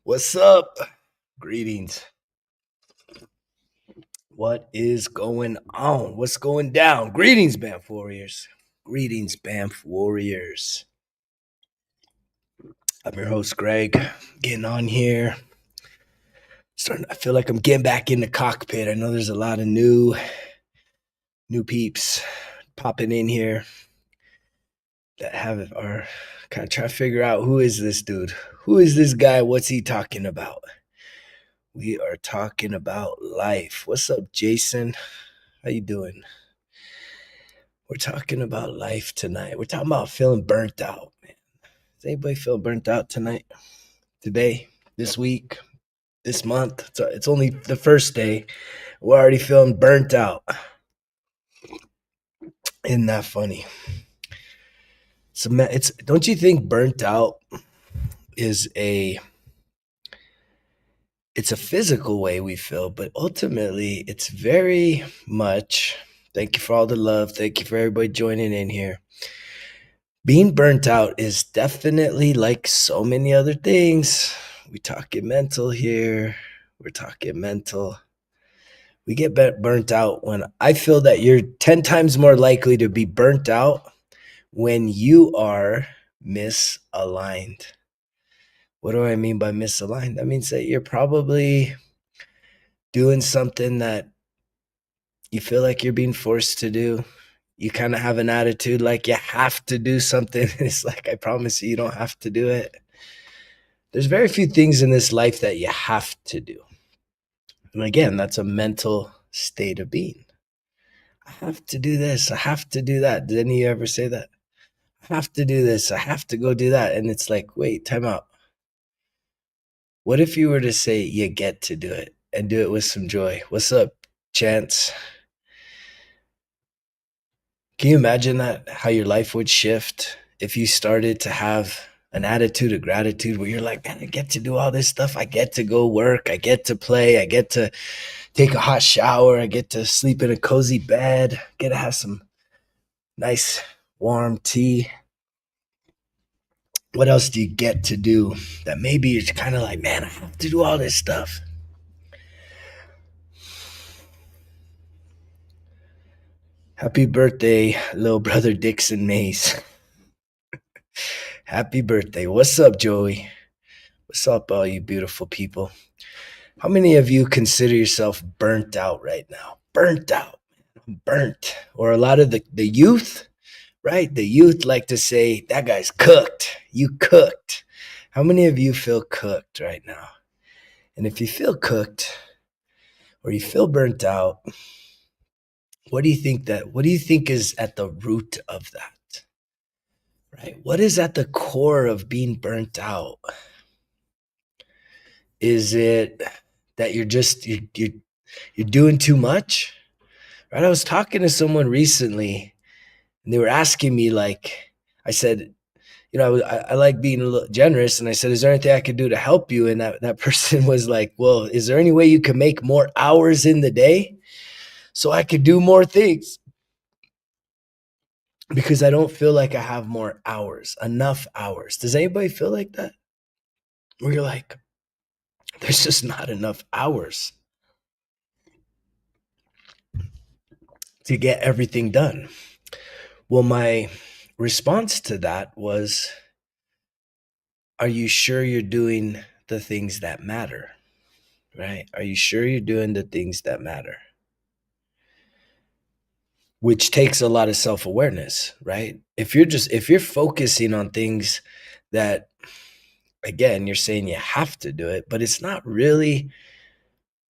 What's up? Greetings. What is going on? What's going down? Greetings, Banff Warriors. Greetings, Banff Warriors. I'm your host, Greg. Getting on here. I feel like I'm getting back in the cockpit. I know there's a lot of new peeps popping in here that are kind of trying to figure out who is this dude? Who is this guy? What's he talking about? We are talking about life. What's up, Jason? How you doing? We're talking about life tonight. We're talking about feeling burnt out, man. Does anybody feel burnt out tonight? Today? This week? This month? It's only the first day. We're already feeling burnt out. Isn't that funny? Don't you think burnt out is it's a physical way we feel, but ultimately it's very much, thank you for all the love. Thank you for everybody joining in here. Being burnt out is definitely like so many other things. We talking mental here. We're talking mental. We get burnt out when I feel that you're 10 times more likely to be burnt out when you are misaligned. What do I mean by misaligned? That means that you're probably doing something that you feel like you're being forced to do. You kind of have an attitude like you have to do something. It's like, I promise you don't have to do it. There's very few things in this life that you have to do. And again, that's a mental state of being. I have to do this. I have to do that. Did any of you ever say that? I have to do this. I have to go do that. And it's like, wait, time out. What if you were to say you get to do it and do it with some joy? What's up, Chance? Can you imagine that? How your life would shift if you started to have an attitude of gratitude where you're like, man, I get to do all this stuff. I get to go work. I get to play. I get to take a hot shower. I get to sleep in a cozy bed. I get to have some nice warm tea. What else do you get to do that maybe you're kind of like, man, I have to do all this stuff? Happy birthday, little brother Dixon Mays. Happy birthday. What's up, Joey? What's up, all you beautiful people? How many of you consider yourself burnt out right now? Burnt out. Burnt. Or a lot of the youth, right? The youth like to say, that guy's cooked. You cooked. How many of you feel cooked right now? And if you feel cooked or you feel burnt out, what do you think is at the root of that? Right? What is at the core of being burnt out? Is it that you're doing too much? Right? I was talking to someone recently and they were asking me, like, I said, I like being a little generous. And I said, is there anything I could do to help you? And that person was like, well, is there any way you can make more hours in the day so I could do more things? Because I don't feel like I have more hours, enough hours. Does anybody feel like that? Where you're like, there's just not enough hours to get everything done. Well, my response to that was, are you sure you're doing the things that matter? Right? Are you sure you're doing the things that matter? Which takes a lot of self-awareness, right? If you're focusing on things that, again, you're saying you have to do it, but it's not really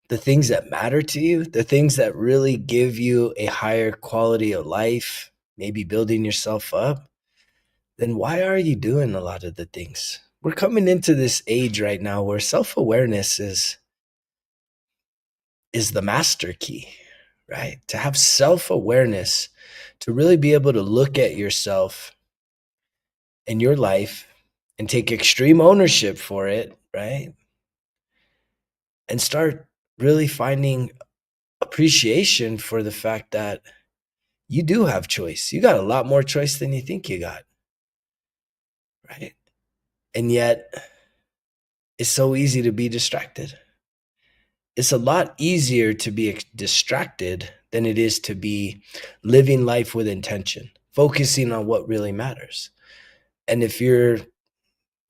the things that matter to you, the things that really give you a higher quality of life, maybe building yourself up, then why are you doing a lot of the things? We're coming into this age right now where self-awareness is the master key, right? To have self-awareness, to really be able to look at yourself and your life and take extreme ownership for it, right? And start really finding appreciation for the fact that you do have choice. You got a lot more choice than you think you got, right? And yet it's so easy to be distracted. It's a lot easier to be distracted than it is to be living life with intention, focusing on what really matters. And if you're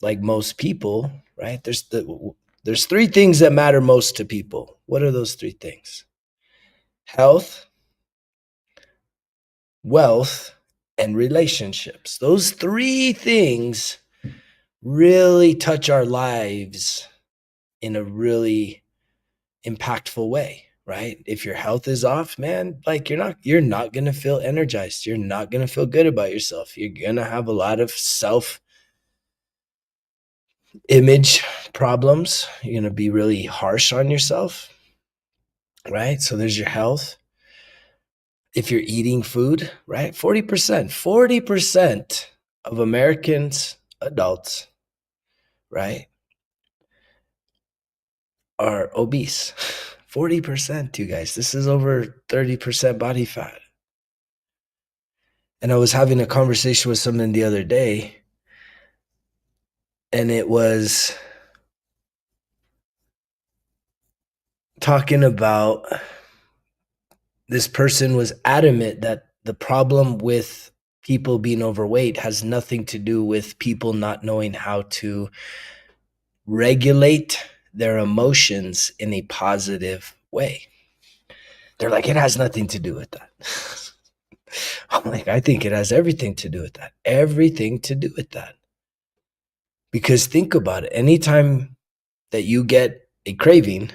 like most people, right? There's three things that matter most to people. What are those three things? Health, wealth, and relationships. Those three things really touch our lives in a really impactful way, right? If your health is off, man, like you're not going to feel energized. You're not going to feel good about yourself. You're going to have a lot of self image problems. You're going to be really harsh on yourself, right? So there's your health. If you're eating food, right? 40% of Americans, adults, right, are obese. 40%, you guys. This is over 30% body fat. And I was having a conversation with someone the other day, and it was talking about this person was adamant that the problem with people being overweight has nothing to do with people not knowing how to regulate their emotions in a positive way. They're like, it has nothing to do with that. I'm like, I think it has everything to do with that. Everything to do with that. Because think about it. Anytime that you get a craving,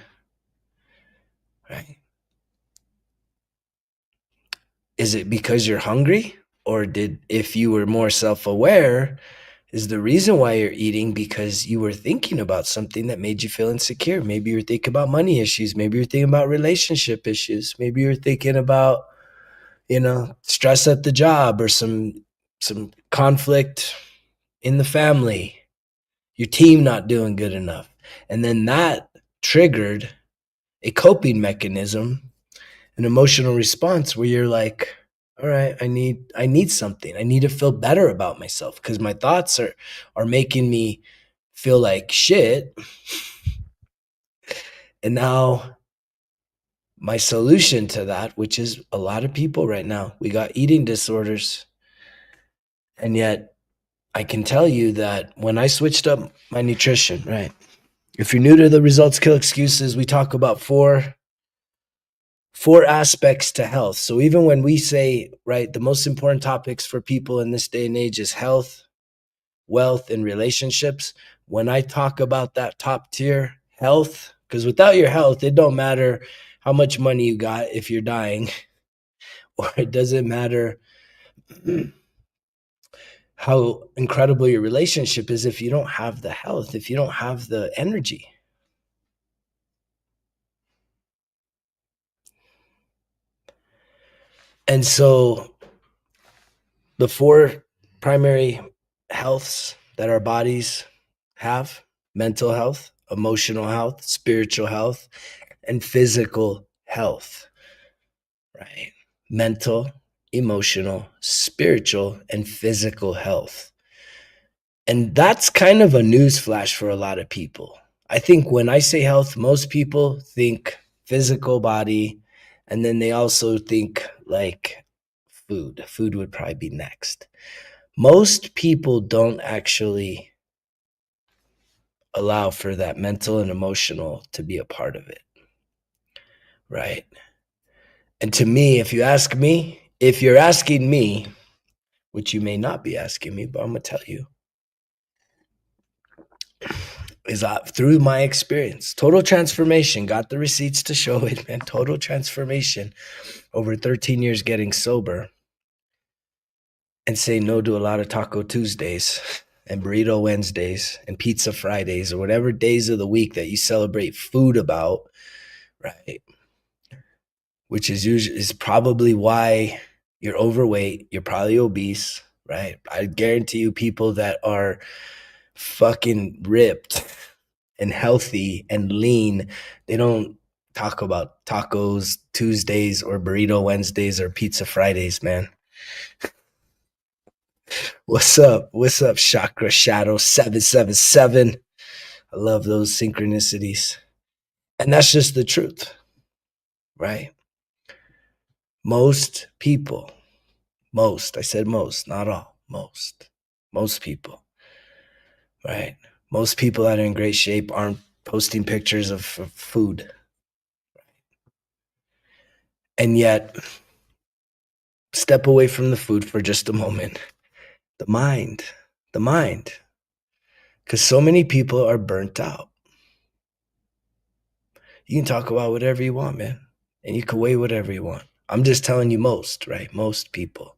right? Is it because you're hungry? Or if you were more self-aware, is the reason why you're eating because you were thinking about something that made you feel insecure? Maybe you're thinking about money issues. Maybe you're thinking about relationship issues. Maybe you're thinking about, stress at the job or some conflict in the family, your team not doing good enough. And then that triggered a coping mechanism, an emotional response where you're like, all right, I need something. I need to feel better about myself because my thoughts are making me feel like shit. And now my solution to that, which is a lot of people right now, we got eating disorders. And yet I can tell you that when I switched up my nutrition, right? If you're new to the Results Kill Excuses, we talk about four aspects to health. So even when we say, right, the most important topics for people in this day and age is health, wealth, and relationships. When I talk about that top tier, health, because without your health, it don't matter how much money you got if you're dying, or it doesn't matter how incredible your relationship is if you don't have the health, if you don't have the energy. And so the four primary healths that our bodies have: mental health, emotional health, spiritual health, and physical health, right? Mental, emotional, spiritual, and physical health. And that's kind of a newsflash for a lot of people. I think when I say health, most people think physical body, and then they also think like food. Food would probably be next. Most people don't actually allow for that mental and emotional to be a part of it, right? And to me, if you're asking me, which you may not be asking me, but I'm going to tell you, is that through my experience, total transformation, got the receipts to show it, man, total transformation over 13 years getting sober, and say no to a lot of Taco Tuesdays and Burrito Wednesdays and Pizza Fridays or whatever days of the week that you celebrate food about, right? Which is probably why you're overweight, you're probably obese, right? I guarantee you people that are fucking ripped and healthy and lean, they don't talk about tacos Tuesdays or burrito Wednesdays or pizza Fridays, man. What's up? What's up, Chakra Shadow 777? I love those synchronicities. And that's just the truth, right? Most people, I said most, not all, most people, right? Most people that are in great shape aren't posting pictures of food. And yet, step away from the food for just a moment. The mind, the mind. Because so many people are burnt out. You can talk about whatever you want, man. And you can weigh whatever you want. I'm just telling you most, right? Most people.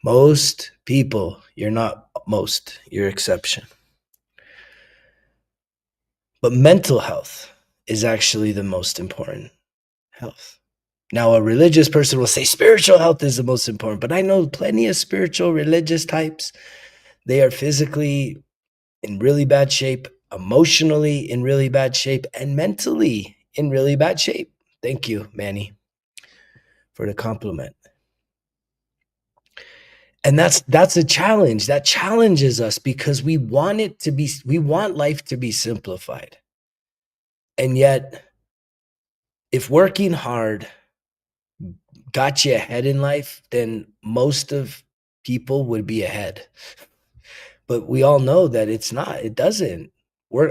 Most people, you're not most, you're exception. But mental health is actually the most important health. Now, a religious person will say spiritual health is the most important, but I know plenty of spiritual religious types. They are physically in really bad shape, emotionally in really bad shape, and mentally in really bad shape. Thank you, Manny, for the compliment. And that's a challenge. That challenges us because we want life to be simplified. And yet, if working hard got you ahead in life, then most of people would be ahead. But we all know that it's not. It doesn't.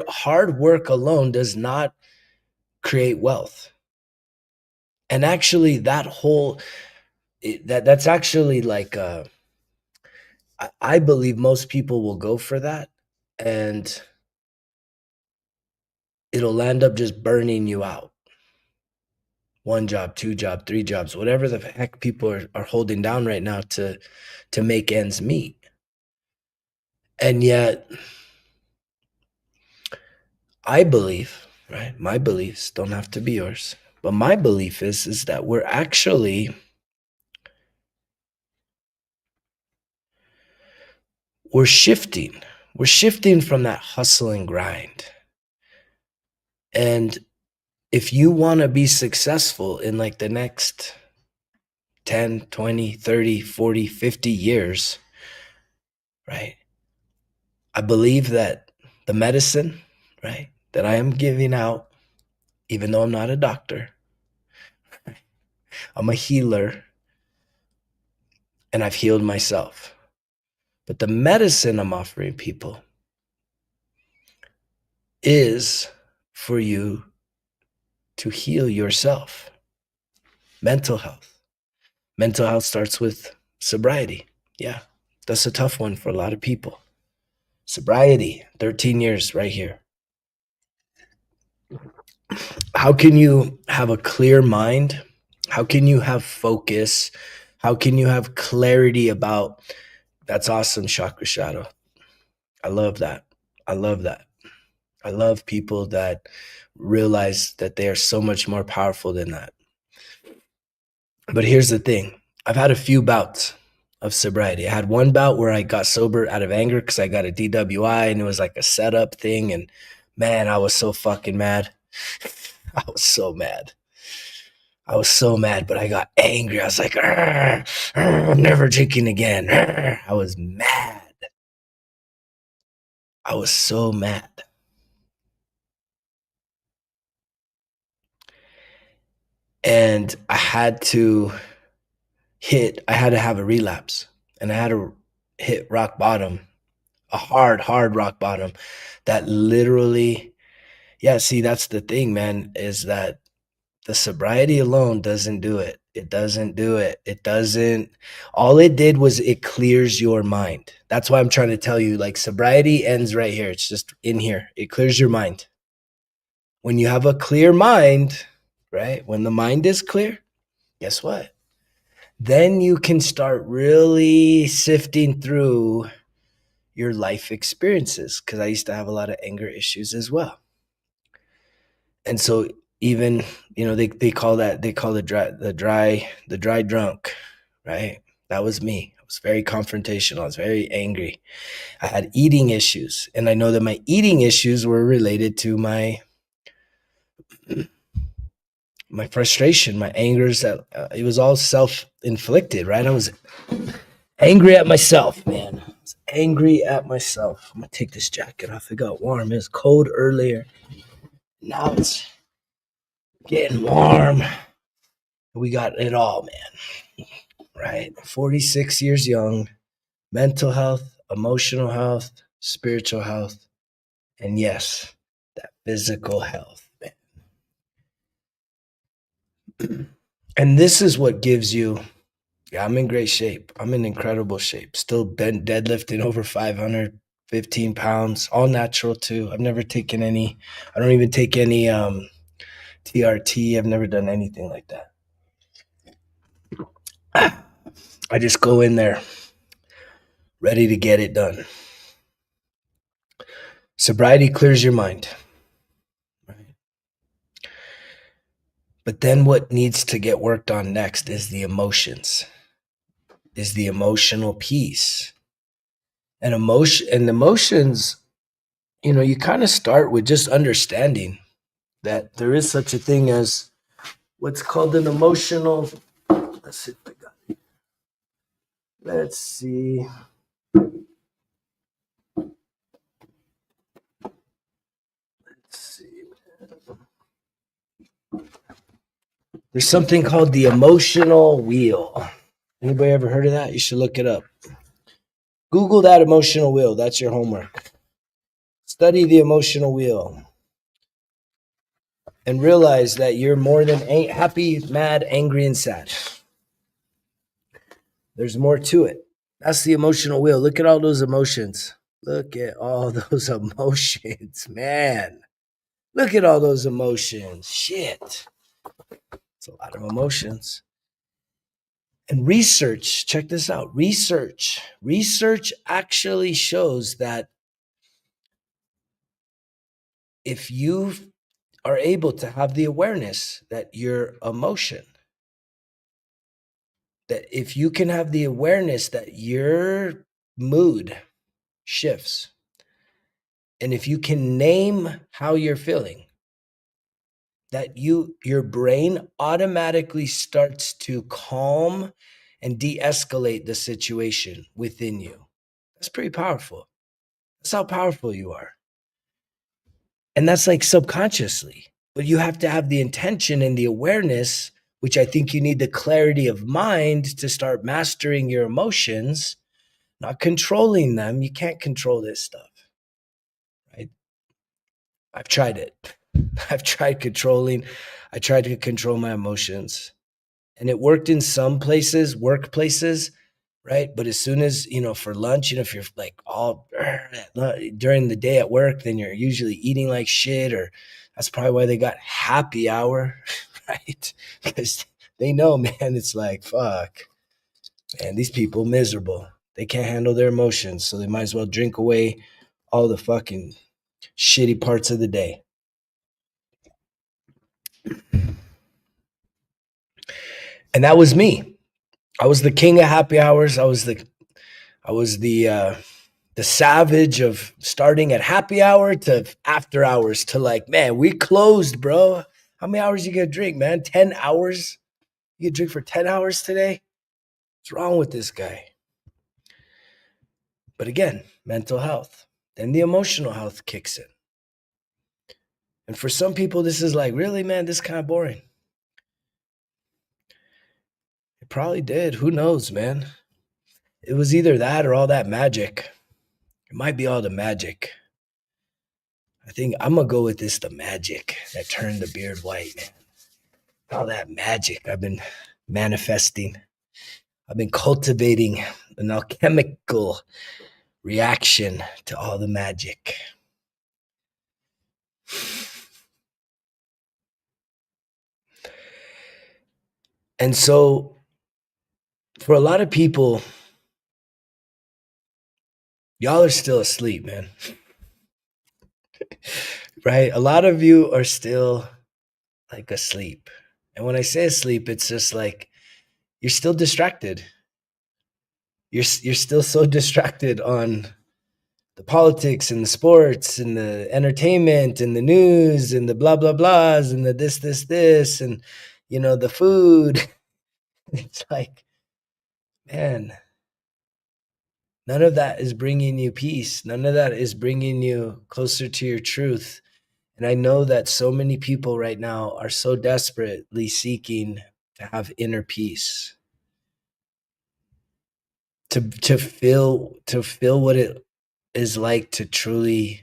Hard work alone does not create wealth. And actually, that's actually like I believe most people will go for that, and it'll end up just burning you out. One job, two job, three jobs, whatever the heck people are holding down right now to make ends meet. And yet, I believe, right? My beliefs don't have to be yours, but my belief is that we're shifting. We're shifting from that hustle and grind. And if you want to be successful in like the next 10, 20, 30, 40, 50 years, right? I believe that the medicine, right, that I am giving out, even though I'm not a doctor, I'm a healer and I've healed myself. But the medicine I'm offering people is for you to heal yourself. Mental health. Mental health starts with sobriety. Yeah, that's a tough one for a lot of people. Sobriety, 13 years right here. How can you have a clear mind? How can you have focus? How can you have clarity about that's awesome, Chakra Shadow? I love that. I love that. I love people that realize that they are so much more powerful than that. But here's the thing. I've had a few bouts of sobriety. I had one bout where I got sober out of anger because I got a DWI and it was like a setup thing. And man, I was so fucking mad. I was so mad. I was so mad, but I got angry. I was like, I'm never drinking again. I was mad. I was so mad. And I had to have a relapse and I had to hit rock bottom, a hard rock bottom that literally, yeah, see, that's the thing, man, is that the sobriety alone doesn't do it. It doesn't do it. It doesn't. All it did was it clears your mind. That's why I'm trying to tell you, like, sobriety ends right here. It's just in here. It clears your mind. When you have a clear mind, right? When the mind is clear, guess what? Then you can start really sifting through your life experiences. Because I used to have a lot of anger issues as well. And so even, they call the dry drunk, right? That was me. I was very confrontational. I was very angry. I had eating issues, and I know that my eating issues were related to my frustration, my angers. That it was all self-inflicted, right? Angry at myself, man. I was angry at myself. I'm gonna take this jacket off. It got warm. It was cold earlier. Now it's getting warm. We got it all, man. Right? 46 years young, mental health, emotional health, spiritual health, and yes, that physical health, man. And this is what gives you, yeah, I'm in great shape. I'm in incredible shape. Still been deadlifting over 515 pounds, all natural too. I've never taken any, I don't even take any TRT. I've never done anything like that. I just go in there ready to get it done. Sobriety clears your mind. Right? But then what needs to get worked on next is the emotions, is the emotional piece. And emotions, you kind of start with just understanding that there is such a thing as what's called an emotional. Let's see if I got it. Let's see. Let's see. There's something called the emotional wheel. Anybody ever heard of that? You should look it up. Google that emotional wheel. That's your homework. Study the emotional wheel and realize that you're more than happy, mad, angry, and sad. There's more to it. That's the emotional wheel. Look at all those emotions. Look at all those emotions, man. Look at all those emotions. Shit. It's a lot of emotions. And research, check this out. Research actually shows that if you are able to have the awareness that your emotion, that if you can have the awareness that your mood shifts, and if you can name how you're feeling, that your brain automatically starts to calm and de-escalate the situation within you. That's pretty powerful. That's how powerful you are. And that's like subconsciously. But you have to have the intention and the awareness, which I think you need the clarity of mind to start mastering your emotions, not controlling them. You can't control this stuff, right? I've tried it. I've tried controlling. I tried to control my emotions. And it worked in some places, workplaces, right? But as soon as, for lunch, if you're like all during the day at work, then you're usually eating like shit, or that's probably why they got happy hour, right? Because they know, man, it's like, fuck, man, these people miserable. They can't handle their emotions. So they might as well drink away all the fucking shitty parts of the day. And that was me. I was the king of happy hours. I was the savage of starting at happy hour to after hours to like, man, we closed, bro. How many hours you gonna drink, man? 10 hours? You gonna drink for 10 hours today? What's wrong with this guy? But again, mental health. Then the emotional health kicks in. And for some people, this is like, really, man, this is kind of boring. It probably did. Who knows, man? It was either that or all that magic. It might be all the magic. I think I'm gonna go with this, the magic that turned the beard white, man. All that magic I've been manifesting. I've been cultivating an alchemical reaction to all the magic. And so, for a lot of people, y'all are still asleep, man. Right? A lot of you are still like asleep. And when I say asleep, it's just like you're still distracted. You're still so distracted on the politics and the sports and the entertainment and the news and the blah blah blahs and the this and the food. It's like, man, None of that is bringing you peace. None of that is bringing you closer to your truth. And I know that so many people right now are so desperately seeking to have inner peace, to feel what it is like to truly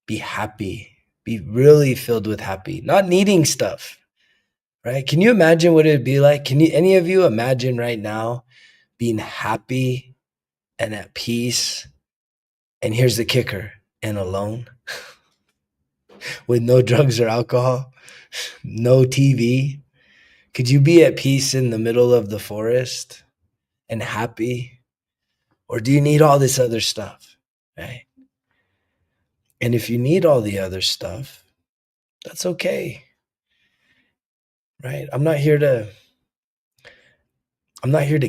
be happy, be really filled with happy, not needing stuff, right? Can you imagine what it'd be like? Can you any of you imagine right now being happy and at peace? And here's the kicker, and alone, with no drugs or alcohol, no TV. Could you be at peace in the middle of the forest and happy? Or do you need all this other stuff? Right? And if you need all the other stuff, that's okay. Right? I'm not here to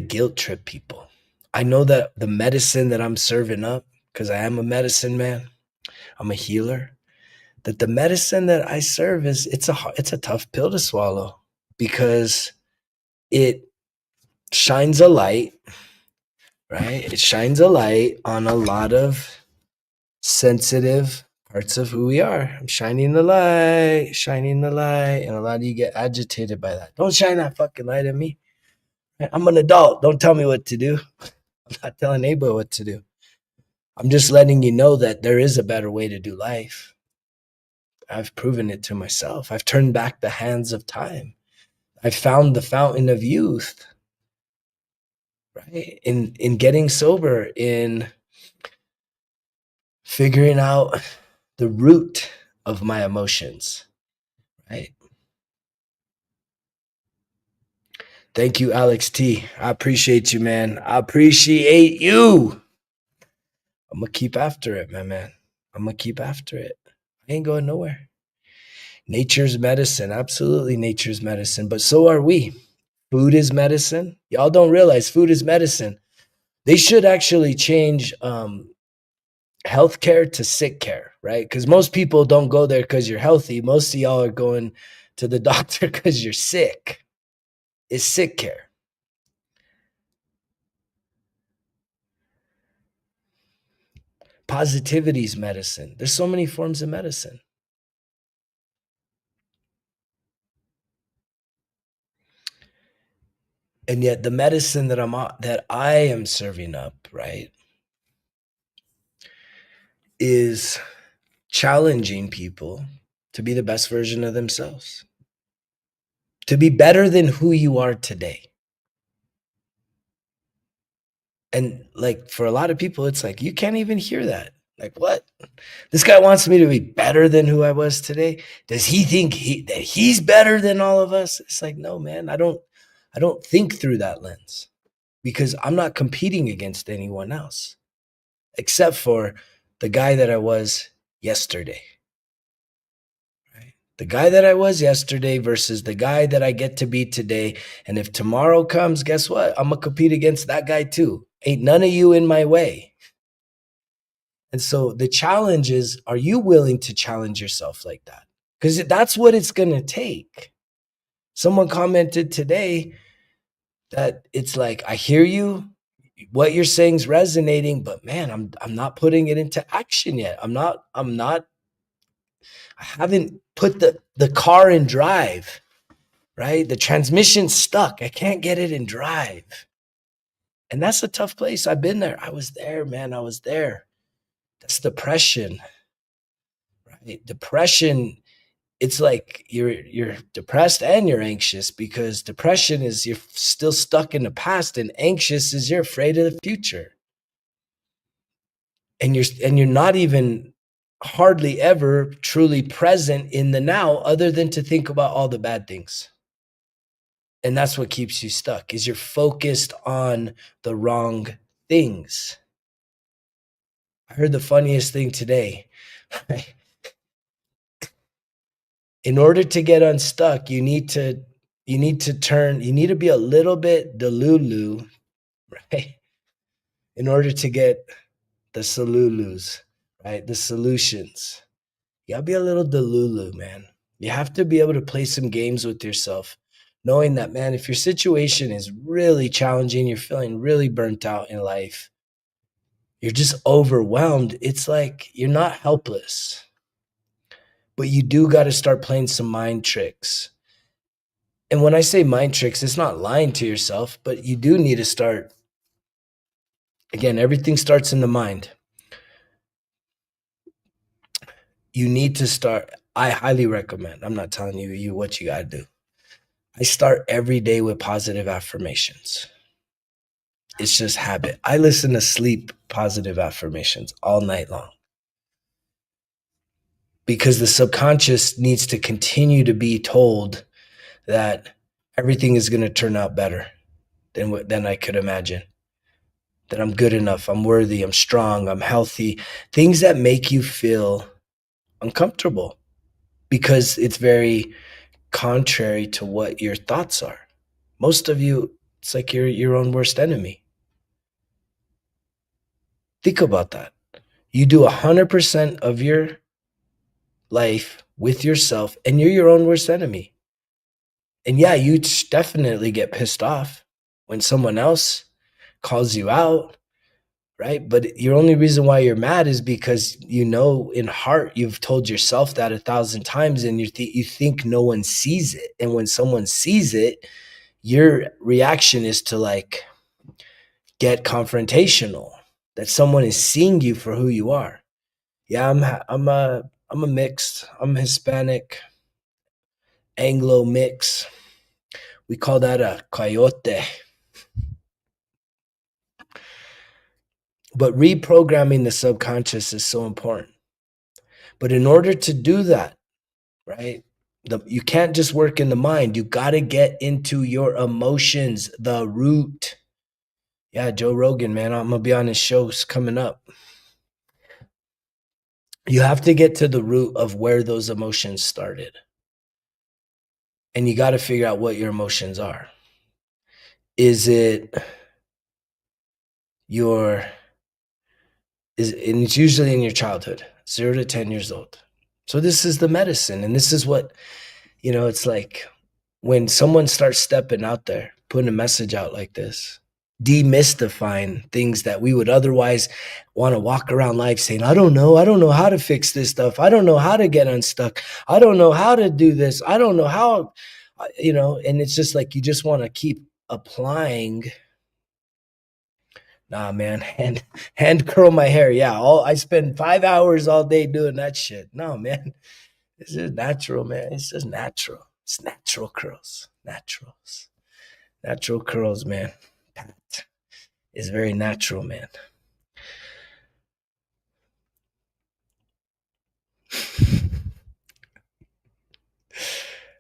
guilt trip people. I know that the medicine that I'm serving up, because I am a medicine man, I'm a healer, that the medicine that I serve it's a tough pill to swallow because it shines a light, right? It shines a light on a lot of sensitive parts of who we are. I'm shining the light, and a lot of you get agitated by that. Don't shine that fucking light at me. I'm an adult. Don't tell me what to do. I'm not telling anybody what to do. I'm just letting you know that there is a better way to do life. I've proven it to myself. I've turned back the hands of time. I found the fountain of youth, right? In getting sober, in figuring out the root of my emotions, right? Thank you, Alex T. I appreciate you, man. I appreciate you. I'm gonna keep after it, my man. I'm gonna keep after it. I ain't going nowhere. Nature's medicine, absolutely nature's medicine, but so are we. Food is medicine. Y'all don't realize food is medicine. They should actually change healthcare to sick care, right? Because most people don't go there because you're healthy. Most of y'all are going to the doctor because you're sick. It's sick care. Positivity is medicine. There's so many forms of medicine. And yet the medicine that I am serving up, right, is challenging people to be the best version of themselves, to be better than who you are today. And like for a lot of people, it's like you can't even hear that. Like, what? This guy wants me to be better than who I was today. Does he think that he's better than all of us? It's like, no, man, I don't think through that lens because I'm not competing against anyone else except for the guy that I was yesterday. Right? The guy that I was yesterday versus the guy that I get to be today. And if tomorrow comes, guess what? I'm going to compete against that guy too. Ain't none of you in my way. And so the challenge is, are you willing to challenge yourself like that? Because that's what it's going to take. Someone commented today that it's like, I hear you, what you're saying is resonating, but man, I'm not putting it into action yet. I haven't put the car in drive, right? The transmission's stuck. I can't get it in drive. And that's a tough place. I've been there. I was there, man. I was there. That's depression, right? Depression, it's like you're depressed and you're anxious because depression is you're still stuck in the past and anxious is you're afraid of the future. And you're not even hardly ever truly present in the now other than to think about all the bad things. And that's what keeps you stuck is you're focused on the wrong things. I heard the funniest thing today. In order to get unstuck, you need to be a little bit delulu, right? In order to get the solulus, right? The solutions. You gotta be a little delulu, man. You have to be able to play some games with yourself, knowing that, man, if your situation is really challenging, you're feeling really burnt out in life, You're just overwhelmed. It's like you're not helpless, but you do got to start playing some mind tricks. And when I say mind tricks, it's not lying to yourself, but you do need to start. Again, everything starts in the mind. You need to start. I highly recommend. I'm not telling you what you got to do. I start every day with positive affirmations. It's just habit. I listen to sleep positive affirmations all night long because the subconscious needs to continue to be told that everything is going to turn out better than I could imagine. That I'm good enough, I'm worthy, I'm strong, I'm healthy. Things that make you feel uncomfortable because it's very contrary to what your thoughts are. Most of you, it's like you're your own worst enemy. Think about that. You do 100% of your life with yourself, and you're your own worst enemy. And yeah, you definitely get pissed off when someone else calls you out, right? But your only reason why you're mad is because you know in heart you've told yourself that 1,000 times, and you think no one sees it. And when someone sees it, your reaction is to like get confrontational. That someone is seeing you for who you are. Yeah, I'm a mixed. I'm Hispanic, Anglo mix. We call that a coyote. But reprogramming the subconscious is so important. But in order to do that, right? You can't just work in the mind. You got to get into your emotions, the root. Yeah, Joe Rogan, man, I'm going to be on his shows coming up. You have to get to the root of where those emotions started. And you got to figure out what your emotions are. Is it your and it's usually in your childhood, 0 to 10 years old. So this is the medicine, and this is what, it's like when someone starts stepping out there, putting a message out like this, demystifying things that we would otherwise want to walk around life saying, I don't know how to fix this stuff. I don't know how to get unstuck. I don't know how to do this. I don't know how, and it's just like you just want to keep applying. Nah, man, hand curl my hair. Yeah, I spend 5 hours all day doing that shit. No, man, this is natural, man. It's just natural. It's natural curls, natural curls, man. Pat is very natural, man.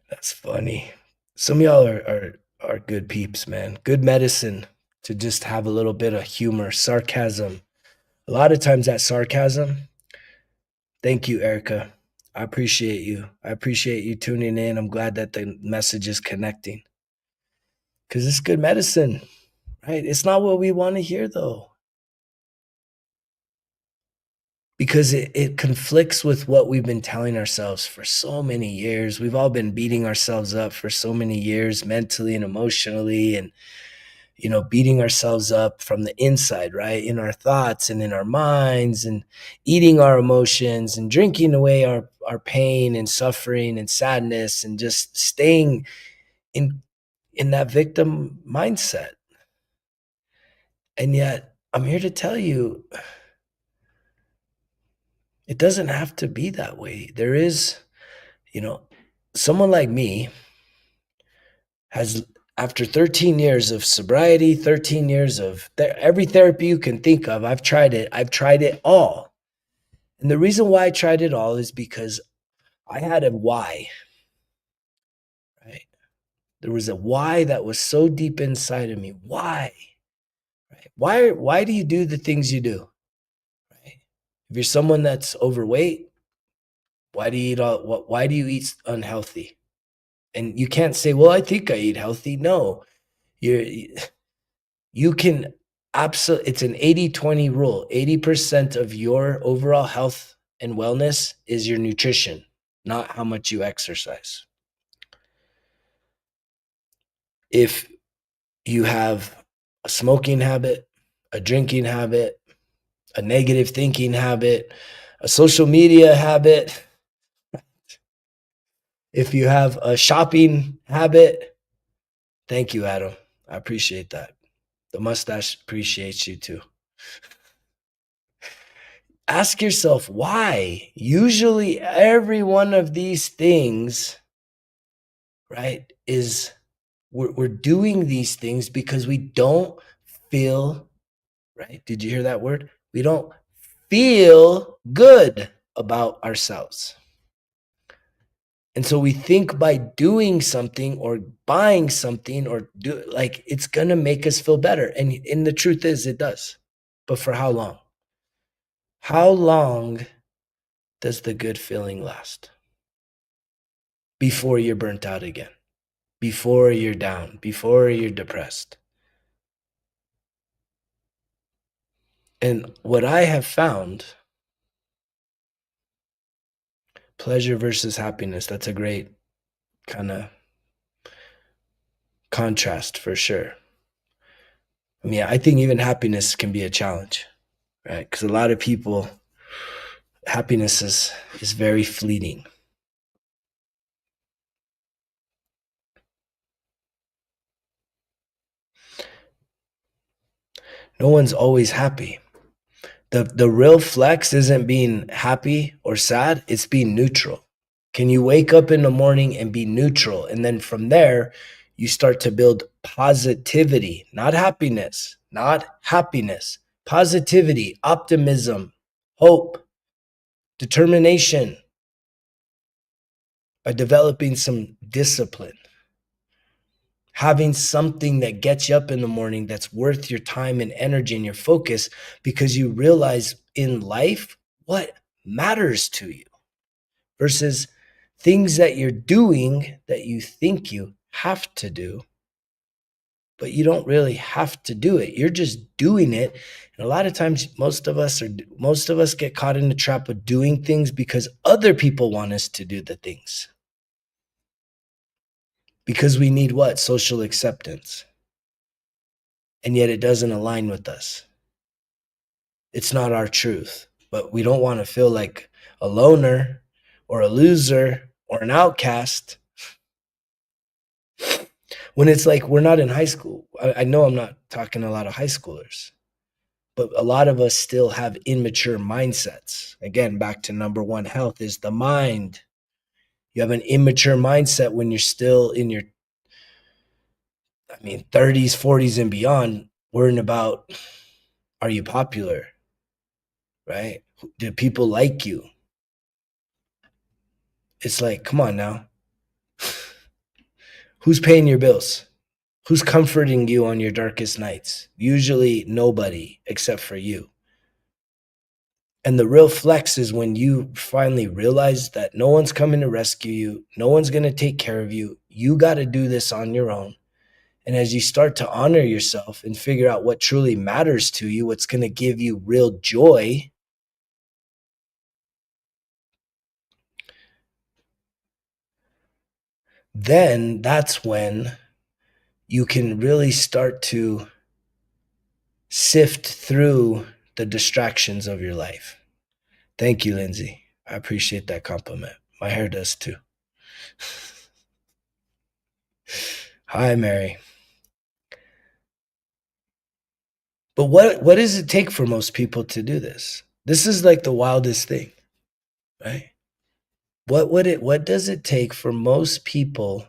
That's funny. Some of y'all are good peeps, man. Good medicine to just have a little bit of humor, sarcasm. A lot of times that sarcasm. Thank you, Erica. I appreciate you. I appreciate you tuning in. I'm glad that the message is connecting because it's good medicine, right? It's not what we want to hear, though, because it conflicts with what we've been telling ourselves for so many years. We've all been beating ourselves up for so many years, mentally and emotionally, and beating ourselves up from the inside, right? In our thoughts and in our minds, and eating our emotions and drinking away our pain and suffering and sadness, and just staying in that victim mindset. And yet I'm here to tell you, it doesn't have to be that way. There is, you know, someone like me has, after 13 years of sobriety, 13 years of every therapy you can think of, I've tried it. I've tried it all. And the reason why I tried it all is because I had a why, right? There was a why that was so deep inside of me. Why? Right? Why do you do the things you do? Right? If you're someone that's overweight, why do you eat why do you eat unhealthy? And you can't say, well, I think I eat healthy. No, you can absolutely, it's an 80-20 rule. 80% of your overall health and wellness is your nutrition, not how much you exercise. If you have a smoking habit, a drinking habit, a negative thinking habit, a social media habit, if you have a shopping habit, thank you, Adam. I appreciate that. The mustache appreciates you too. Ask yourself why. Usually, every one of these things, right, is we're doing these things because we don't feel, right? Did you hear that word? We don't feel good about ourselves. And so we think by doing something or buying something or like it's going to make us feel better. And the truth is it does. But for how long? How long does the good feeling last? Before you're burnt out again, before you're down, before you're depressed. And what I have found, pleasure versus happiness, that's a great kind of contrast for sure. I mean, I think even happiness can be a challenge, right? Because a lot of people, happiness is very fleeting. No one's always happy. The real flex isn't being happy or sad, it's being neutral. Can you wake up in the morning and be neutral? And then from there, you start to build positivity, not happiness, positivity, optimism, hope, determination by developing some discipline. Having something that gets you up in the morning that's worth your time and energy and your focus because you realize in life what matters to you versus things that you're doing that you think you have to do, but you don't really have to do it. You're just doing it. And a lot of times most of us get caught in the trap of doing things because other people want us to do the things. Because we need what? Social acceptance. And yet it doesn't align with us. It's not our truth, but we don't want to feel like a loner or a loser or an outcast when it's like we're not in high school. I know I'm not talking to a lot of high schoolers, but a lot of us still have immature mindsets. Again, back to number one, health is the mind. You have an immature mindset when you're still in your 30s, 40s and beyond, worrying about, are you popular? Right? Do people like you? It's like, come on now. Who's paying your bills? Who's comforting you on your darkest nights? Usually nobody except for you. And the real flex is when you finally realize that no one's coming to rescue you. No one's going to take care of you. You got to do this on your own. And as you start to honor yourself and figure out what truly matters to you, what's going to give you real joy, then that's when you can really start to sift through the distractions of your life. Thank you, Lindsay. I appreciate that compliment. My hair does too. Hi, Mary. But what does it take for most people to do this? This is like the wildest thing, right? What does it take for most people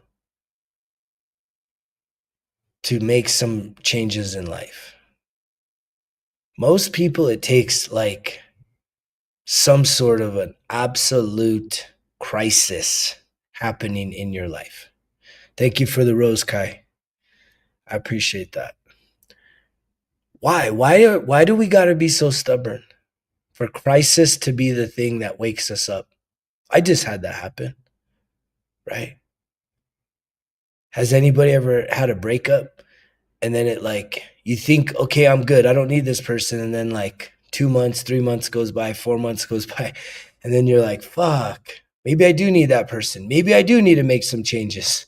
to make some changes in life? Most people, it takes like some sort of an absolute crisis happening in your life. Thank you for the rose, Kai. I appreciate that. Why? Why do we got to be so stubborn? For crisis to be the thing that wakes us up. I just had that happen, right? Has anybody ever had a breakup and then it like, you think, okay, I'm good. I don't need this person. And then like 2 months, 3 months goes by, 4 months goes by. And then you're like, fuck, maybe I do need that person. Maybe I do need to make some changes.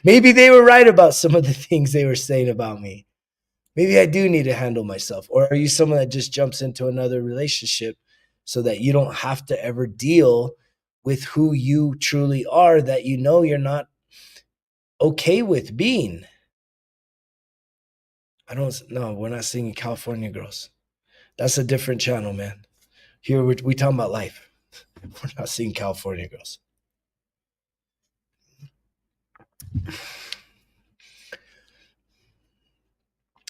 Maybe they were right about some of the things they were saying about me. Maybe I do need to handle myself. Or are you someone that just jumps into another relationship so that you don't have to ever deal with who you truly are, that you know you're not okay with being? I don't no, we're not singing California Girls. That's a different channel, man. Here we talking about life. We're not singing California Girls.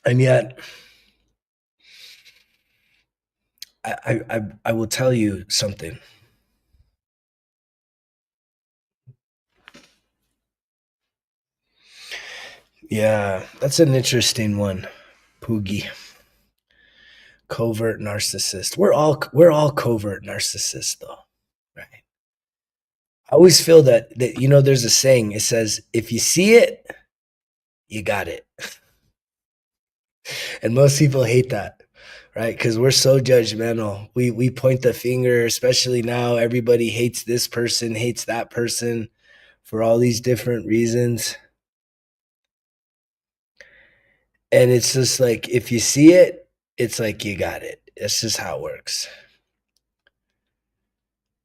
And yet I will tell you something. Yeah, that's an interesting one, Poogie. Covert narcissist. We're all covert narcissists, though, right? I always feel that there's a saying. It says, "If you see it, you got it," and most people hate that, right? Because we're so judgmental. We point the finger, especially now. Everybody hates this person, hates that person, for all these different reasons. And it's just like, if you see it, it's like you got it. That's just how it works.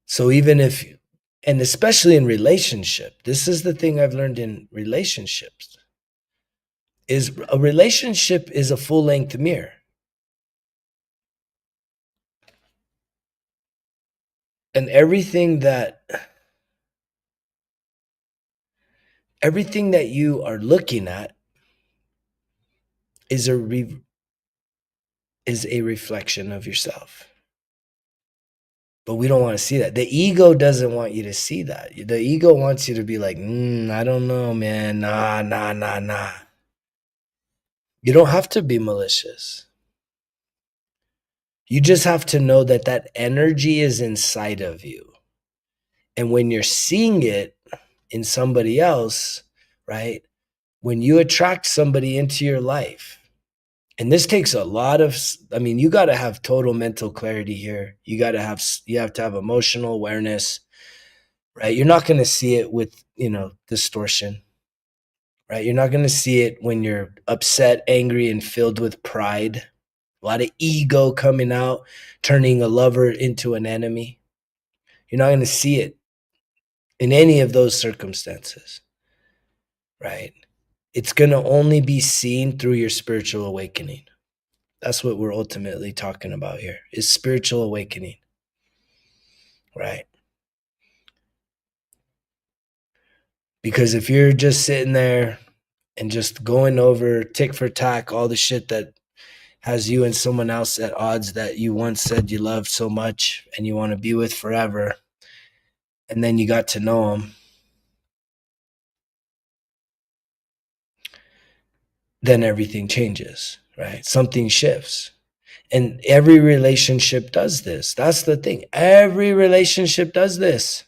So even if, and especially in relationship, this is the thing I've learned in relationships, is a relationship is a full-length mirror. And everything that you are looking at is a reflection of yourself. But we don't want to see that. The ego doesn't want you to see that. The ego wants you to be like, I don't know, man. Nah, nah, nah, nah. You don't have to be malicious. You just have to know that that energy is inside of you. And when you're seeing it in somebody else, right? When you attract somebody into your life, and this takes a lot of, I mean, you got to have total mental clarity here. You have to have emotional awareness, right? You're not going to see it with, distortion, right? You're not going to see it when you're upset, angry, and filled with pride. A lot of ego coming out, turning a lover into an enemy. You're not going to see it in any of those circumstances, right? It's going to only be seen through your spiritual awakening. That's what we're ultimately talking about here, is spiritual awakening, right? Because if you're just sitting there and just going over tick for tack all the shit that has you and someone else at odds that you once said you loved so much and you want to be with forever, and then you got to know them, then everything changes, right? Something shifts. And every relationship does this. That's the thing. Every relationship does this.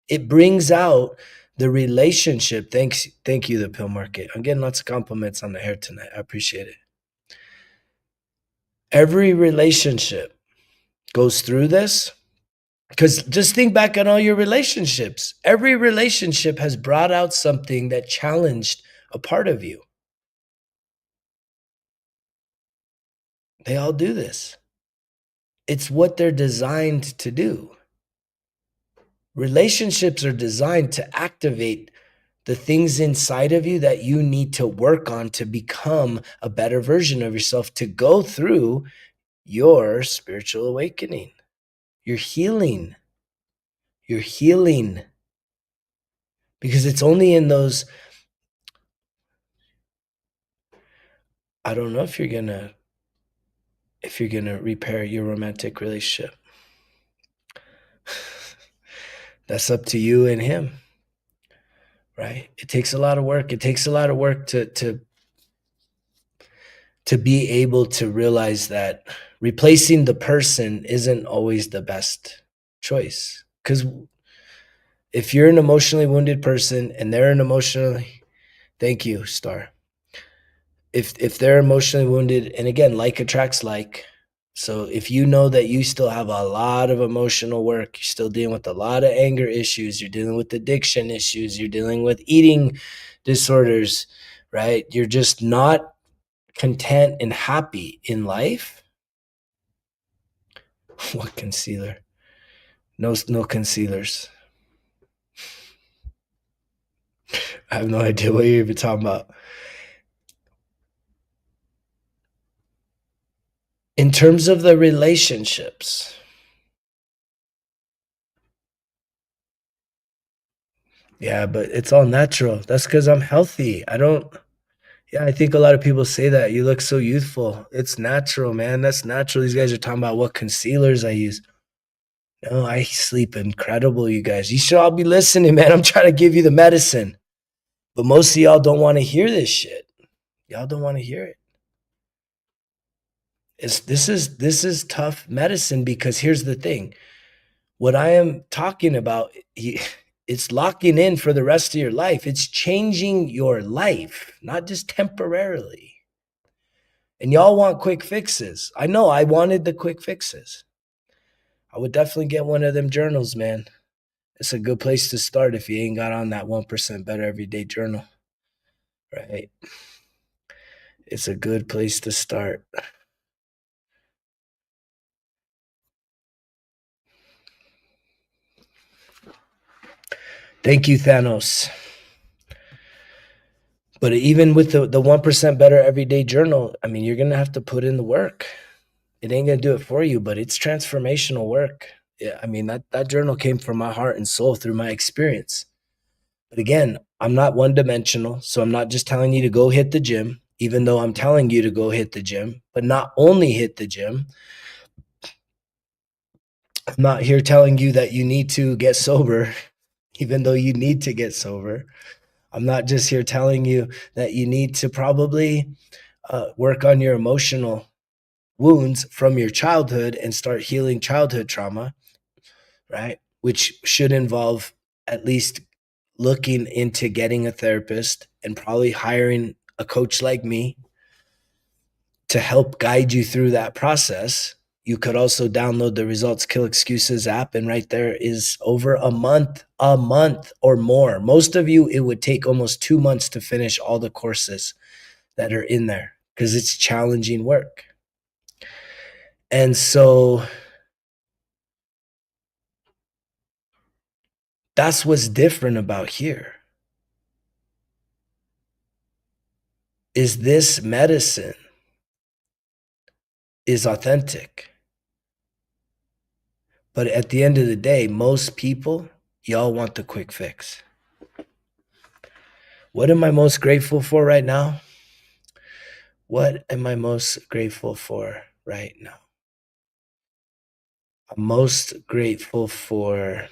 It brings out the relationship. Thank you, the pill market. I'm getting lots of compliments on the hair tonight. I appreciate it. Every relationship goes through this, because just think back on all your relationships. Every relationship has brought out something that challenged a part of you. They all do this. It's what they're designed to do. Relationships are designed to activate the things inside of you that you need to work on to become a better version of yourself, to go through your spiritual awakening. You're healing. You're healing. Because it's only in those, I don't know if you're gonna repair your romantic relationship. That's up to you and him, right? It takes a lot of work. It takes a lot of work to be able to realize that replacing the person isn't always the best choice. Because if you're an emotionally wounded person and they're an emotionally, thank you, Star. If they're emotionally wounded, and again, like attracts like. So if you know that you still have a lot of emotional work, you're still dealing with a lot of anger issues, you're dealing with addiction issues, you're dealing with eating disorders, right? You're just not content and happy in life. What concealer? No, no concealers. I have no idea what you're even talking about. In terms of the relationships, yeah, but it's all natural. That's because I'm healthy. I don't, yeah, I think a lot of people say that. You look so youthful. It's natural, man. That's natural. These guys are talking about what concealers I use. No, I sleep incredible, you guys. You should all be listening, man. I'm trying to give you the medicine. But most of y'all don't want to hear this shit. Y'all don't want to hear it. This is tough medicine because here's the thing. What I am talking about, it's locking in for the rest of your life. It's changing your life, not just temporarily. And y'all want quick fixes. I know I wanted the quick fixes. I would definitely get one of them journals, man. It's a good place to start if you ain't got on that 1% Better Everyday Journal, right? It's a good place to start. Thank you, Thanos. But even with the 1% Better Everyday Journal, I mean, you're going to have to put in the work. It ain't going to do it for you, but it's transformational work. Yeah, I mean, that journal came from my heart and soul through my experience. But again, I'm not one dimensional. So I'm not just telling you to go hit the gym, even though I'm telling you to go hit the gym, but not only hit the gym. I'm not here telling you that you need to get sober, even though you need to get sober. I'm not just here telling you that you need to probably work on your emotional wounds from your childhood and start healing childhood trauma, right? Which should involve at least looking into getting a therapist and probably hiring a coach like me to help guide you through that process. You could also download the Results Kill Excuses app, and right there is over a month or more. Most of you, it would take almost 2 months to finish all the courses that are in there because it's challenging work. And so that's what's different about here. Is this medicine is authentic. But at the end of the day, most people, y'all want the quick fix. What am I most grateful for right now? What am I most grateful for right now? I'm most grateful for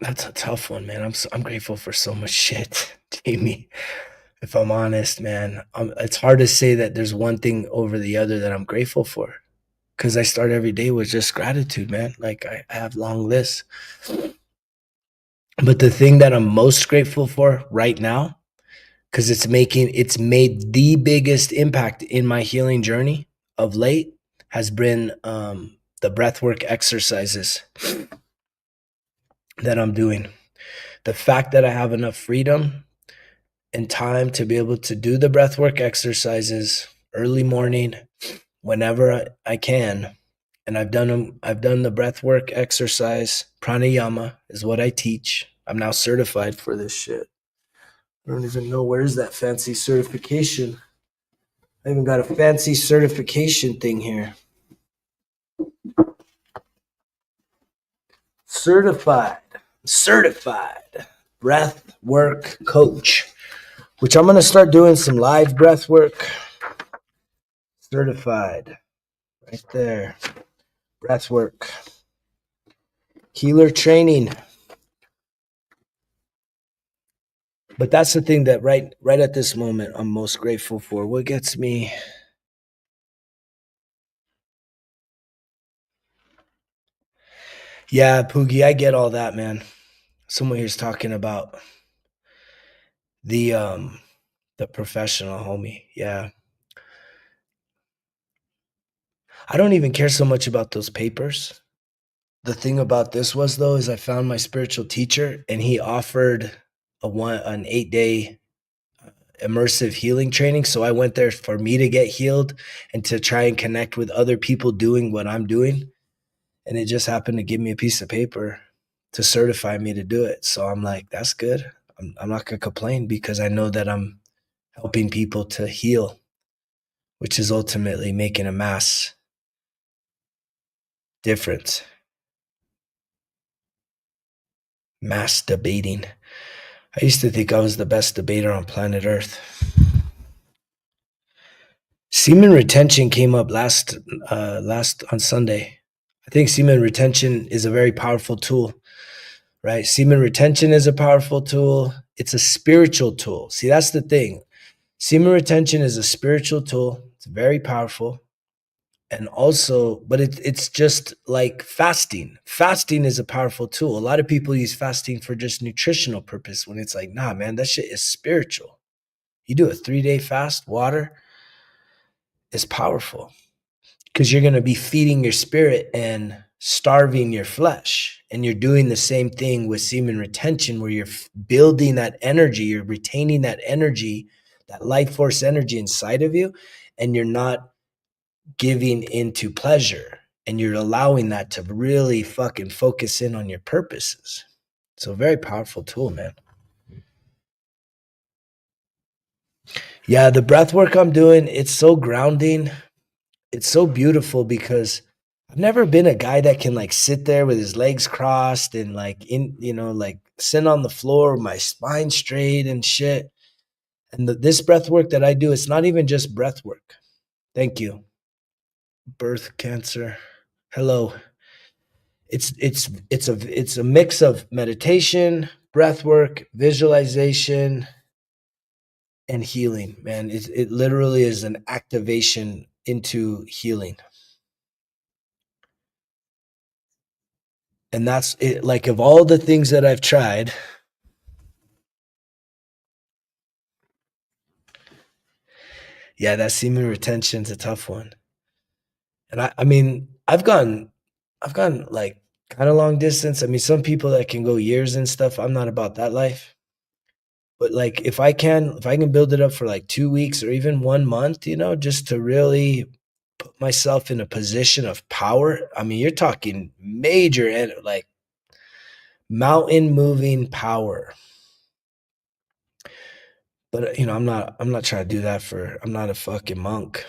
that's a tough one, man. I'm grateful for so much shit, Jamie. If I'm honest, man, it's hard to say that there's one thing over the other that I'm grateful for because I start every day with just gratitude, man. Like I have long lists. But the thing that I'm most grateful for right now, because it's made the biggest impact in my healing journey of late, has been the breathwork exercises that I'm doing. The fact that I have enough freedom and time to be able to do the breathwork exercises early morning, whenever I can. And I've done them. I've done the breathwork exercise. Pranayama is what I teach. I'm now certified for this shit. I don't even know where's that fancy certification. I even got a fancy certification thing here. Certified breath work coach, which I'm going to start doing some live breath work. Certified right there. Breath work. Healer training. But that's the thing that right at this moment I'm most grateful for. What gets me? Yeah, Poogie, I get all that, man. Someone here's talking about the professional homie. Yeah. I don't even care so much about those papers. The thing about this was though is I found my spiritual teacher and he offered an 8-day immersive healing training. So I went there for me to get healed and to try and connect with other people doing what I'm doing. And it just happened to give me a piece of paper to certify me to do it. So I'm like, that's good. I'm not going to complain because I know that I'm helping people to heal, which is ultimately making a mass difference. Mass debating. I used to think I was the best debater on planet Earth. Semen retention came up last on Sunday. I think semen retention is a very powerful tool, right? Semen retention is a powerful tool. It's a spiritual tool. See, that's the thing. Semen retention is a spiritual tool. It's very powerful. And also, but it's just like fasting. Fasting is a powerful tool. A lot of people use fasting for just nutritional purpose when it's like, nah, man, that shit is spiritual. You do a 3-day fast, water is powerful because you're going to be feeding your spirit and starving your flesh. And you're doing the same thing with semen retention where you're building that energy, you're retaining that energy, that life force energy inside of you, and you're not giving into pleasure and you're allowing that to really fucking focus in on your purposes. So a very powerful tool, man. Yeah, the breath work I'm doing, it's so grounding. It's so beautiful because I've never been a guy that can like sit there with his legs crossed and like like sit on the floor with my spine straight and shit. And this breath work that I do, it's not even just breath work. Thank you. Birth cancer. Hello. It's a mix of meditation, breath work, visualization, and healing, man. It literally is an activation into healing. And that's it. Like, of all the things that I've tried, yeah, that semen retention's a tough one. And I mean, I've gone like kind of long distance. I mean, some people that can go years and stuff. I'm not about that life. But like if I can build it up for like 2 weeks or even 1 month, just to really put myself in a position of power. I mean, you're talking major and like mountain moving power. But I'm not trying to do that I'm not a fucking monk.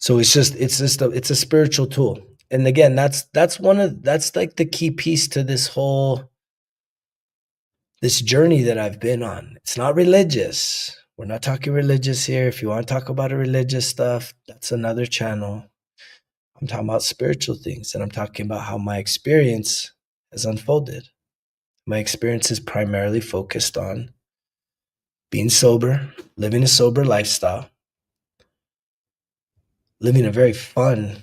So it's a spiritual tool. And again, that's like the key piece to this journey that I've been on. It's not religious. We're not talking religious here. If you want to talk about a religious stuff, that's another channel. I'm talking about spiritual things, and I'm talking about how my experience has unfolded. My experience is primarily focused on being sober, living a sober lifestyle, living a very fun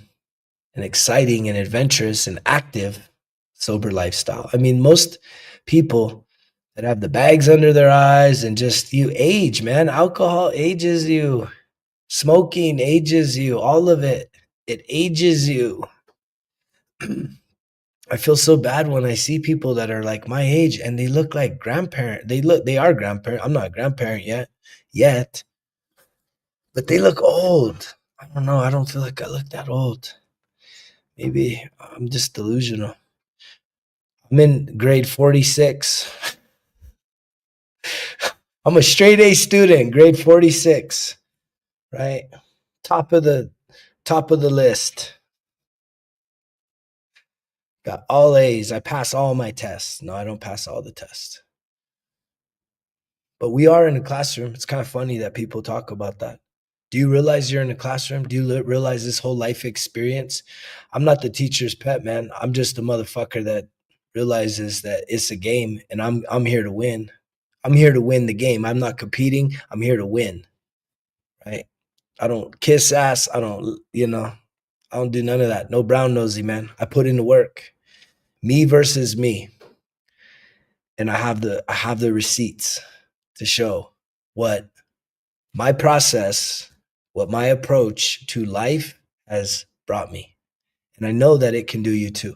and exciting and adventurous and active sober lifestyle. I mean, most people that have the bags under their eyes and just you age, man. Alcohol ages you. Smoking ages you. All of it. It ages you. I feel so bad when I see people that are like my age and they look like grandparent. They are grandparent. I'm not a grandparent yet, but they look old. I don't know. I don't feel like I look that old. Maybe I'm just delusional. I'm in grade 46. I'm a straight A student, grade 46, right? Top of the top of the list. Got all A's. I pass all my tests. No, I don't pass all the tests. But we are in a classroom. It's kind of funny that people talk about that. Do you realize you're in a classroom? Do you realize this whole life experience? I'm not the teacher's pet, man. I'm just a motherfucker that realizes that it's a game and I'm here to win. I'm here to win the game. I'm not competing. I'm here to win. Right? I don't kiss ass. I don't do none of that. No brown nosy, man. I put in the work. Me versus me. And I have the receipts to show what my process, what my approach to life has brought me. And I know that it can do you too.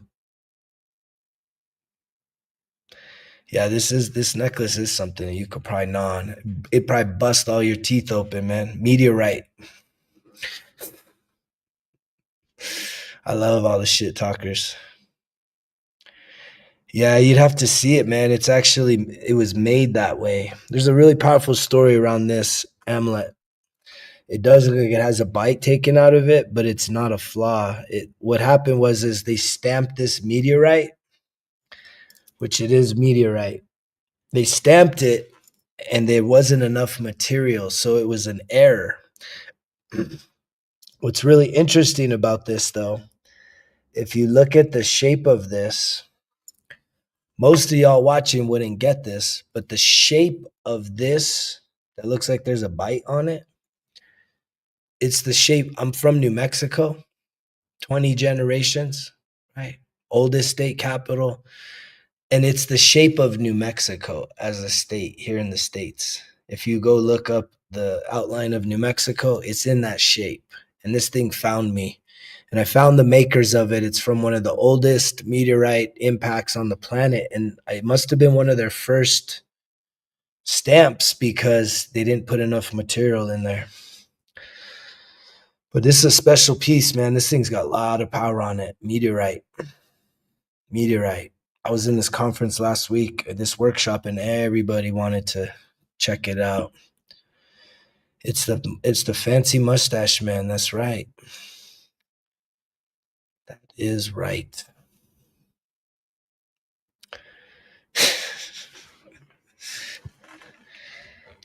Yeah, this necklace is something that you could probably gnaw on. It probably bust all your teeth open, man. Meteorite. I love all the shit talkers. Yeah, you'd have to see it, man. It was made that way. There's a really powerful story around this amulet. It does look like it has a bite taken out of it, but it's not a flaw. What happened was is they stamped this meteorite, which it is meteorite. They stamped it and there wasn't enough material, so it was an error. What's really interesting about this though, if you look at the shape of this, most of y'all watching wouldn't get this, but the shape of this that looks like there's a bite on it, it's the shape. I'm from New Mexico, 20 generations, right? Oldest state capital. And it's the shape of New Mexico as a state here in the States. If you go look up the outline of New Mexico, it's in that shape. And this thing found me. And I found the makers of it. It's from one of the oldest meteorite impacts on the planet. And it must have been one of their first stamps because they didn't put enough material in there. But this is a special piece, man. This thing's got a lot of power on it. Meteorite. Meteorite. I was in this conference last week, this workshop, and everybody wanted to check it out. It's the fancy mustache man. That's right. That is right.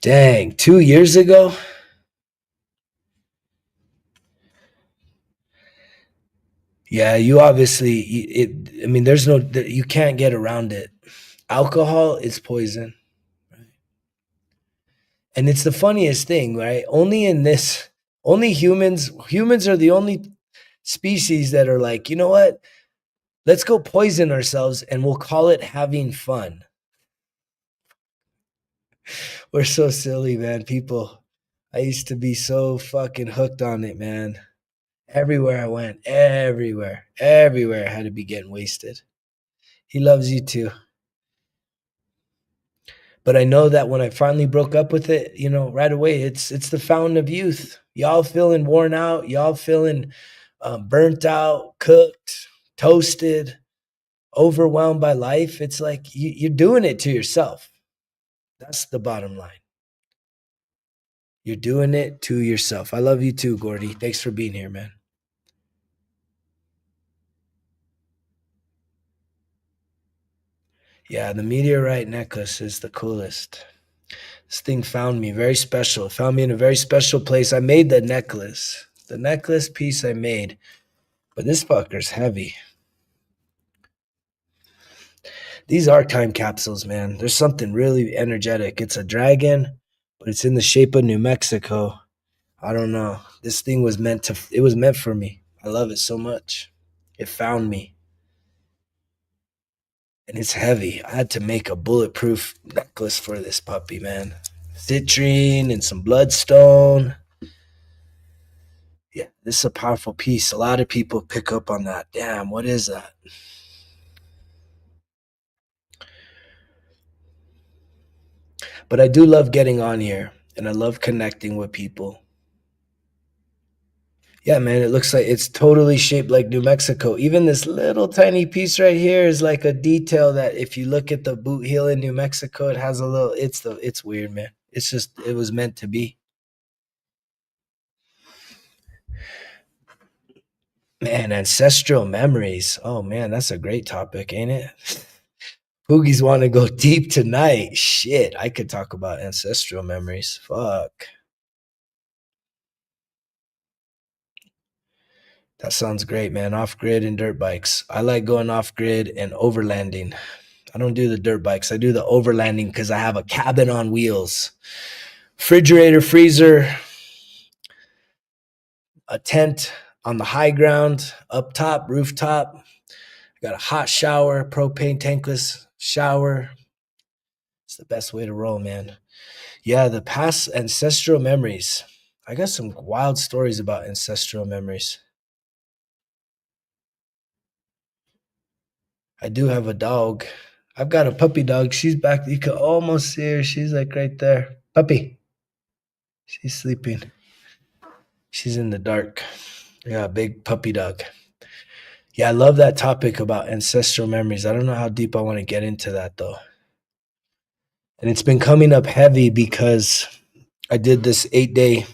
Dang, 2 years ago? Yeah, you obviously it. I mean, there's no you can't get around it. Alcohol is poison, and it's the funniest thing, right? Only humans are the only species that are like, you know what? Let's go poison ourselves, and we'll call it having fun. We're so silly, man. People, I used to be so fucking hooked on it, man. Everywhere I went, everywhere I had to be getting wasted. He loves you too. But I know that when I finally broke up with it, right away, it's the fountain of youth. Y'all feeling worn out, y'all feeling burnt out, cooked, toasted, overwhelmed by life. It's like you're doing it to yourself. That's the bottom line. You're doing it to yourself. I love you too, Gordy. Thanks for being here, man. Yeah, the meteorite necklace is the coolest. This thing found me very special. It found me in a very special place. I made the necklace piece I made, but this fucker's heavy. These are time capsules, man. There's something really energetic. It's a dragon, but it's in the shape of New Mexico. I don't know. This thing it was meant for me. I love it so much. It found me. And it's heavy. I had to make a bulletproof necklace for this puppy, man. Citrine and some bloodstone. Yeah, this is a powerful piece. A lot of people pick up on that. Damn, what is that? But I do love getting on here and I love connecting with people. Yeah, man, it looks like it's totally shaped like New Mexico. Even this little tiny piece right here is like a detail that if you look at the boot heel in New Mexico, it has a little it's weird, man. It was meant to be. Man, ancestral memories. Oh man, that's a great topic, ain't it? Poogies want to go deep tonight. Shit, I could talk about ancestral memories. Fuck. That sounds great, man. Off grid and dirt bikes. I like going off grid and overlanding. I don't do the dirt bikes. I do the overlanding because I have a cabin on wheels, refrigerator, freezer, a tent on the high ground, up top, rooftop. I got a hot shower, propane tankless shower. It's the best way to roll, man. Yeah, the past ancestral memories. I got some wild stories about ancestral memories. I do have a dog. I've got a puppy dog. She's back. You can almost see her. She's like right there. Puppy. She's sleeping. She's in the dark. Yeah, big puppy dog. Yeah, I love that topic about ancestral memories. I don't know how deep I want to get into that though. And it's been coming up heavy because I did this 8-day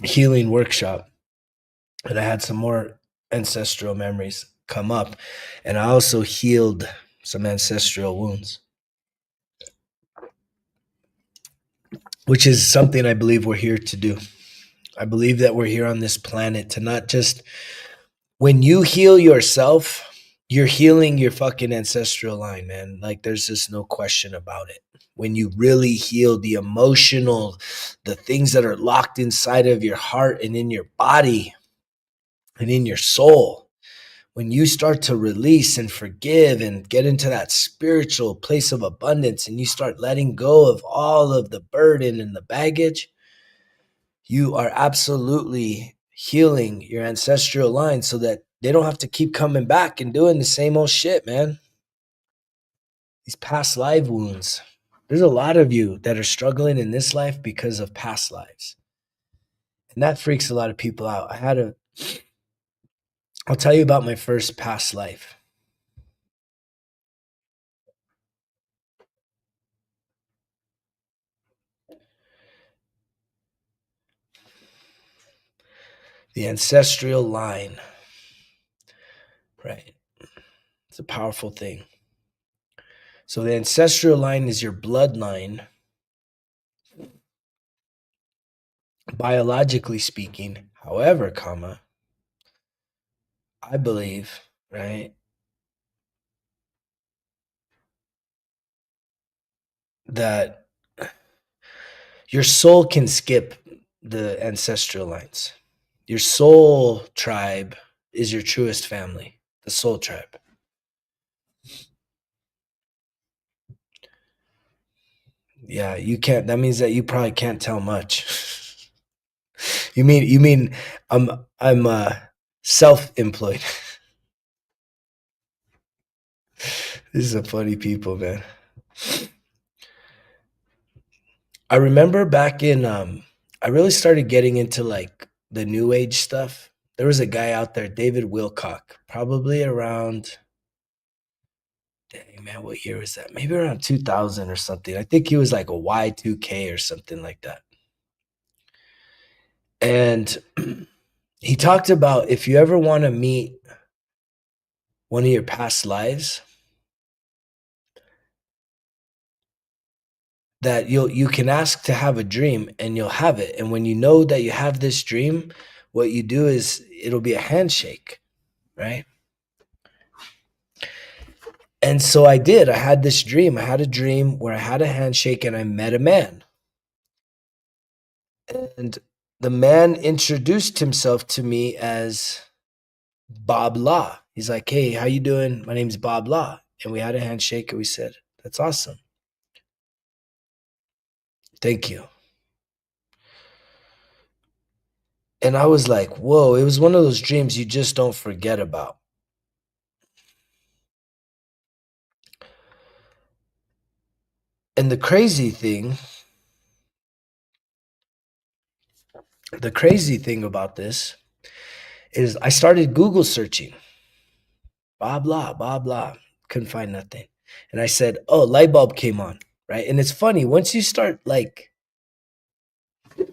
healing workshop and I had some more ancestral memories come up. And I also healed some ancestral wounds, which is something I believe we're here to do. I believe that we're here on this planet to not just, when you heal yourself, you're healing your fucking ancestral line, man. Like there's just no question about it. When you really heal the emotional, the things that are locked inside of your heart and in your body and in your soul, when you start to release and forgive and get into that spiritual place of abundance and you start letting go of all of the burden and the baggage, you are absolutely healing your ancestral line so that they don't have to keep coming back and doing the same old shit, man. These past life wounds. There's a lot of you that are struggling in this life because of past lives. And that freaks a lot of people out. I'll tell you about my first past life. The ancestral line, right? It's a powerful thing. So the ancestral line is your bloodline, biologically speaking. However, I believe, right, that your soul can skip the ancestral lines. Your soul tribe is your truest family, the soul tribe. Yeah, you can't. That means that you probably can't tell much. You mean I'm self-employed. This is a funny people, man. I remember back in I really started getting into like the new age stuff. There was a guy out there, David Wilcock, probably around, dang man, what year was that? Maybe around 2000 or something. I think he was like a Y2K or something like that. And he talked about if you ever want to meet one of your past lives, that you can ask to have a dream and you'll have it. And when you know that you have this dream, what you do is it'll be a handshake, right? And so I did. I had this dream. I had a dream where I had a handshake and I met a man. And the man introduced himself to me as Bob Law. He's like, "Hey, how you doing? My name's Bob Law." And we had a handshake and we said, "That's awesome. Thank you." And I was like, whoa, it was one of those dreams you just don't forget about. And the crazy thing about this is I started Google searching, blah, blah, blah, blah. Couldn't find nothing. And I said, oh, light bulb came on, right? And it's funny, once you start like,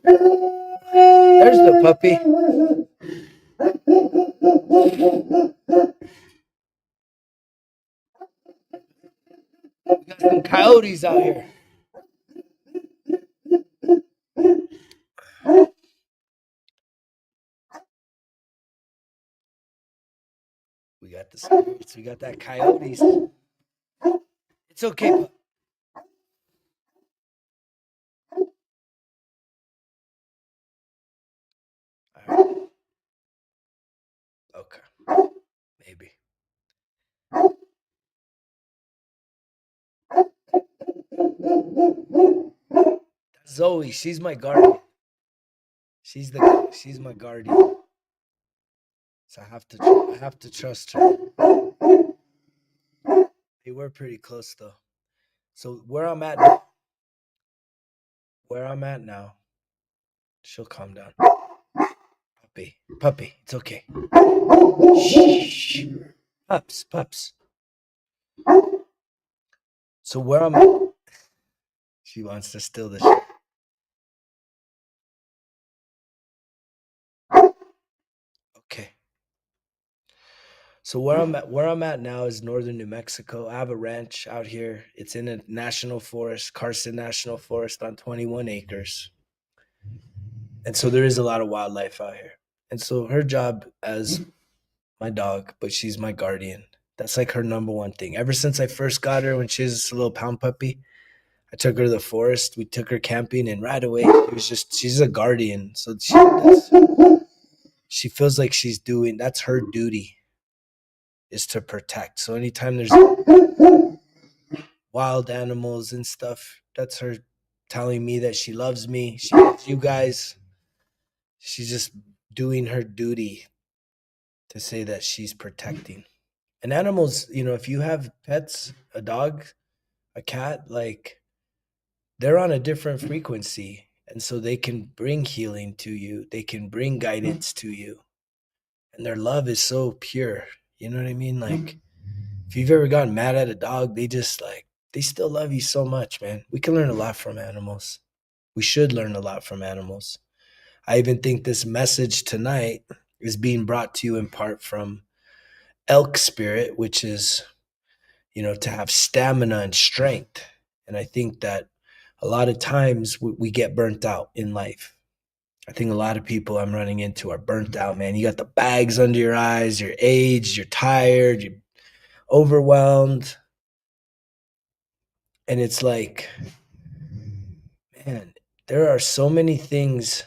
there's the puppy. We got some coyotes out here. We got the spirits. We got that coyotes. It's okay. All right. Okay. Maybe. Zoe, she's my guardian. She's my guardian. So I have to trust her. They were pretty close though. So where I'm at now, she'll calm down. Puppy, it's okay. Shh. Pups. So where I'm at, she wants to steal the shit. Okay. So where I'm at now is northern New Mexico. I have a ranch out here. It's in a national forest, Carson National Forest on 21 acres. And so there is a lot of wildlife out here. And so her job as my dog, but she's my guardian. That's like her number one thing. Ever since I first got her when she was a little pound puppy, I took her to the forest. We took her camping, and right away, it was just she's a guardian. So she feels like she's doing that's her duty is to protect. So anytime there's wild animals and stuff, that's her telling me that she loves me. She loves you guys. She's just doing her duty to say that she's protecting. And animals, if you have pets, a dog, a cat, like they're on a different frequency. And so they can bring healing to you, they can bring guidance to you. And their love is so pure. You know what I mean? Like, if you've ever gotten mad at a dog, they still love you so much, man. We can learn a lot from animals. We should learn a lot from animals. I even think this message tonight is being brought to you in part from elk spirit, which is to have stamina and strength. And I think that a lot of times we get burnt out in life. I think a lot of people I'm running into are burnt out, man. You got the bags under your eyes, you're aged, you're tired, you're overwhelmed. And it's like, man, there are so many things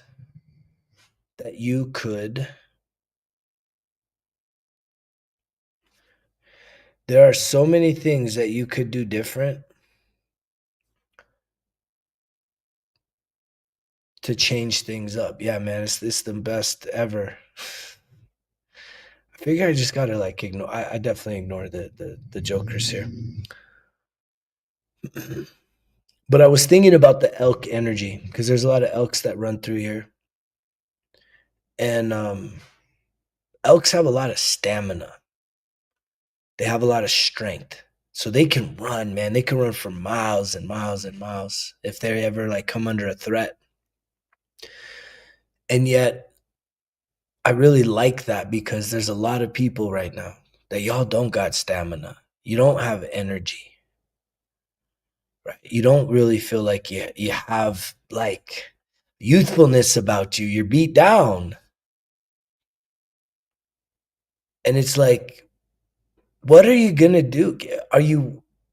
that there are so many things that you could do different to change things up. Yeah, man, it's the best ever. I figure I just gotta like ignore. I definitely ignore the jokers here. But I was thinking about the elk energy because there's a lot of elks that run through here, and elks have a lot of stamina. They have a lot of strength, so they can run, man. They can run for miles and miles and miles if they ever like come under a threat. And yet, I really like that because there's a lot of people right now that y'all don't got stamina. You don't have energy, right? You don't really feel like you have like youthfulness about you. You're beat down. And it's like, what are you going to do?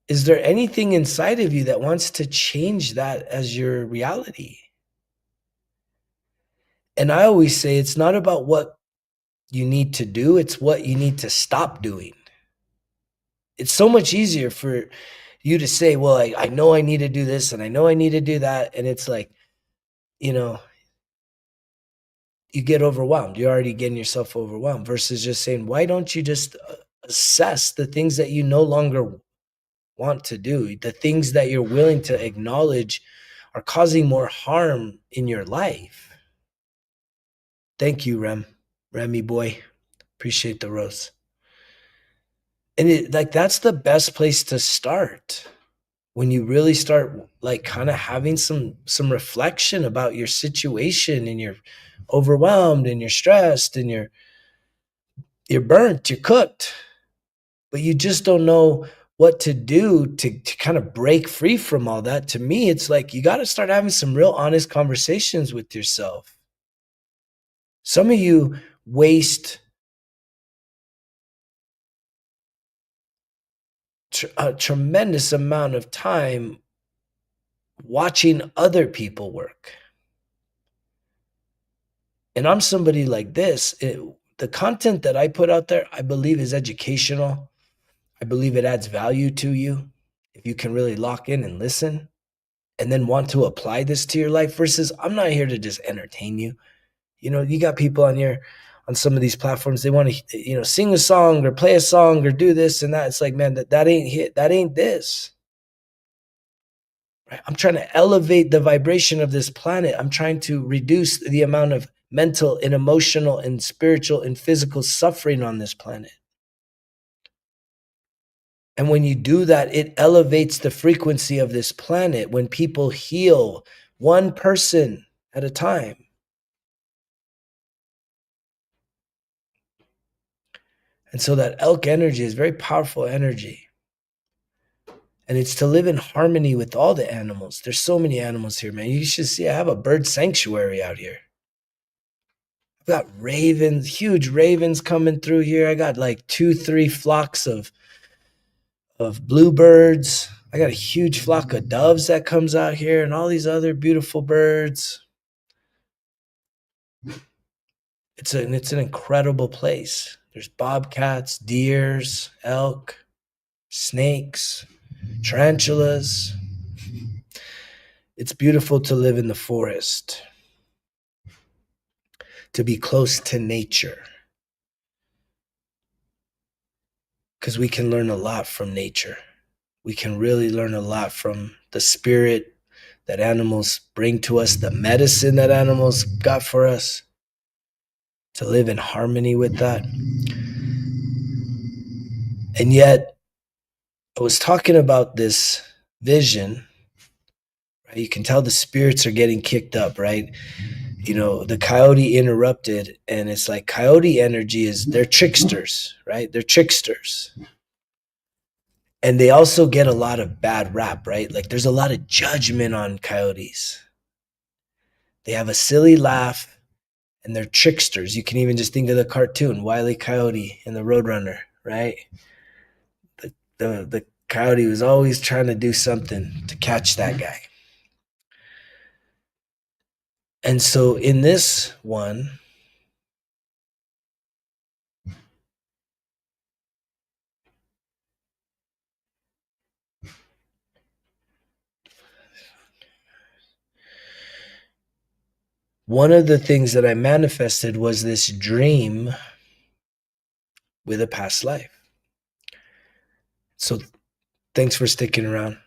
Is there anything inside of you that wants to change that as your reality? And I always say it's not about what you need to do, it's what you need to stop doing. It's so much easier for you to say, well, I know I need to do this and I know I need to do that. And it's like, you know, you get overwhelmed. You're already getting yourself overwhelmed versus just saying, why don't you just assess the things that you no longer want to do, the things that you're willing to acknowledge are causing more harm in your life? Thank you, Remy boy. Appreciate the rose. And that's the best place to start. When you really start like kind of having some reflection about your situation and you're overwhelmed and you're stressed and you're burnt, you're cooked, but you just don't know what to do to kind of break free from all that. To me, it's like you got to start having some real honest conversations with yourself. Some of you waste a tremendous amount of time watching other people work. And I'm somebody like this. The content that I put out there, I believe is educational. I believe it adds value to you if you can really lock in and listen. and then want to apply this to your life versus I'm not here to just entertain you. You know, you got people on here on some of these platforms, they want to, sing a song or play a song or do this and that. It's like, man, that ain't hit. That ain't this. Right? I'm trying to elevate the vibration of this planet. I'm trying to reduce the amount of mental and emotional and spiritual and physical suffering on this planet. And when you do that, it elevates the frequency of this planet when people heal one person at a time. And so that elk energy is very powerful energy. And it's to live in harmony with all the animals. There's so many animals here, man. You should see, I have a bird sanctuary out here. I've got ravens, huge ravens coming through here. I got like 2-3 flocks of bluebirds. I got a huge flock of doves that comes out here and all these other beautiful birds. It's an incredible place. There's bobcats, deers, elk, snakes, tarantulas. It's beautiful to live in the forest, to be close to nature, because we can learn a lot from nature. We can really learn a lot from the spirit that animals bring to us, the medicine that animals got for us, to live in harmony with that. And yet, I was talking about this vision, right? You can tell the spirits are getting kicked up, right? The coyote interrupted, and it's like coyote energy they're tricksters, right? They're tricksters. And they also get a lot of bad rap, right? Like there's a lot of judgment on coyotes. They have a silly laugh and they're tricksters. You can even just think of the cartoon, Wile E. Coyote and the Roadrunner, right? The coyote was always trying to do something to catch that guy. And so in this one, one of the things that I manifested was this dream with a past life. So thanks for sticking around.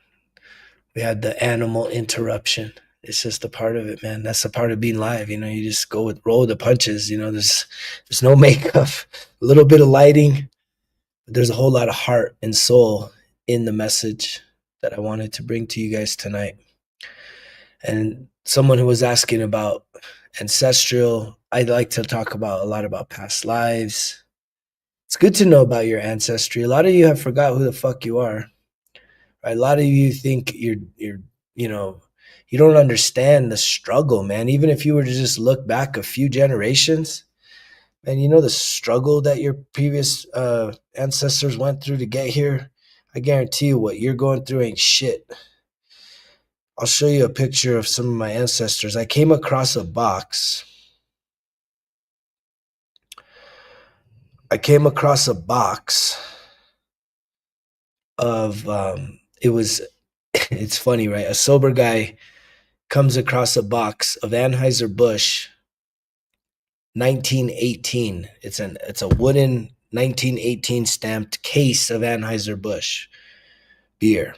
We had the animal interruption. It's just a part of it, man. That's a part of being live. You just roll with the punches. There's no makeup, a little bit of lighting, but there's a whole lot of heart and soul in the message that I wanted to bring to you guys tonight. And someone who was asking about ancestral, I'd like to talk about a lot about past lives. It's good to know about your ancestry. A lot of you have forgot who the fuck you are. Right? A lot of you think you're you don't understand the struggle, man. Even if you were to just look back a few generations, man, the struggle that your previous ancestors went through to get here. I guarantee you what you're going through ain't shit. I'll show you a picture of some of my ancestors. I came across a box. Of it's funny, right? A sober guy comes across a box of Anheuser-Busch 1918. It's a wooden 1918 stamped case of Anheuser-Busch beer.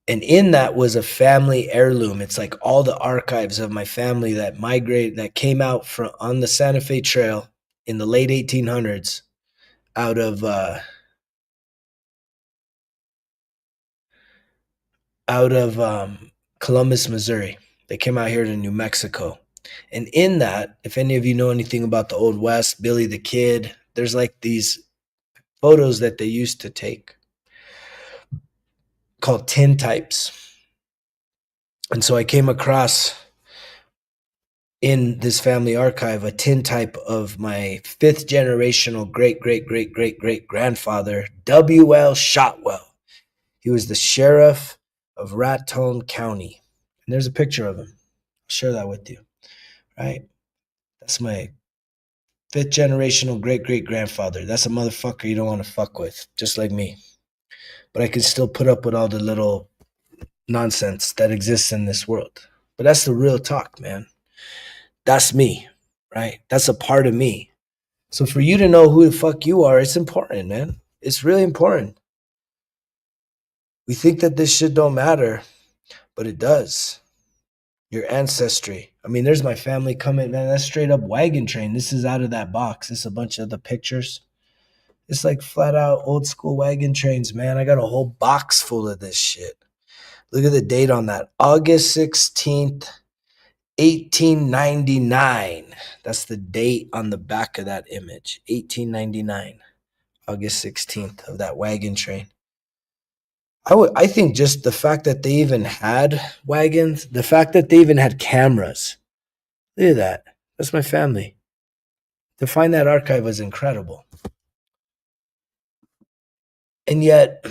And in that was a family heirloom. It's like all the archives of my family that came out from on the Santa Fe Trail in the late 1800s out of Columbus, Missouri. They came out here to New Mexico. And in that, if any of you know anything about the Old West, Billy the Kid, there's like these photos that they used to take called tintypes. And so I came across in this family archive a tintype of my 5th generational great grandfather, W.L. Shotwell. He was the sheriff of Raton County. And there's a picture of him. I'll share that with you. Right? That's my 5th generational great grandfather. That's a motherfucker you don't want to fuck with, just like me. But I can still put up with all the little nonsense that exists in this world. But that's the real talk, man. That's me, right? That's a part of me. So for you to know who the fuck you are, it's important, man. It's really important. We think that this shit don't matter, but it does. Your ancestry. I mean, there's my family coming, man. That's straight up wagon train. This is out of that box. This is a bunch of the pictures. It's like flat out old school wagon trains, man. I got a whole box full of this shit. Look at the date on that. August 16th, 1899. That's the date on the back of that image. 1899. August 16th of that wagon train. I think just the fact that they even had wagons, the fact that they even had cameras. Look at that. That's my family. To find that archive was incredible. And yet,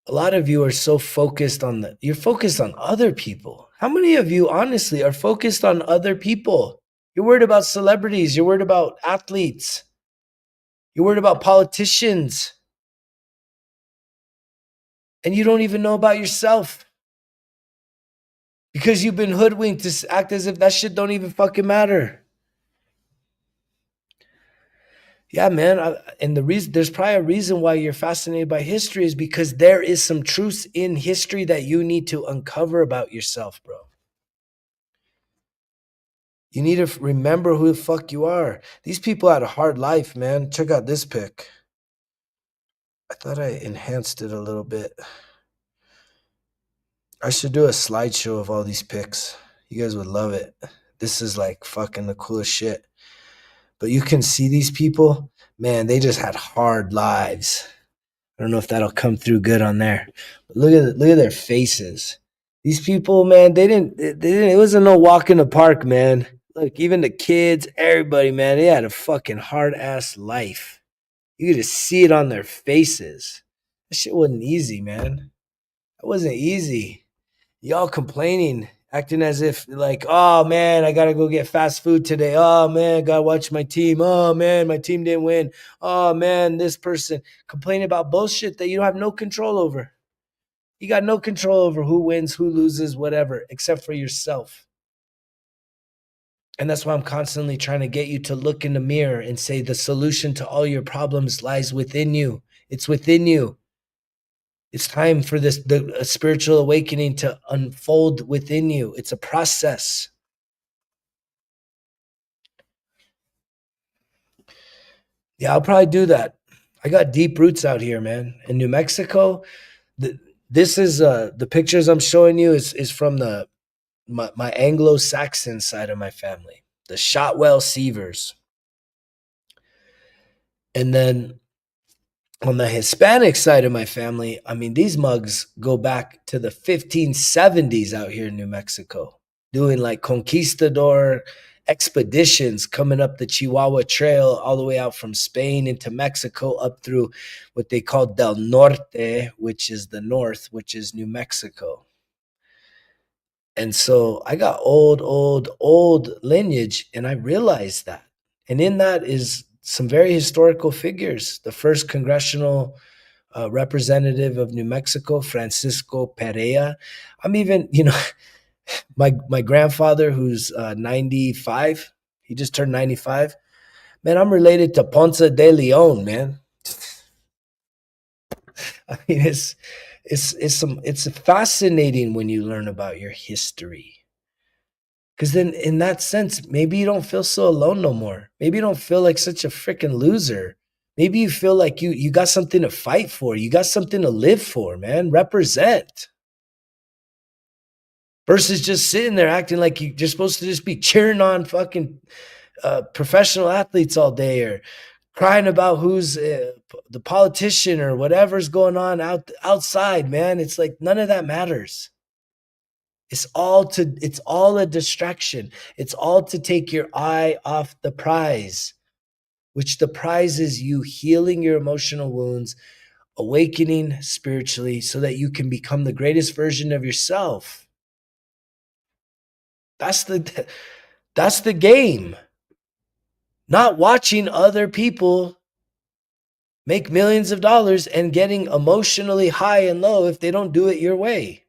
a lot of you are so focused on you're focused on other people. How many of you honestly are focused on other people? You're worried about celebrities, you're worried about athletes, you're worried about politicians, and you don't even know about yourself because you've been hoodwinked to act as if that shit don't even fucking matter. Yeah, man. And the reason there's probably a reason why you're fascinated by history is because there is some truths in history that you need to uncover about yourself, bro. You need to remember who the fuck you are. These people had a hard life, man. Check out this pic. I thought I enhanced it a little bit. I should do a slideshow of all these pics. You guys would love it. This is like fucking the coolest shit. But you can see these people, man, they just had hard lives. I don't know if that'll come through good on there. But look at their faces. These people, man, they didn't it wasn't no walk in the park, man. Look, even the kids, everybody, man, they had a fucking hard ass life. You could just see it on their faces. That shit wasn't easy, man. That wasn't easy. Y'all complaining, acting as if like, oh man, I gotta go get fast food today. Oh man, gotta watch my team. Oh man, my team didn't win. Oh man, this person complaining about bullshit that you have no control over. You got no control over who wins, who loses, whatever, except for yourself. And that's why I'm constantly trying to get you to look in the mirror and say the solution to all your problems lies within you. It's within you. It's time for the spiritual awakening to unfold within you. It's a process. Yeah, I'll probably do that. I got deep roots out here, man. In New Mexico, this is the pictures I'm showing you is from my Anglo-Saxon side of my family, the Shotwell Sievers. And then on the Hispanic side of my family, I mean, these mugs go back to the 1570s out here in New Mexico, doing like conquistador expeditions coming up the Chihuahua Trail all the way out from Spain into Mexico up through what they call Del Norte, which is the north, which is New Mexico. And so I got old lineage, and I realized that. And in that is some very historical figures. The first congressional representative of New Mexico, Francisco Perea. I'm even, my grandfather, who's 95, he just turned 95. Man, I'm related to Ponce de Leon, man. I mean, it's fascinating when you learn about your history. Because then, in that sense, maybe you don't feel so alone no more. Maybe you don't feel like such a freaking loser. Maybe you feel like you got something to fight for. You got something to live for, man. Represent. Versus just sitting there acting like you're supposed to just be cheering on fucking professional athletes all day or crying about who's the politician or whatever's going on outside, man. It's like none of that matters. It's all a distraction. It's all to take your eye off the prize, which the prize is you healing your emotional wounds, awakening spiritually so that you can become the greatest version of yourself. That's the game. Not watching other people make millions of dollars and getting emotionally high and low if they don't do it your way.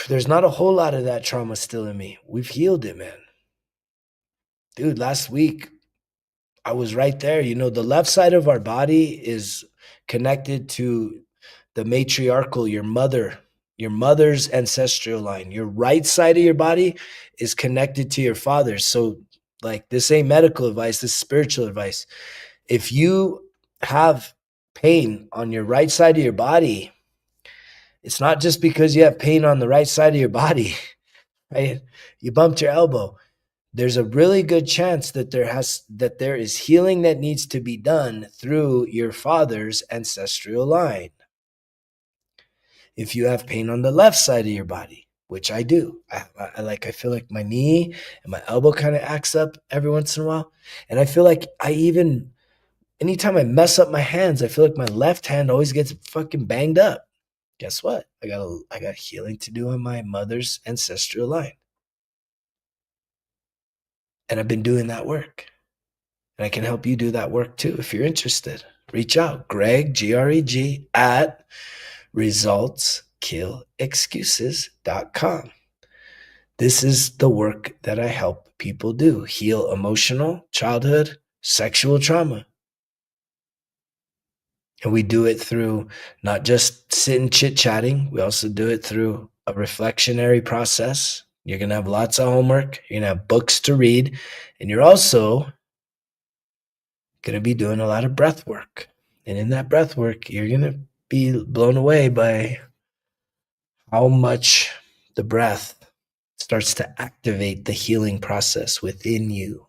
There's not a whole lot of that trauma still in me. We've healed it, man. Dude, last week I was right there. You know, the left side of our body is connected to the matriarchal, your mother's ancestral line. Your right side of your body is connected to your father's. So, like, this ain't medical advice, this is spiritual advice. If you have pain on your right side of your body, it's not just because you have pain on the right side of your body, right? You bumped your elbow. There's a really good chance that there is healing that needs to be done through your father's ancestral line. If you have pain on the left side of your body, which I do, I feel like my knee and my elbow kind of acts up every once in a while, and I feel like anytime I mess up my hands, I feel like my left hand always gets fucking banged up. Guess what? I got healing to do on my mother's ancestral line, and I've been doing that work. And I can help you do that work too if you're interested. Reach out, Greg, Greg, at resultskillexcuses.com. This is the work that I help people do: heal emotional, childhood, sexual trauma. And we do it through not just sitting chit-chatting, we also do it through a reflectionary process. You're going to have lots of homework, you're going to have books to read, and you're also going to be doing a lot of breath work. And in that breath work, you're going to be blown away by how much the breath starts to activate the healing process within you.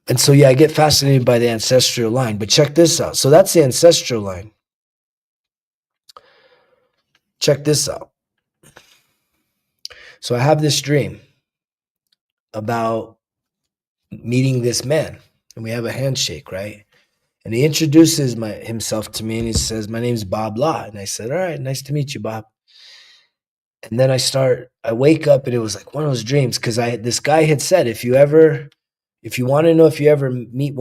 And so, yeah, I get fascinated by the ancestral line, but check this out. So that's the ancestral line. Check this out. So I have this dream about meeting this man, and we have a handshake, right? And he introduces himself to me, and he says, "My name's Bob Law." And I said, "All right, nice to meet you, Bob." And then I wake up, and it was like one of those dreams, because this guy had said, if you want to know if you ever meet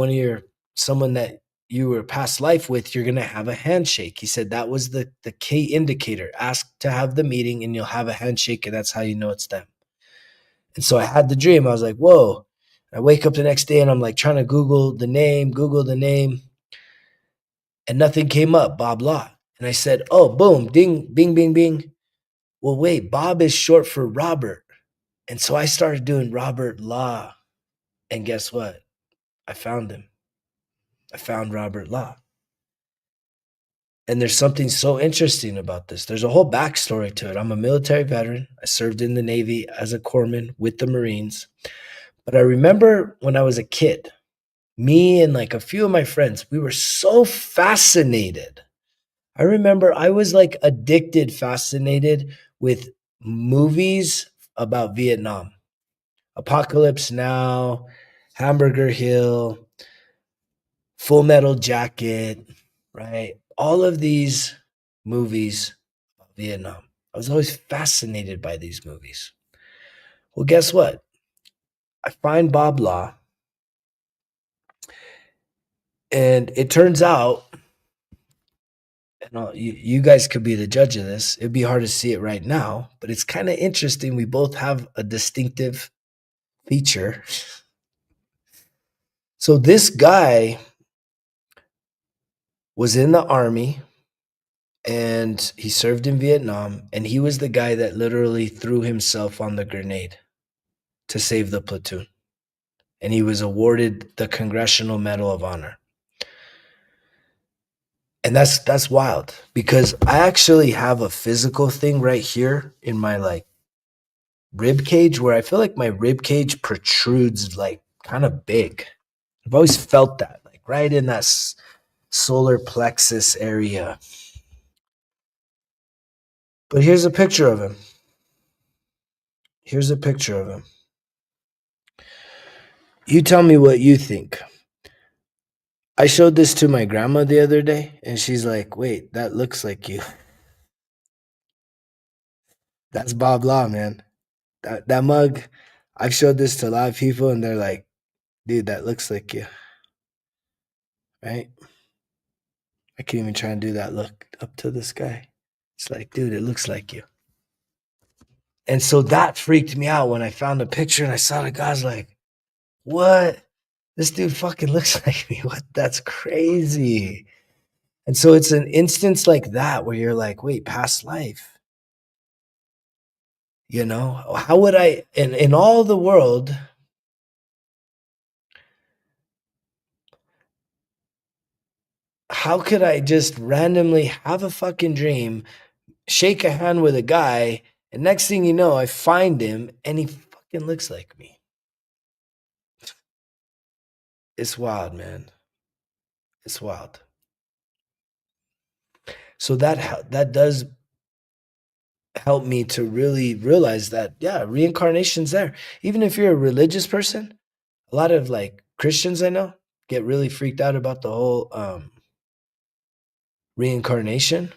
someone that you were past life with, you're going to have a handshake. He said that was the key indicator. Ask to have the meeting and you'll have a handshake, and that's how you know it's them. And so I had the dream. I was like, whoa. I wake up the next day and I'm like trying to Google the name, and nothing came up, Bob Law. And I said, oh, boom, ding, bing, bing, bing. Well, wait, Bob is short for Robert. And so I started doing Robert Law. And guess what? I found him. I found Robert Law. And there's something so interesting about this. There's a whole backstory to it. I'm a military veteran. I served in the Navy as a corpsman with the Marines. But I remember when I was a kid, me and like a few of my friends, we were so fascinated. I remember I was like addicted, fascinated with movies about Vietnam. Apocalypse Now, Hamburger Hill, Full Metal Jacket, right? All of these movies about Vietnam. I was always fascinated by these movies. Well, guess what? I find Bob Law, and it turns out, and you guys could be the judge of this. It'd be hard to see it right now, but it's kind of interesting. We both have a distinctive feature. So this guy was in the army and he served in Vietnam, and he was the guy that literally threw himself on the grenade to save the platoon. And he was awarded the Congressional Medal of Honor. And that's wild, because I actually have a physical thing right here in my like rib cage where I feel like my rib cage protrudes like kind of big. I've always felt that, like right in that solar plexus area. But here's a picture of him. Here's a picture of him. You tell me what you think. I showed this to my grandma the other day, and she's like, "Wait, that looks like you." That's Bob Law, man. That mug. I've showed this to a lot of people, and they're like, "Dude, that looks like you." Right? I can even try and do that look up to the sky. It's like, dude, it looks like you. And so that freaked me out when I found a picture and I saw the guy. I was like, what? This dude fucking looks like me. What? That's crazy. And so it's an instance like that where you're like, wait, past life. You know, how would I, in all the world, how could I just randomly have a fucking dream, shake a hand with a guy, and next thing you know, I find him and he fucking looks like me? It's wild, man. It's wild. So that does help me to really realize that, yeah, reincarnation's there. Even if you're a religious person, a lot of like Christians I know get really freaked out about the whole reincarnation,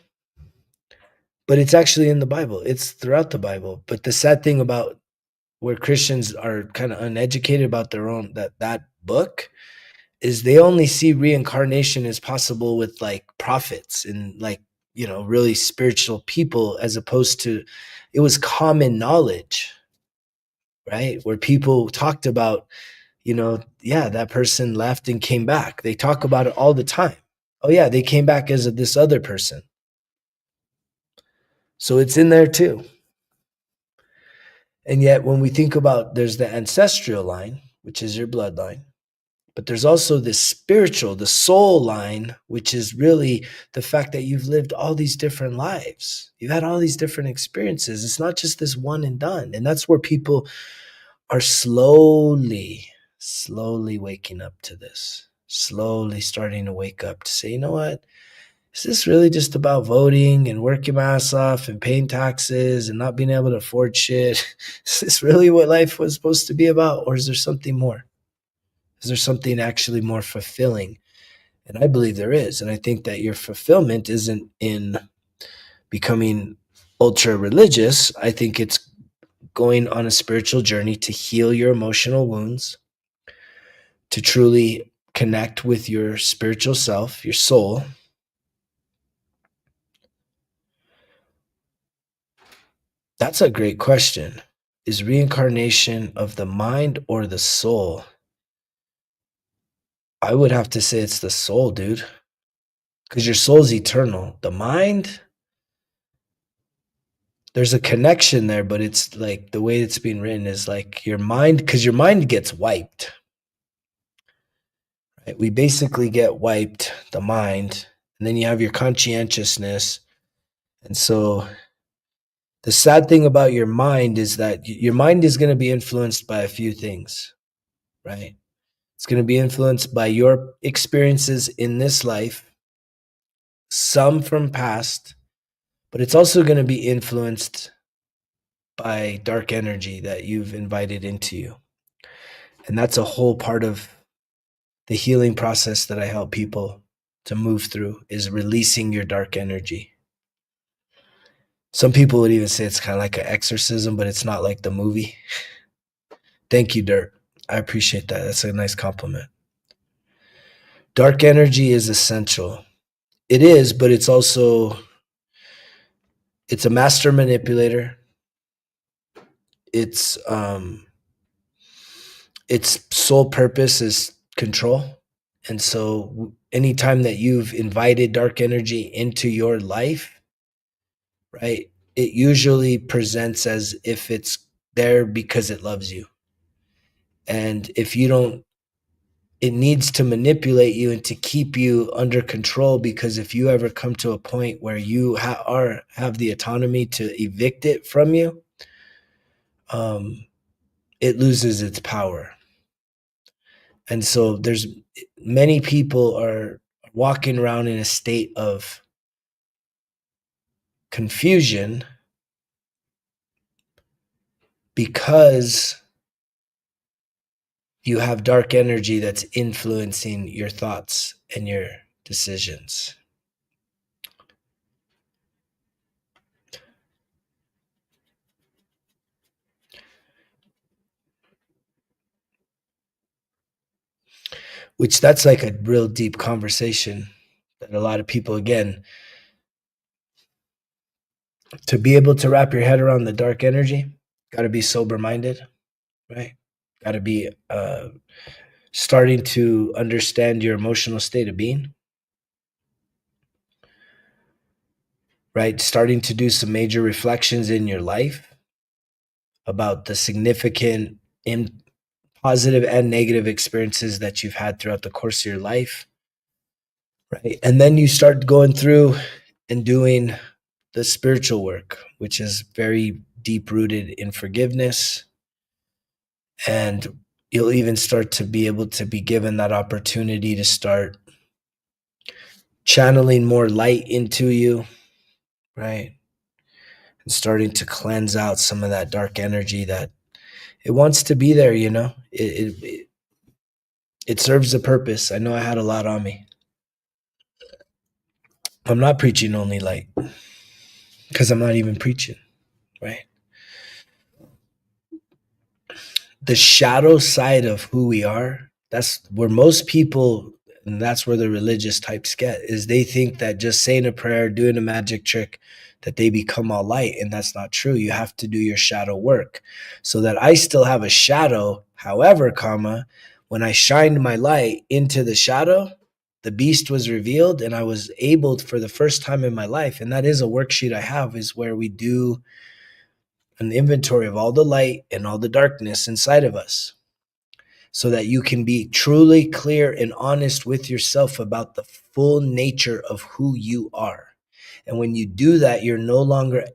but it's actually in the Bible. It's throughout the Bible. But the sad thing about where Christians are kind of uneducated about their own that book is they only see reincarnation as possible with like prophets and like, you know, really spiritual people, as opposed to, it was common knowledge, right? Where people talked about, you know, yeah, that person left and came back. They talk about it all the time. Oh yeah, they came back as this other person. So it's in there too. And yet when we think about, there's the ancestral line, which is your bloodline. But there's also this spiritual, the soul line, which is really the fact that you've lived all these different lives. You've had all these different experiences. It's not just this one and done. And that's where people are slowly waking up to this, slowly starting to wake up to say, you know what? Is this really just about voting and working my ass off and paying taxes and not being able to afford shit? Is this really what life was supposed to be about? Or is there something more? Is there something actually more fulfilling? And I believe there is. And I think that your fulfillment isn't in becoming ultra religious. I think it's going on a spiritual journey to heal your emotional wounds, to truly connect with your spiritual self, your soul. That's a great question. Is reincarnation of the mind or the soul? I would have to say it's the soul, dude. Because your soul's eternal. The mind, there's a connection there, but it's like the way it's being written is like your mind, because your mind gets wiped. Right? We basically get wiped, the mind, and then you have your conscientiousness. And so the sad thing about your mind is that your mind is going to be influenced by a few things, right? It's going to be influenced by your experiences in this life, some from past, but it's also going to be influenced by dark energy that you've invited into you. And that's a whole part of the healing process that I help people to move through, is releasing your dark energy. Some people would even say it's kind of like an exorcism, but it's not like the movie. Thank you, Dirt. I appreciate that. That's a nice compliment. Dark energy is essential. It is, but it's also, it's a master manipulator. It's its sole purpose is control. And so anytime that you've invited dark energy into your life, right, it usually presents as if it's there because it loves you. And if you don't, it needs to manipulate you and to keep you under control, because if you ever come to a point where you have the autonomy to evict it from you, it loses its power. And so there's many people are walking around in a state of confusion because you have dark energy that's influencing your thoughts and your decisions. Which that's like a real deep conversation that a lot of people, again, to be able to wrap your head around the dark energy, got to be sober minded, right? Got to be starting to understand your emotional state of being, right? Starting to do some major reflections in your life about the significant positive and negative experiences that you've had throughout the course of your life, right? And then you start going through and doing the spiritual work, which is very deep rooted in forgiveness. And you'll even start to be able to be given that opportunity to start channeling more light into you, right? And starting to cleanse out some of that dark energy that it wants to be there, you know? It serves a purpose. I know I had a lot on me. I'm not preaching only light because I'm not even preaching, right? The shadow side of who we are, that's where most people, and that's where the religious types get, is they think that just saying a prayer, doing a magic trick, that they become all light. And that's not true. You have to do your shadow work. So that I still have a shadow, however, comma, when I shined my light into the shadow, the beast was revealed and I was able for the first time in my life. And that is a worksheet I have, is where we do an inventory of all the light and all the darkness inside of us, so that you can be truly clear and honest with yourself about the full nature of who you are. And when you do that, you're no longer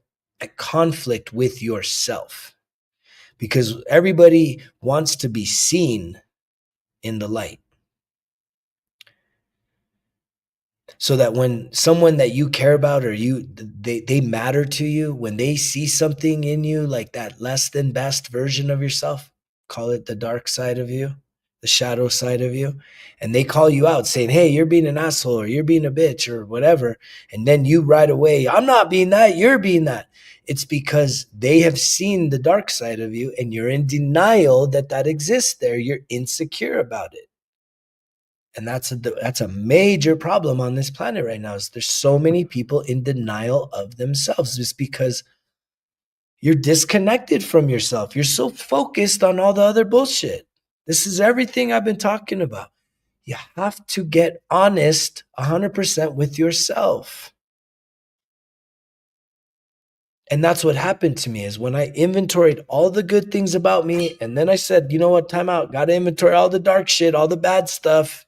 at conflict with yourself, because everybody wants to be seen in the light. So that when someone that you care about, or they matter to you, when they see something in you like that less than best version of yourself, call it the dark side of you, the shadow side of you, and they call you out saying, hey, you're being an asshole, or you're being a bitch, or whatever, and then you right away, I'm not being that, you're being that. It's because they have seen the dark side of you and you're in denial that that exists there. You're insecure about it. And that's a major problem on this planet right now, is there's so many people in denial of themselves, just because you're disconnected from yourself. You're so focused on all the other bullshit. This is everything I've been talking about. You have to get honest 100% with yourself. And that's what happened to me, is when I inventoried all the good things about me, and then I said, you know what, time out, got to inventory all the dark shit, all the bad stuff.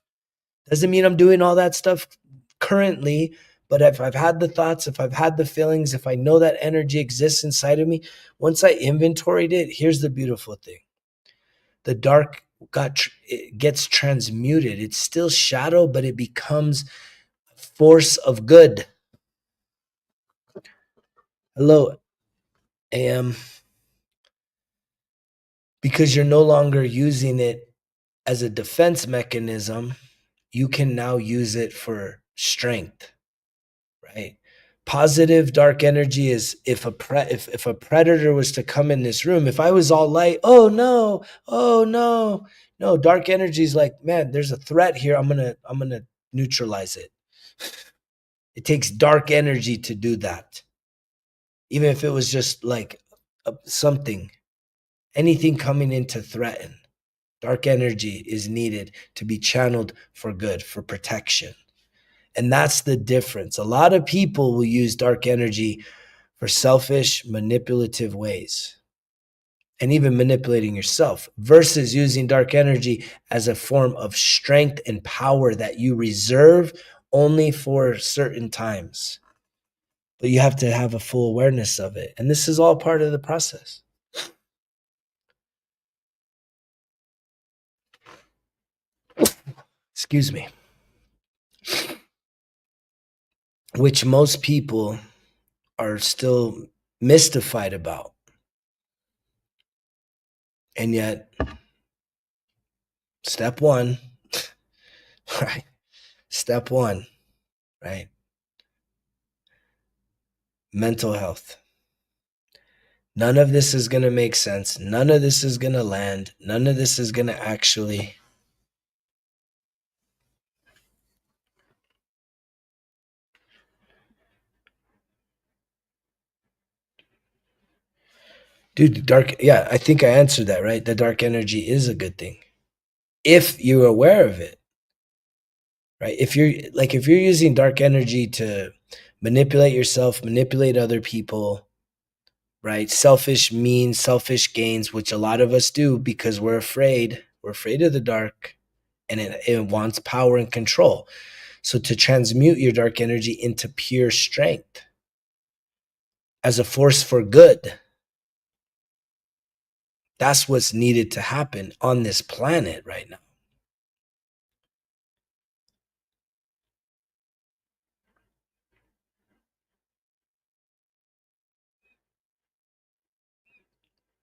Doesn't mean I'm doing all that stuff currently, but if I've had the thoughts, if I've had the feelings, if I know that energy exists inside of me, once I inventoried it, here's the beautiful thing. The dark it gets transmuted. It's still shadow, but it becomes a force of good. Hello, AM. Because you're no longer using it as a defense mechanism, you can now use it for strength, right? Positive dark energy is if if a predator was to come in this room, if I was all light, oh no, oh no, no, dark energy is like, man, there's a threat here. I'm gonna neutralize it. It takes dark energy to do that. Even if it was just like something, anything coming in to threaten, dark energy is needed to be channeled for good, for protection. And that's the difference. A lot of people will use dark energy for selfish, manipulative ways, and even manipulating yourself, versus using dark energy as a form of strength and power that you reserve only for certain times. But you have to have a full awareness of it. And this is all part of the process. Excuse me. Which most people are still mystified about. And yet, Step one, right? Step one, right? Mental health. None of this is going to make sense. None of this is going to land. None of this is going to actually. Dude, the dark, yeah, I think I answered that, right? The dark energy is a good thing if you're aware of it, right? If you're using dark energy to manipulate yourself, manipulate other people, right? Selfish means, selfish gains, which a lot of us do because we're afraid. We're afraid of the dark and it wants power and control. So to transmute your dark energy into pure strength as a force for good, that's what's needed to happen on this planet right now.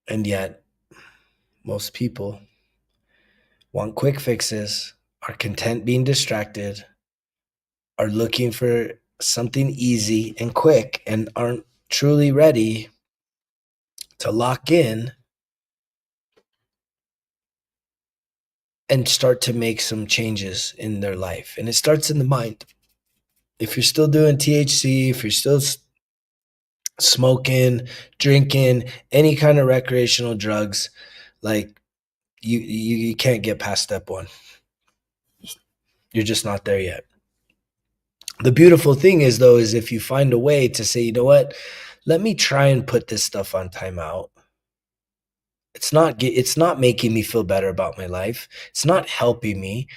And yet, most people want quick fixes, are content being distracted, are looking for something easy and quick, and aren't truly ready to lock in and start to make some changes in their life. And it starts in the mind. If you're still doing THC, if you're still smoking, drinking, any kind of recreational drugs, like you can't get past step one. You're just not there yet. The beautiful thing is though, is if you find a way to say, you know what, let me try and put this stuff on timeout. It's not making me feel better about my life. It's not helping me.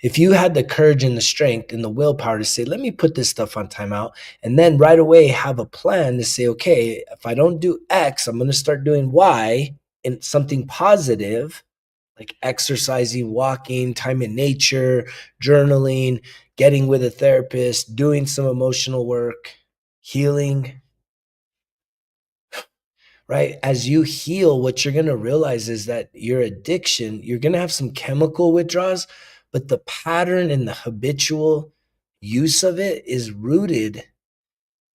If you had the courage and the strength and the willpower to say, let me put this stuff on timeout, and then right away have a plan to say, okay, if I don't do X, I'm going to start doing Y and something positive, like exercising, walking, time in nature, journaling, getting with a therapist, doing some emotional work, healing, right? As you heal, what you're going to realize is that your addiction, you're going to have some chemical withdrawals, but the pattern and the habitual use of it is rooted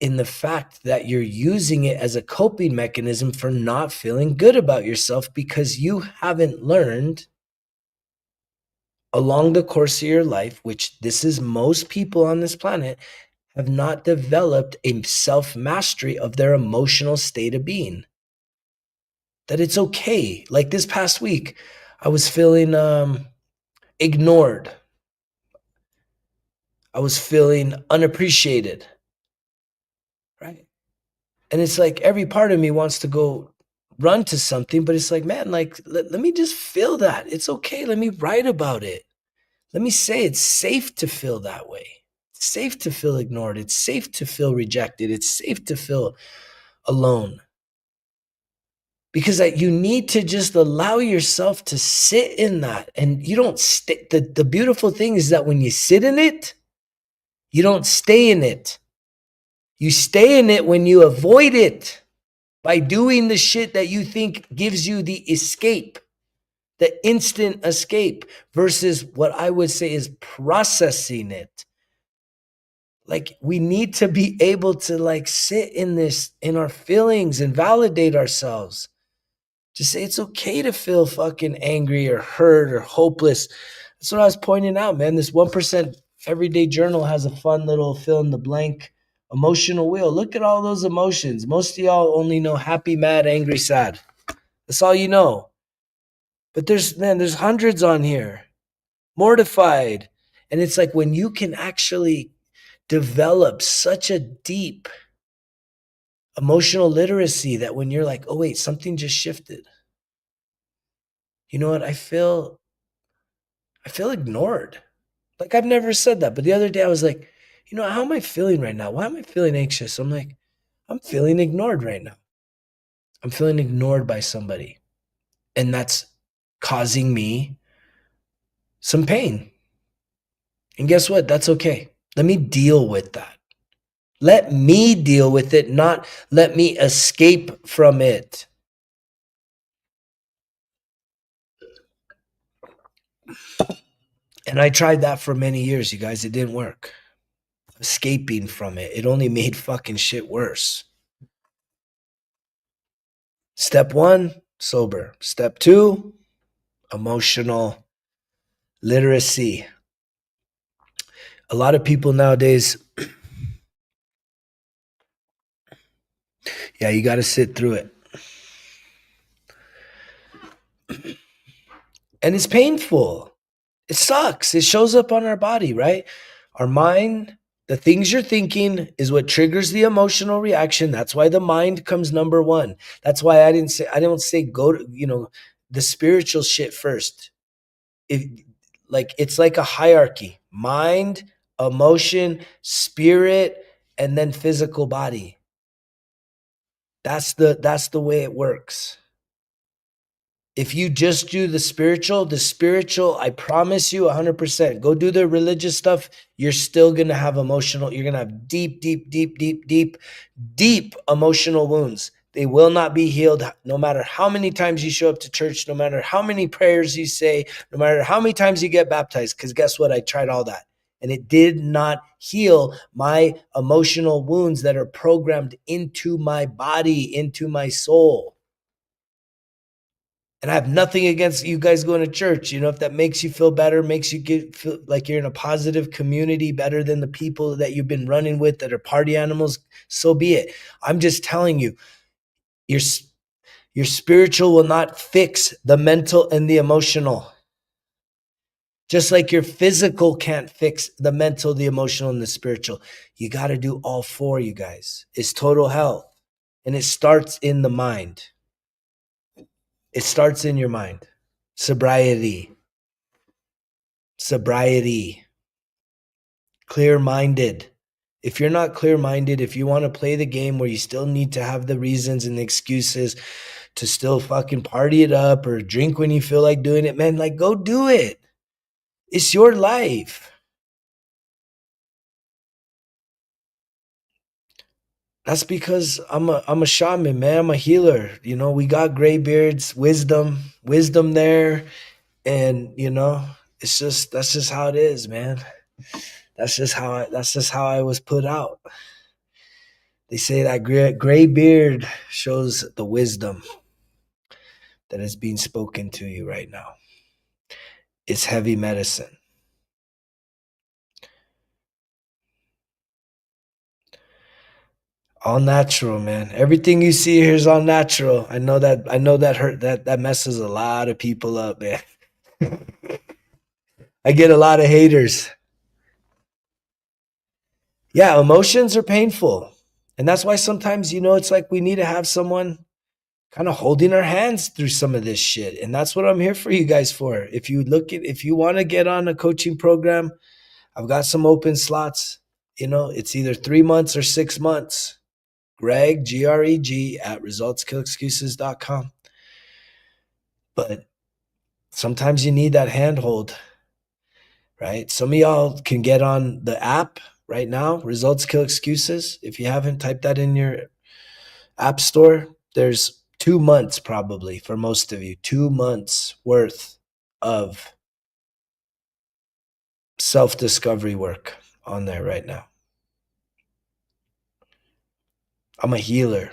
in the fact that you're using it as a coping mechanism for not feeling good about yourself because you haven't learned along the course of your life, which this is most people on this planet, have not developed a self mastery of their emotional state of being. That it's okay. Like this past week, I was feeling ignored. I was feeling unappreciated, right? And it's like every part of me wants to go run to something, but it's like, man, like let me just feel that. It's okay. Let me write about it. Let me say it's safe to feel that way. It's safe to feel ignored. It's safe to feel rejected. It's safe to feel alone. Because you need to just allow yourself to sit in that. And you don't stay. The beautiful thing is that when you sit in it, you don't stay in it. You stay in it when you avoid it by doing the shit that you think gives you the escape, the instant escape, versus what I would say is processing it. Like we need to be able to like sit in this, in our feelings and validate ourselves. Just say it's okay to feel fucking angry or hurt or hopeless. That's what I was pointing out, man. This 1% everyday journal has a fun little fill in the blank emotional wheel. Look at all those emotions. Most of y'all only know happy, mad, angry, sad. That's all you know. But there's hundreds on here. Mortified. And it's like when you can actually develop such a deep emotional literacy that when you're like, oh wait, something just shifted. You know what? I feel ignored. Like I've never said that, but the other day I was like, you know, how am I feeling right now? Why am I feeling anxious? I'm like, I'm feeling ignored right now. I'm feeling ignored by somebody. And that's causing me some pain. And guess what? That's okay. Let me deal with that. Let me deal with it, not let me escape from it. And I tried that for many years, you guys. It didn't work. Escaping from it, it only made fucking shit worse. Step one, sober. Step two, emotional literacy. A lot of people nowadays, yeah, you got to sit through it. And it's painful. It sucks. It shows up on our body, right? Our mind, the things you're thinking is what triggers the emotional reaction. That's why the mind comes number one. That's why I don't say go to, the spiritual shit first. If like it's like a hierarchy. Mind, emotion, spirit, and then physical body. That's the way it works. If you just do the spiritual, I promise you 100%, go do the religious stuff, you're still going to have emotional, you're going to have deep, deep, deep, deep, deep, deep emotional wounds. They will not be healed no matter how many times you show up to church, no matter how many prayers you say, no matter how many times you get baptized. Because guess what? I tried all that. And it did not heal my emotional wounds that are programmed into my body, into my soul. And I have nothing against you guys going to church. If that makes you feel better, makes you feel like you're in a positive community, better than the people that you've been running with that are party animals, so be it. I'm just telling you, your your spiritual will not fix the mental and the emotional. Just like your physical can't fix the mental, the emotional, and the spiritual. You got to do all four, you guys. It's total health. And it starts in the mind. It starts in your mind. Sobriety. Clear-minded. If you're not clear-minded, if you want to play the game where you still need to have the reasons and the excuses to still fucking party it up or drink when you feel like doing it, man, like go do it. It's your life. That's because I'm a shaman, man. I'm a healer. We got gray beards, wisdom there. And that's just how it is, man. That's just how I was put out. They say that gray beard shows the wisdom that is being spoken to you right now. It's heavy medicine. All natural, man. Everything you see here is all natural. I know that hurt that messes a lot of people up, man. I get a lot of haters. Yeah, emotions are painful. And that's why sometimes, it's like we need to have someone kind of holding our hands through some of this shit. And that's what I'm here for you guys for. If you want to get on a coaching program, I've got some open slots. It's either 3 months or 6 months. Greg, Greg, at resultskillexcuses.com. But sometimes you need that handhold, right? Some of y'all can get on the app right now, Results Kill Excuses. If you haven't, typed that in your app store. There's 2 months probably for most of you, 2 months worth of self-discovery work on there right now. I'm a healer.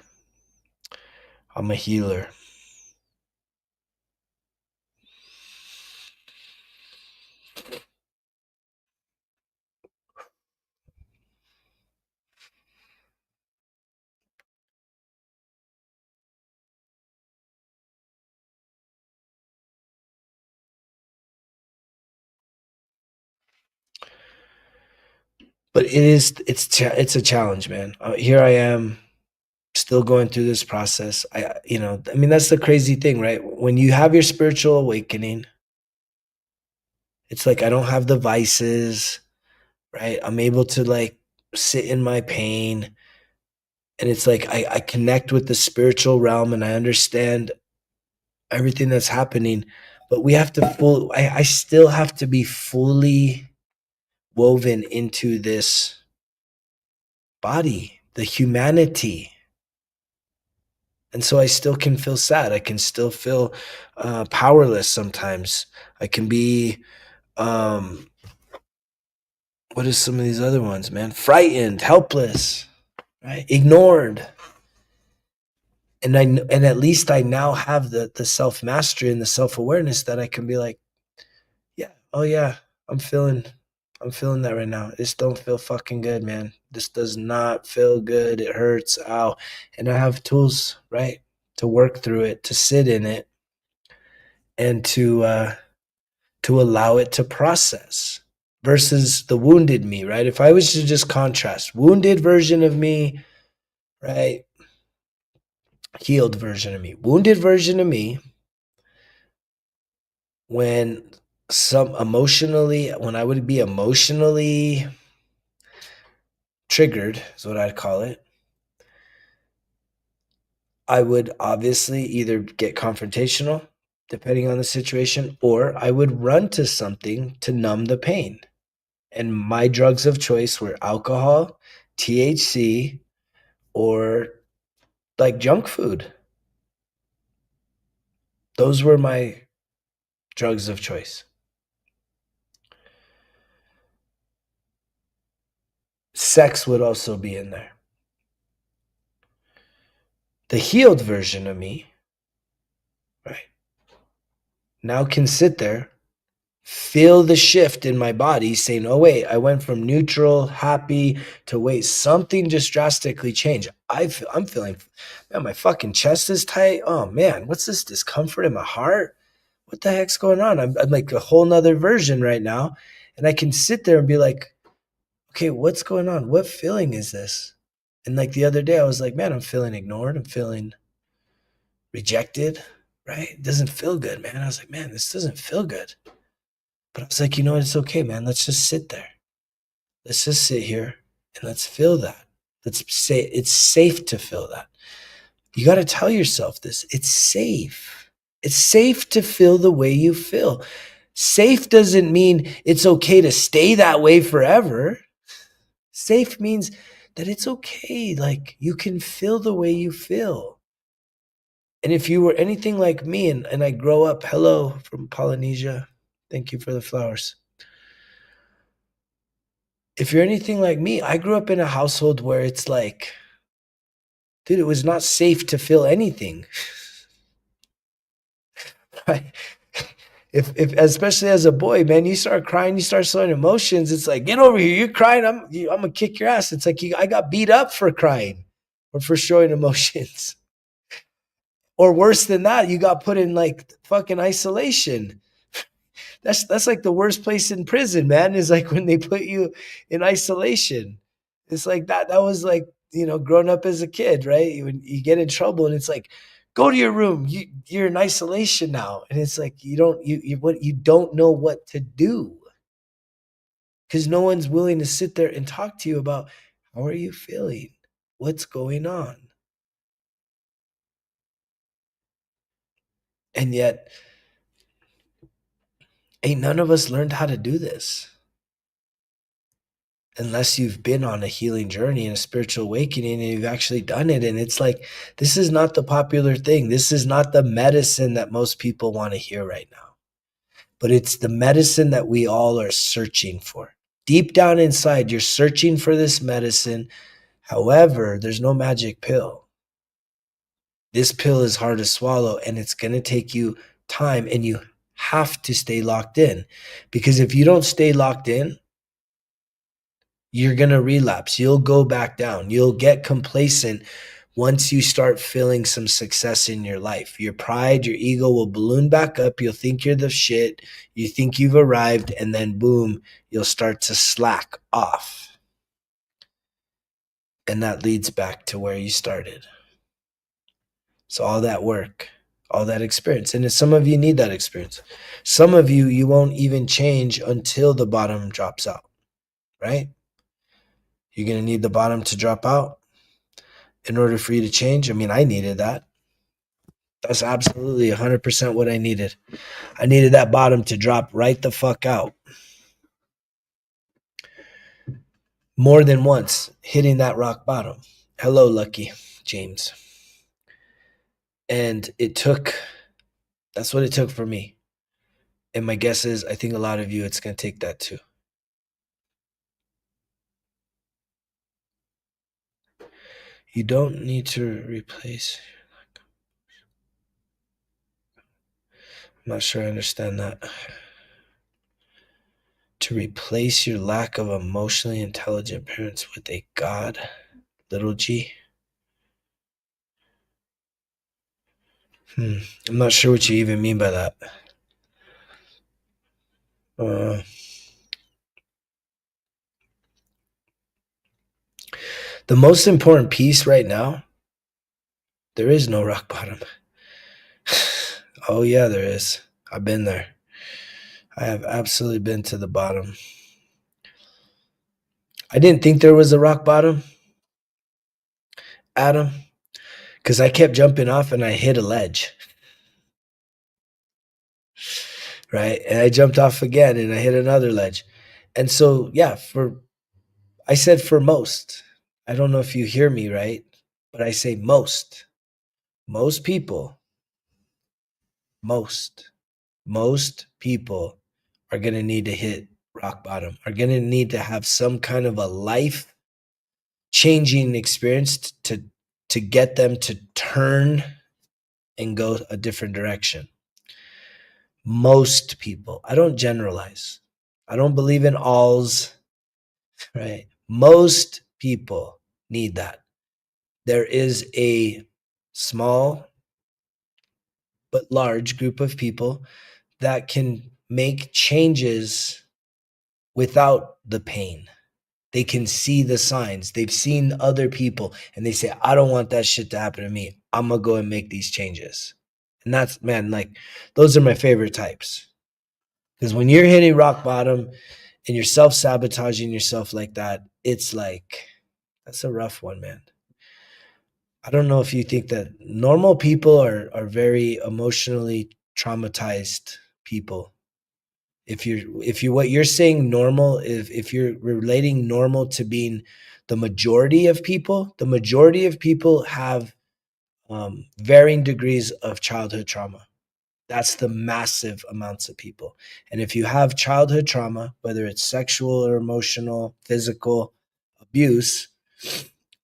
But it's a challenge, man. Here I am, still going through this process. I mean, that's the crazy thing, right? When you have your spiritual awakening, it's like I don't have the vices, right? I'm able to like sit in my pain. And it's like I connect with the spiritual realm and I understand everything that's happening. But I still have to be fully woven into this body, the humanity. And so I still can feel sad. I can still feel powerless sometimes. I can be, um, what is some of these other ones, man? Frightened, helpless, right? Ignored. And at least I now have the self mastery and the self awareness that I can be like, yeah, oh yeah, I'm feeling I'm feeling that right now. This don't feel fucking good, man. This does not feel good. It hurts. Ow. And I have tools, right, to work through it, to sit in it, and to allow it to process versus the wounded me, right? If I was to just contrast wounded version of me, right? Healed version of me. Wounded version of me, when when I would be emotionally triggered, is what I'd call it, I would obviously either get confrontational, depending on the situation, or I would run to something to numb the pain. And my drugs of choice were alcohol, THC, or like junk food. Those were my drugs of choice. Sex would also be in there. The healed version of me, right, now can sit there, feel the shift in my body, saying, oh, wait, I went from neutral, happy to wait, something just drastically changed. I'm feeling, man, my fucking chest is tight. Oh, man, what's this discomfort in my heart? What the heck's going on? I'm like a whole nother version right now. And I can sit there and be like, okay, what's going on? What feeling is this? And like the other day, I was like, man, I'm feeling ignored. I'm feeling rejected, right? It doesn't feel good, man. I was like, man, this doesn't feel good. But I was like, you know what? It's okay, man. Let's just sit there. Let's just sit here and let's feel that. Let's say it's safe to feel that. You got to tell yourself this. It's safe. It's safe to feel the way you feel. Safe doesn't mean it's okay to stay that way forever. Safe means that it's okay. Like you can feel the way you feel. And if you were anything like me and I grow up, hello from Polynesia. Thank you for the flowers. If you're anything like me, I grew up in a household where it's like, dude, it was not safe to feel anything. Right? If especially as a boy, man, you start crying, you start showing emotions. It's like, get over here, you're crying. I'm gonna kick your ass. It's like I got beat up for crying or for showing emotions. Or worse than that, you got put in like fucking isolation. That's like the worst place in prison, man, is like when they put you in isolation. It's like that was like, growing up as a kid, right? When you get in trouble and it's like, go to your room. You're in isolation now. And it's like you don't know what to do because no one's willing to sit there and talk to you about how are you feeling? What's going on? And yet, ain't none of us learned how to do this unless you've been on a healing journey and a spiritual awakening and you've actually done it. And it's like, this is not the popular thing. This is not the medicine that most people want to hear right now, but it's the medicine that we all are searching for. Deep down inside, you're searching for this medicine. However, there's no magic pill. This pill is hard to swallow and it's going to take you time, and you have to stay locked in, because if you don't stay locked in, you're going to relapse. You'll go back down. You'll get complacent once you start feeling some success in your life. Your pride, your ego will balloon back up. You'll think you're the shit. You think you've arrived, and then boom, you'll start to slack off. And that leads back to where you started. So all that work, all that experience. And some of you need that experience. Some of you, you won't even change until the bottom drops out, right? You're going to need the bottom to drop out in order for you to change. I mean, I needed that. That's absolutely 100% what I needed. I needed that bottom to drop right the fuck out. More than once, hitting that rock bottom. Hello, Lucky James. And that's what it took for me. And my guess is, I think a lot of you, it's going to take that too. You don't need to replace. I'm not sure I understand that. To replace your lack of emotionally intelligent parents with a God, little g. I'm not sure what you even mean by that. Uh, the most important piece right now, there is no rock bottom. Oh, yeah, there is. I've been there. I have absolutely been to the bottom. I didn't think there was a rock bottom, Adam, because I kept jumping off and I hit a ledge. Right. And I jumped off again and I hit another ledge. And so, yeah, I said for most. I don't know if you hear me right, but I say most. Most people, most people are going to need to hit rock bottom, are going to need to have some kind of a life changing experience to get them to turn and go a different direction. Most people. I don't generalize. I don't believe in alls, right? Most people need that. There is a small but large group of people that can make changes without the pain. They can see the signs. They've seen other people and they say, I don't want that shit to happen to me. I'm going to go and make these changes. And that's, man, like, those are my favorite types. Because when you're hitting rock bottom and you're self sabotaging yourself like that, it's like, that's a rough one, man. I don't know if you think that normal people are very emotionally traumatized people. If you what you're saying normal, if you're relating normal to being the majority of people, the majority of people have varying degrees of childhood trauma. That's the massive amounts of people. And if you have childhood trauma, whether it's sexual or emotional, physical abuse,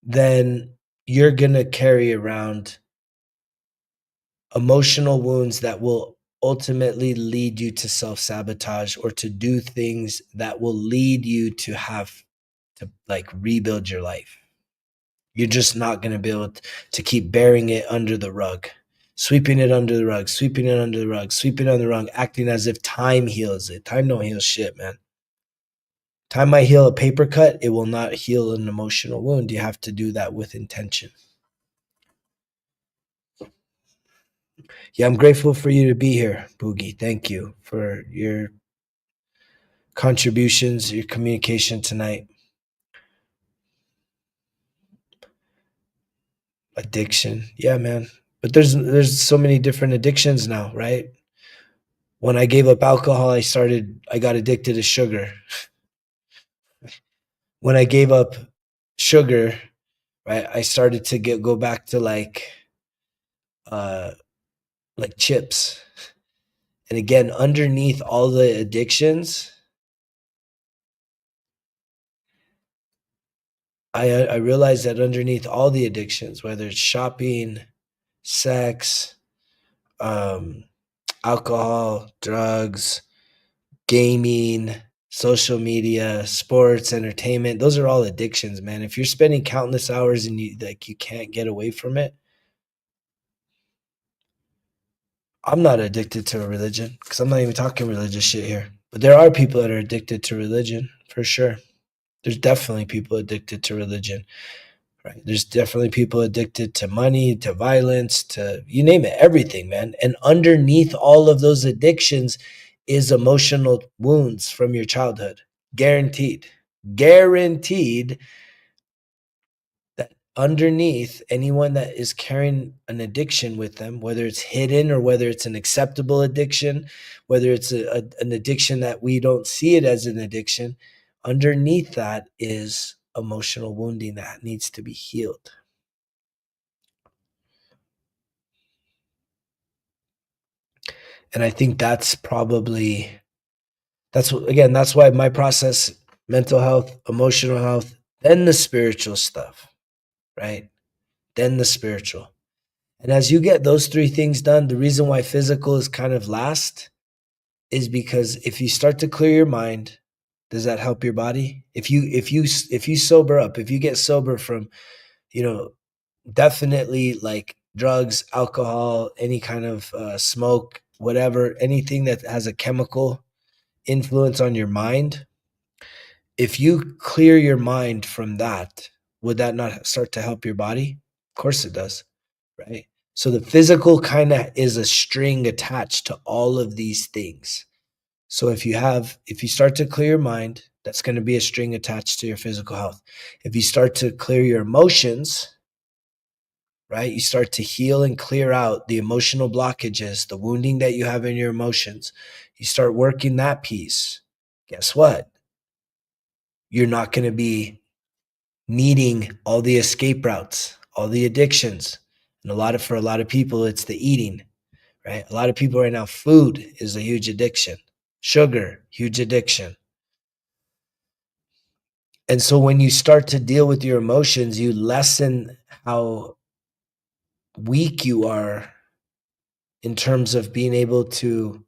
then you're going to carry around emotional wounds that will ultimately lead you to self-sabotage or to do things that will lead you to have to like rebuild your life. You're just not going to be able to keep burying it under the rug, sweeping it under the rug, sweeping it under the rug, sweeping it under the rug, acting as if time heals it. Time don't heal shit, man. Time might heal a paper cut. It will not heal an emotional wound. You have to do that with intention. Yeah, I'm grateful for you to be here, Boogie. Thank you for your contributions, your communication tonight. Addiction. Yeah, man. But there's so many different addictions now, right? When I gave up alcohol, I got addicted to sugar. When I gave up sugar, right, I started to go back to uh like chips. And again, underneath all the addictions, I realized that underneath all the addictions, whether it's shopping, sex, um, alcohol, drugs, gaming, social media, sports, entertainment, those are all addictions, man. If you're spending countless hours and you can't get away from it, I'm not addicted to a religion because I'm not even talking religious shit here. But there are people that are addicted to religion for sure. There's definitely people addicted to religion. Right. There's definitely people addicted to money, to violence, to you name it, everything, man. And underneath all of those addictions is emotional wounds from your childhood. Guaranteed. Guaranteed that underneath anyone that is carrying an addiction with them, whether it's hidden or whether it's an acceptable addiction, whether it's an addiction that we don't see it as an addiction, underneath that is emotional wounding that needs to be healed. And I think again, that's why my process, mental health, emotional health, then the spiritual stuff, right? Then the spiritual. And as you get those three things done, the reason why physical is kind of last is because if you start to clear your mind, does that help your body? If you sober up, if you get sober from, you know, definitely like drugs, alcohol, any kind of smoke, whatever, anything that has a chemical influence on your mind, if you clear your mind from that, would that not start to help your body? Of course it does, right? So the physical kind of is a string attached to all of these things. So if you start to clear your mind, that's going to be a string attached to your physical health. If you start to clear your emotions, right? You start to heal and clear out the emotional blockages, the wounding that you have in your emotions. You start working that piece. Guess what? You're not going to be needing all the escape routes, all the addictions. And for a lot of people, it's the eating, right? A lot of people right now, food is a huge addiction. Sugar, huge addiction. And so when you start to deal with your emotions, you lessen how weak you are in terms of being able to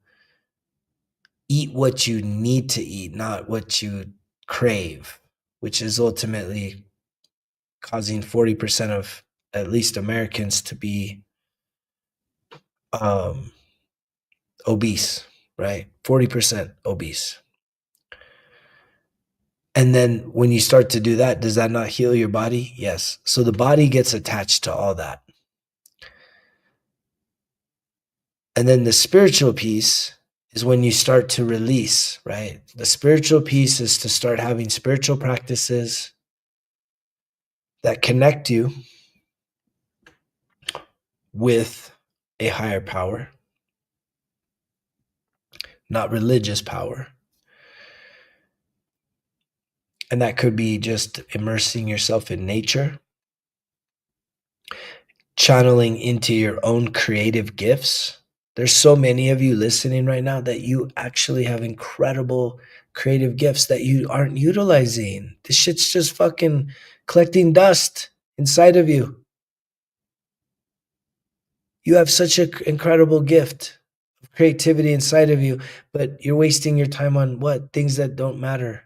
eat what you need to eat, not what you crave, which is ultimately causing 40% of at least Americans to be um, obese, right? 40% obese. And then when you start to do that, does that not heal your body? Yes. So the body gets attached to all that. And then the spiritual piece is when you start to release, right? The spiritual piece is to start having spiritual practices that connect you with a higher power, not religious power. And that could be just immersing yourself in nature, channeling into your own creative gifts. There's so many of you listening right now that you actually have incredible creative gifts that you aren't utilizing. This shit's just fucking collecting dust inside of you. You have such an incredible gift of creativity inside of you, but you're wasting your time on what? Things that don't matter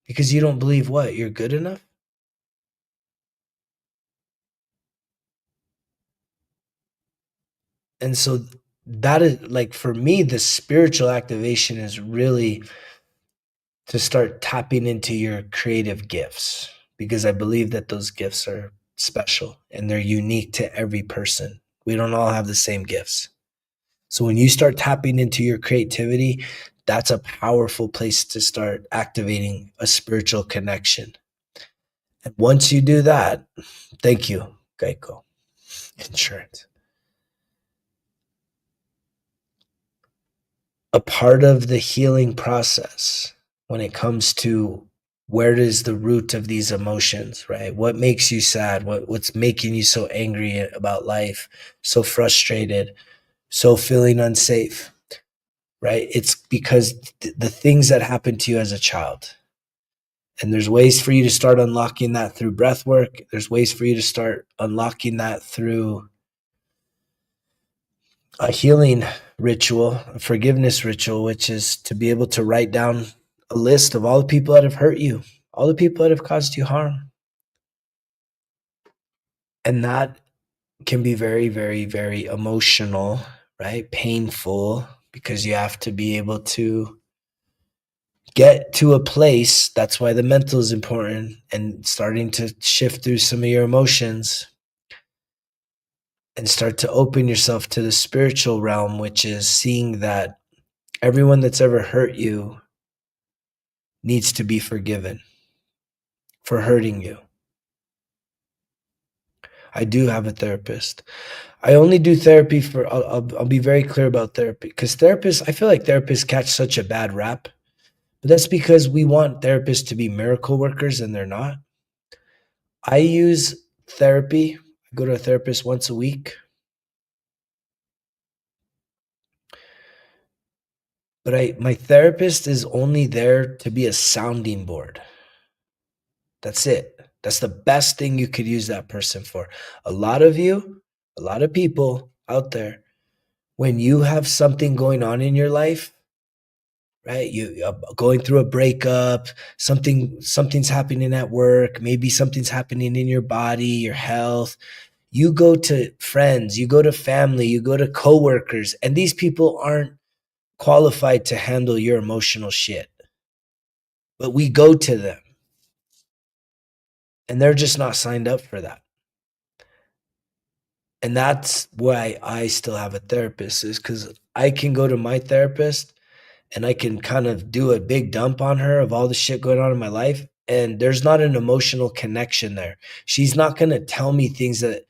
because you don't believe what? You're good enough? And so that is like for me, the spiritual activation is really to start tapping into your creative gifts because I believe that those gifts are special and they're unique to every person. We don't all have the same gifts. So when you start tapping into your creativity, that's a powerful place to start activating a spiritual connection. And once you do that, thank you, Geico Insurance. A part of the healing process when it comes to where is the root of these emotions, right? What makes you sad? What's making you so angry about life, so frustrated, so feeling unsafe, right? It's because the things that happened to you as a child. And there's ways for you to start unlocking that through breath work. There's ways for you to start unlocking that through a healing ritual, a forgiveness ritual, which is to be able to write down a list of all the people that have hurt you, all the people that have caused you harm. And that can be very, very, very emotional, right? Painful because you have to be able to get to a place. That's why the mental is important and starting to shift through some of your emotions and start to open yourself to the spiritual realm, which is seeing that everyone that's ever hurt you needs to be forgiven for hurting you. I do have a therapist. I only do therapy for, I'll be very clear about therapy because therapists, I feel like therapists catch such a bad rap, but that's because we want therapists to be miracle workers and they're not. I use therapy. I go to a therapist once a week. But my therapist is only there to be a sounding board. That's it. That's the best thing you could use that person for. A lot of you, a lot of people out there, when you have something going on in your life, right? You going through a breakup, something's happening at work, maybe something's happening in your body, your health. You go to friends, you go to family, you go to coworkers, and these people aren't qualified to handle your emotional shit. But we go to them, and they're just not signed up for that. And that's why I still have a therapist, is because I can go to my therapist and I can kind of do a big dump on her of all the shit going on in my life. And there's not an emotional connection there. She's not going to tell me things that,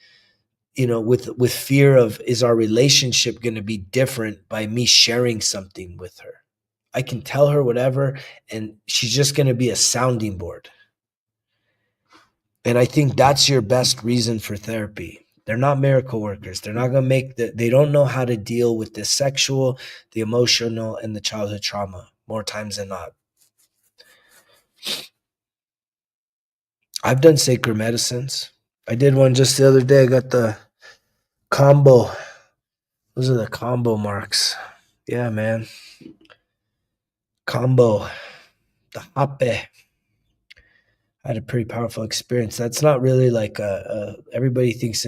with fear of, is our relationship going to be different by me sharing something with her? I can tell her whatever, and she's just going to be a sounding board. And I think that's your best reason for therapy. They're not miracle workers. They're not going to they don't know how to deal with the sexual, the emotional, and the childhood trauma more times than not. I've done sacred medicines. I did one just the other day. I got the combo. Those are the combo marks. Yeah, man. Combo. The hape. I had a pretty powerful experience. That's not really like everybody thinks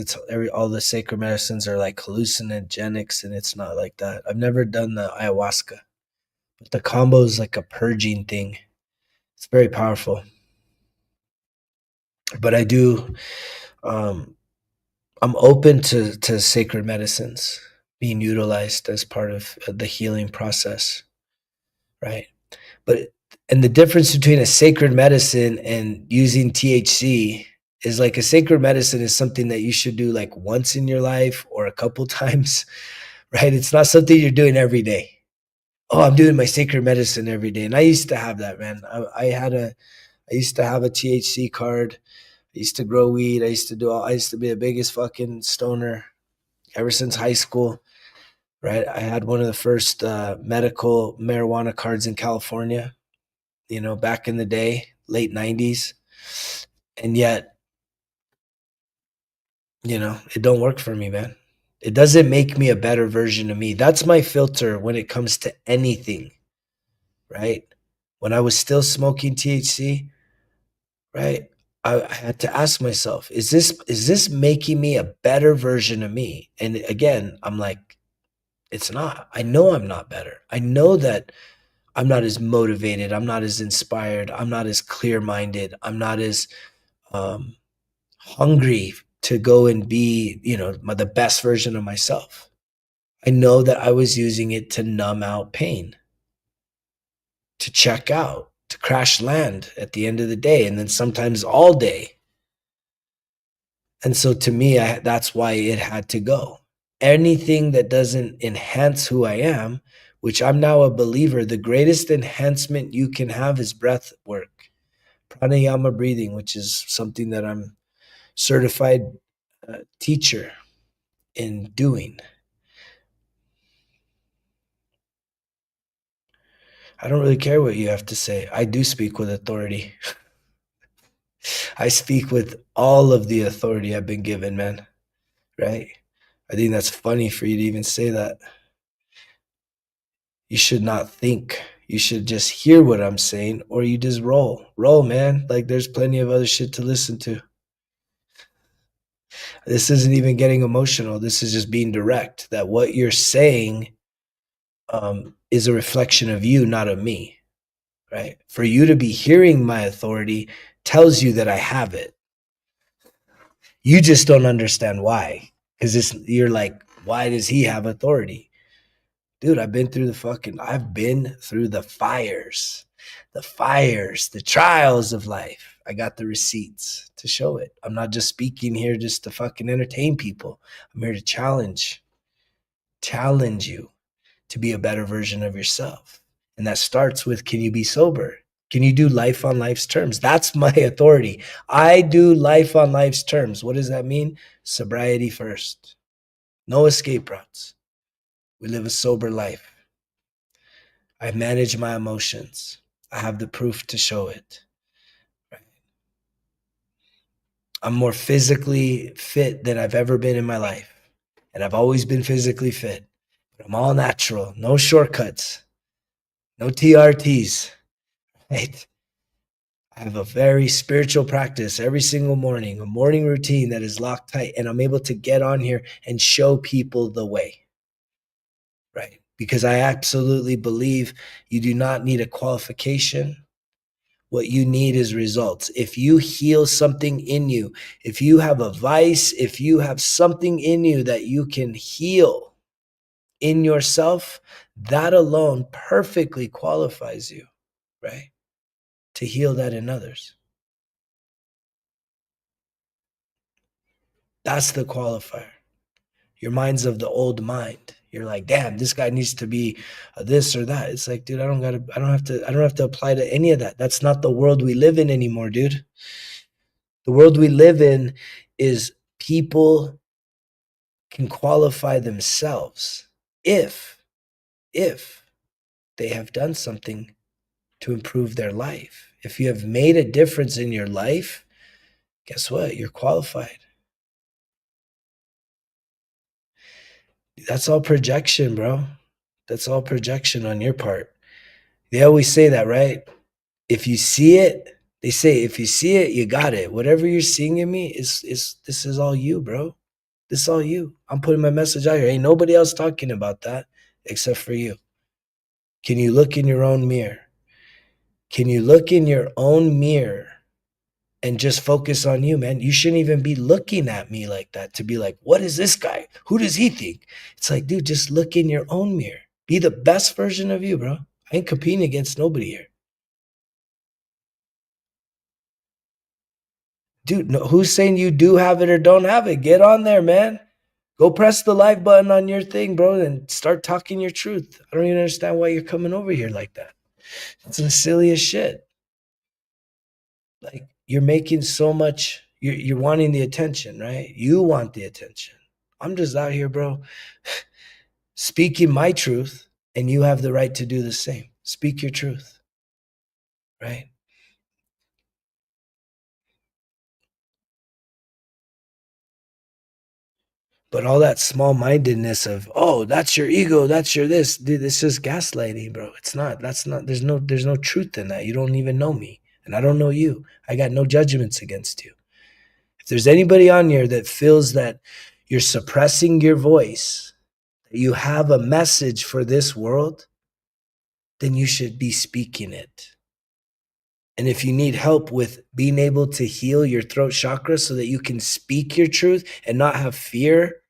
all the sacred medicines are like hallucinogenics, and it's not like that. I've never done the ayahuasca, but the combo is like a purging thing. It's very powerful. But I do, I'm open to sacred medicines being utilized as part of the healing process, right? But and the difference between a sacred medicine and using THC is, like, a sacred medicine is something that you should do like once in your life or a couple times, right? It's not something you're doing every day. Oh, I'm doing my sacred medicine every day. And I used to have that, man. I used to have a THC card. I used to grow weed. I used to be the biggest fucking stoner ever since high school, right? I had one of the first medical marijuana cards in California, back in the day, late 90s. And yet, it don't work for me, man. It doesn't make me a better version of me. That's my filter when it comes to anything, right? When I was still smoking THC, right? I had to ask myself, is this making me a better version of me? And again, I'm like, it's not. I know I'm not better. I know that I'm not as motivated. I'm not as inspired. I'm not as clear minded. I'm not as um, hungry to go and be, the best version of myself. I know that I was using it to numb out pain, to check out, to crash land at the end of the day, and then sometimes all day. And so to me, that's why it had to go. Anything that doesn't enhance who I am, which I'm now a believer, the greatest enhancement you can have is breath work, pranayama breathing, which is something that I'm certified teacher in doing. I don't really care what you have to say. I do speak with authority. I speak with all of the authority I've been given, man. Right? I think that's funny for you to even say that. You should not think. You should just hear what I'm saying, or you just roll. Roll, man. Like, there's plenty of other shit to listen to. This isn't even getting emotional. This is just being direct. That what you're saying is a reflection of you, not of me. Right? For you to be hearing my authority tells you that I have it. You just don't understand why. Because you're like, why does he have authority? Dude, I've been through the fires, the trials of life. I got the receipts to show it. I'm not just speaking here just to fucking entertain people. I'm here to challenge you to be a better version of yourself. And that starts with, can you be sober? Can you do life on life's terms? That's my authority. I do life on life's terms. What does that mean? Sobriety first. No escape routes. We live a sober life. I manage my emotions. I have the proof to show it. I'm more physically fit than I've ever been in my life. And I've always been physically fit. But I'm all natural, no shortcuts, no TRTs. Right? I have a very spiritual practice every single morning, a morning routine that is locked tight, and I'm able to get on here and show people the way. Right? Because I absolutely believe you do not need a qualification. What you need is results. If you heal something in you, if you have a vice, if you have something in you that you can heal in yourself, that alone perfectly qualifies you, right? To heal that in others. That's the qualifier. Your mind's of the old mind. You're like, damn, this guy needs to be this or that. It's like, dude, I don't have to apply to any of that. That's not the world we live in anymore, dude. The world we live in is people can qualify themselves if they have done something to improve their life. If you have made a difference in your life, guess what? You're qualified. That's all projection, bro. That's all projection on your part. They always say that, right? If you see it, they say if you see it, you got it. Whatever you're seeing in me is this is all you, bro. This is all you. I'm putting my message out here. Ain't nobody else talking about that except for you. Can you look in your own mirror? Can you look in your own mirror and just focus on you, man? You shouldn't even be looking at me like that to be like, what is this guy? Who does he think? It's like, dude, just look in your own mirror. Be the best version of you, bro. I ain't competing against nobody here. Dude, no, who's saying you do have it or don't have it? Get on there, man. Go press the like button on your thing, bro, and start talking your truth. I don't even understand why you're coming over here like that. It's the silliest shit. Like you're making so much, you're wanting the attention, right? You want the attention. I'm just out here, bro, speaking my truth, and you have the right to do the same. Speak your truth, right? But all that small mindedness of, oh, that's your ego, that's your this, dude, it's just gaslighting, bro. It's not, that's not, there's no truth in that. You don't even know me, and I don't know you. I got no judgments against you. If there's anybody on here that feels that you're suppressing your voice, that you have a message for this world, then you should be speaking it. And if you need help with being able to heal your throat chakra so that you can speak your truth and not have fear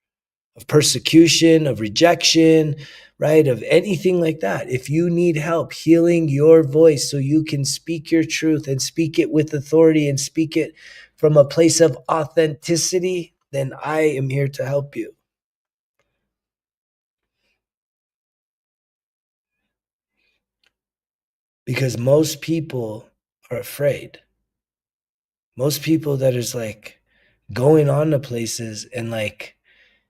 of persecution, of rejection, right? Of anything like that. If you need help healing your voice so you can speak your truth and speak it with authority and speak it from a place of authenticity, then I am here to help you. Because most people are afraid. Most people that is like going on to places and like,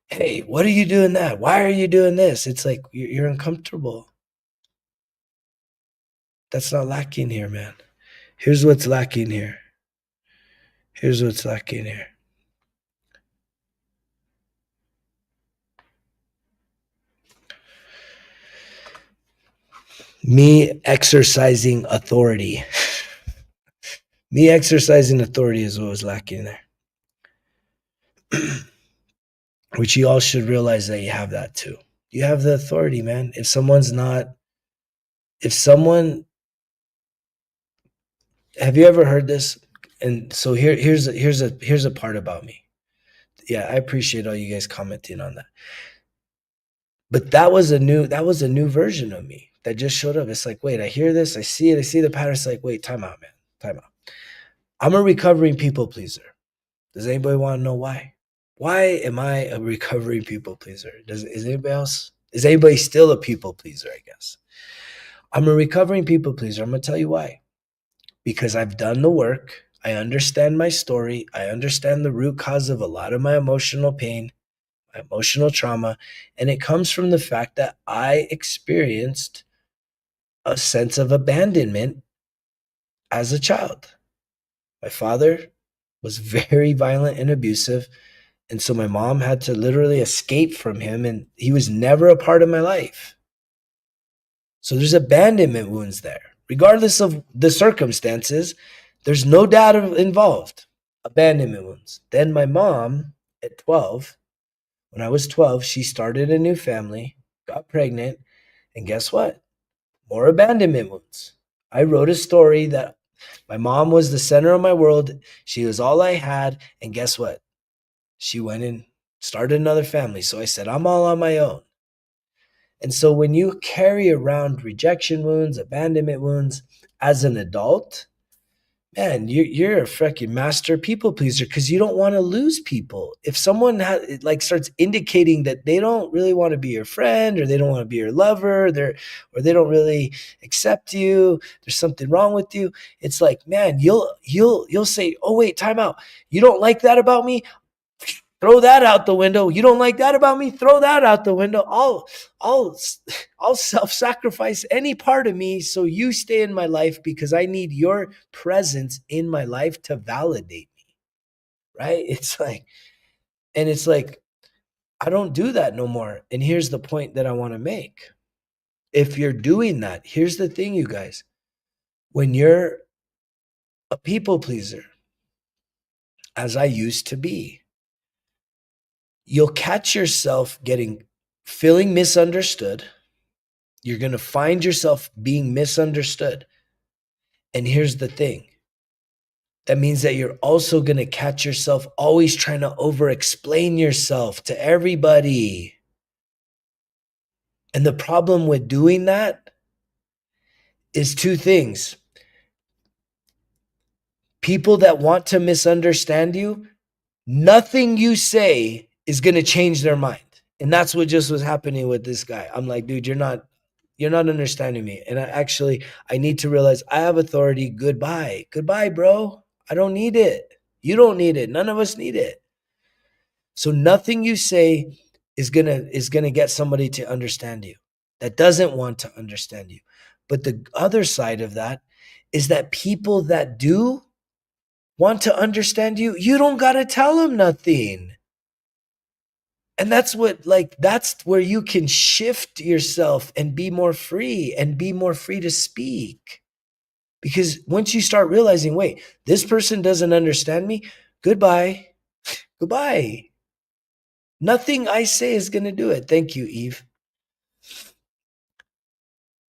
hey, what are you doing that? Why are you doing this? It's like you're uncomfortable. That's not lacking here, man. Here's what's lacking here. Here's what's lacking here. Me exercising authority. Me exercising authority is what was lacking there. Which you all should realize that you have that too. You have the authority, man. If someone, have you ever heard this? And so here's a part about me. Yeah, I appreciate all you guys commenting on that. But that was a new version of me that just showed up. It's like, wait, I hear this, I see it, I see the pattern. It's like, wait, time out, man. Time out. I'm a recovering people pleaser. Does anybody want to know why? Why am I a recovering people pleaser? Is anybody still a people pleaser, I guess? I'm a recovering people pleaser. I'm going to tell you why. Because I've done the work. I understand my story. I understand the root cause of a lot of my emotional pain, my emotional trauma. And it comes from the fact that I experienced a sense of abandonment as a child. My father was very violent and abusive. And so my mom had to literally escape from him, and he was never a part of my life. So there's abandonment wounds there. Regardless of the circumstances, there's no dad involved. Abandonment wounds. Then my mom, at 12, when I was 12, she started a new family, got pregnant, and guess what? More abandonment wounds. I wrote a story that my mom was the center of my world. She was all I had. And guess what? She went and started another family. So I said, I'm all on my own. And so when you carry around rejection wounds, abandonment wounds as an adult, man, you're a freaking master people pleaser because you don't want to lose people. If someone starts indicating that they don't really want to be your friend, or they don't want to be your lover, or they don't really accept you, there's something wrong with you. It's like, man, you'll say, oh wait, time out. You don't like that about me? Throw that out the window. You don't like that about me? Throw that out the window. I'll self-sacrifice any part of me so you stay in my life because I need your presence in my life to validate me. Right? It's like I don't do that no more. And here's the point that I want to make. If you're doing that, here's the thing, you guys. When you're a people pleaser, as I used to be, you'll catch yourself feeling misunderstood. You're going to find yourself being misunderstood. And here's the thing. That means that you're also going to catch yourself always trying to over-explain yourself to everybody. And the problem with doing that is two things. People that want to misunderstand you, nothing you say is going to change their mind. And that's what just was happening with this guy. I'm like, dude, you're not understanding me. And I need to realize I have authority. Goodbye, bro. I don't need it. You don't need it. None of us need it. So nothing you say is gonna get somebody to understand you that doesn't want to understand you. But the other side of that is that people that do want to understand you, you don't gotta tell them nothing. And that's where you can shift yourself and be more free to speak. Because once you start realizing, wait, this person doesn't understand me, goodbye. Nothing I say is going to do it. Thank you, Eve.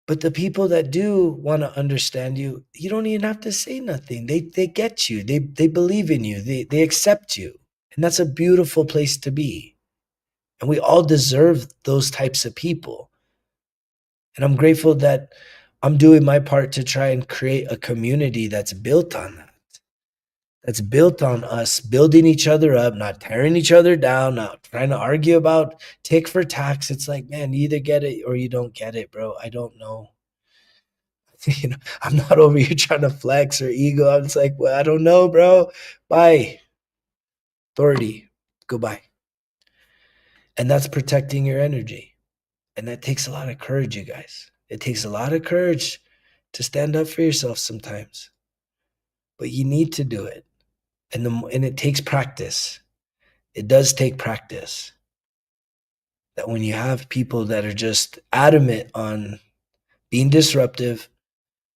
But the people that do want to understand you, you don't even have to say nothing. They get you. They believe in you. They accept you. And that's a beautiful place to be. And we all deserve those types of people. And I'm grateful that I'm doing my part to try and create a community that's built on that. That's built on us building each other up, not tearing each other down, not trying to argue about tick for tax. It's like, man, you either get it or you don't get it, bro. I don't know. I'm not over here trying to flex or ego. I'm just like, well, I don't know, bro. Bye. Authority. Goodbye. And that's protecting your energy. And that takes a lot of courage, you guys. It takes a lot of courage to stand up for yourself sometimes. But you need to do it. And it takes practice. It does take practice. That when you have people that are just adamant on being disruptive,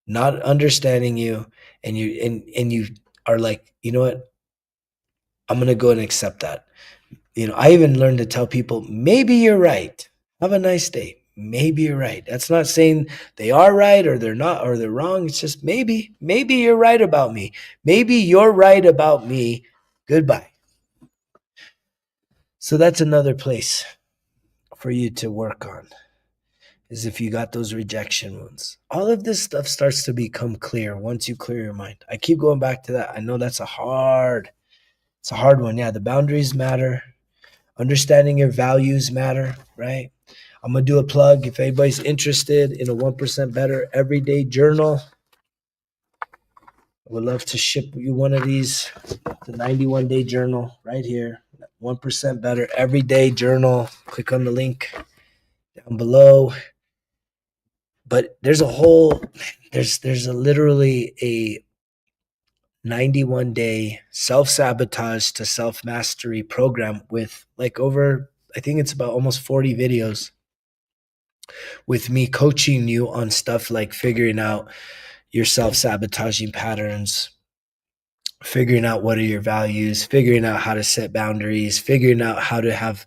not understanding you, and you are like, you know what? I'm going to go and accept that. I even learned to tell people, maybe you're right. Have a nice day. Maybe you're right. That's not saying they are right or they're not or they're wrong. It's just maybe you're right about me. Maybe you're right about me. Goodbye. So that's another place for you to work on, is if you got those rejection wounds. All of this stuff starts to become clear once you clear your mind. I keep going back to that. I know that's it's a hard one. Yeah, the boundaries matter. Understanding your values matter, right? I'm going to do a plug. If anybody's interested in a 1% Better everyday journal, I would love to ship you one of these. The 91-day journal right here. 1% Better everyday journal. Click on the link down below. But there's a literally a 91-day self-sabotage to self-mastery program with like over, I think it's about almost 40 videos with me coaching you on stuff like figuring out your self-sabotaging patterns, figuring out what are your values, figuring out how to set boundaries, figuring out how to have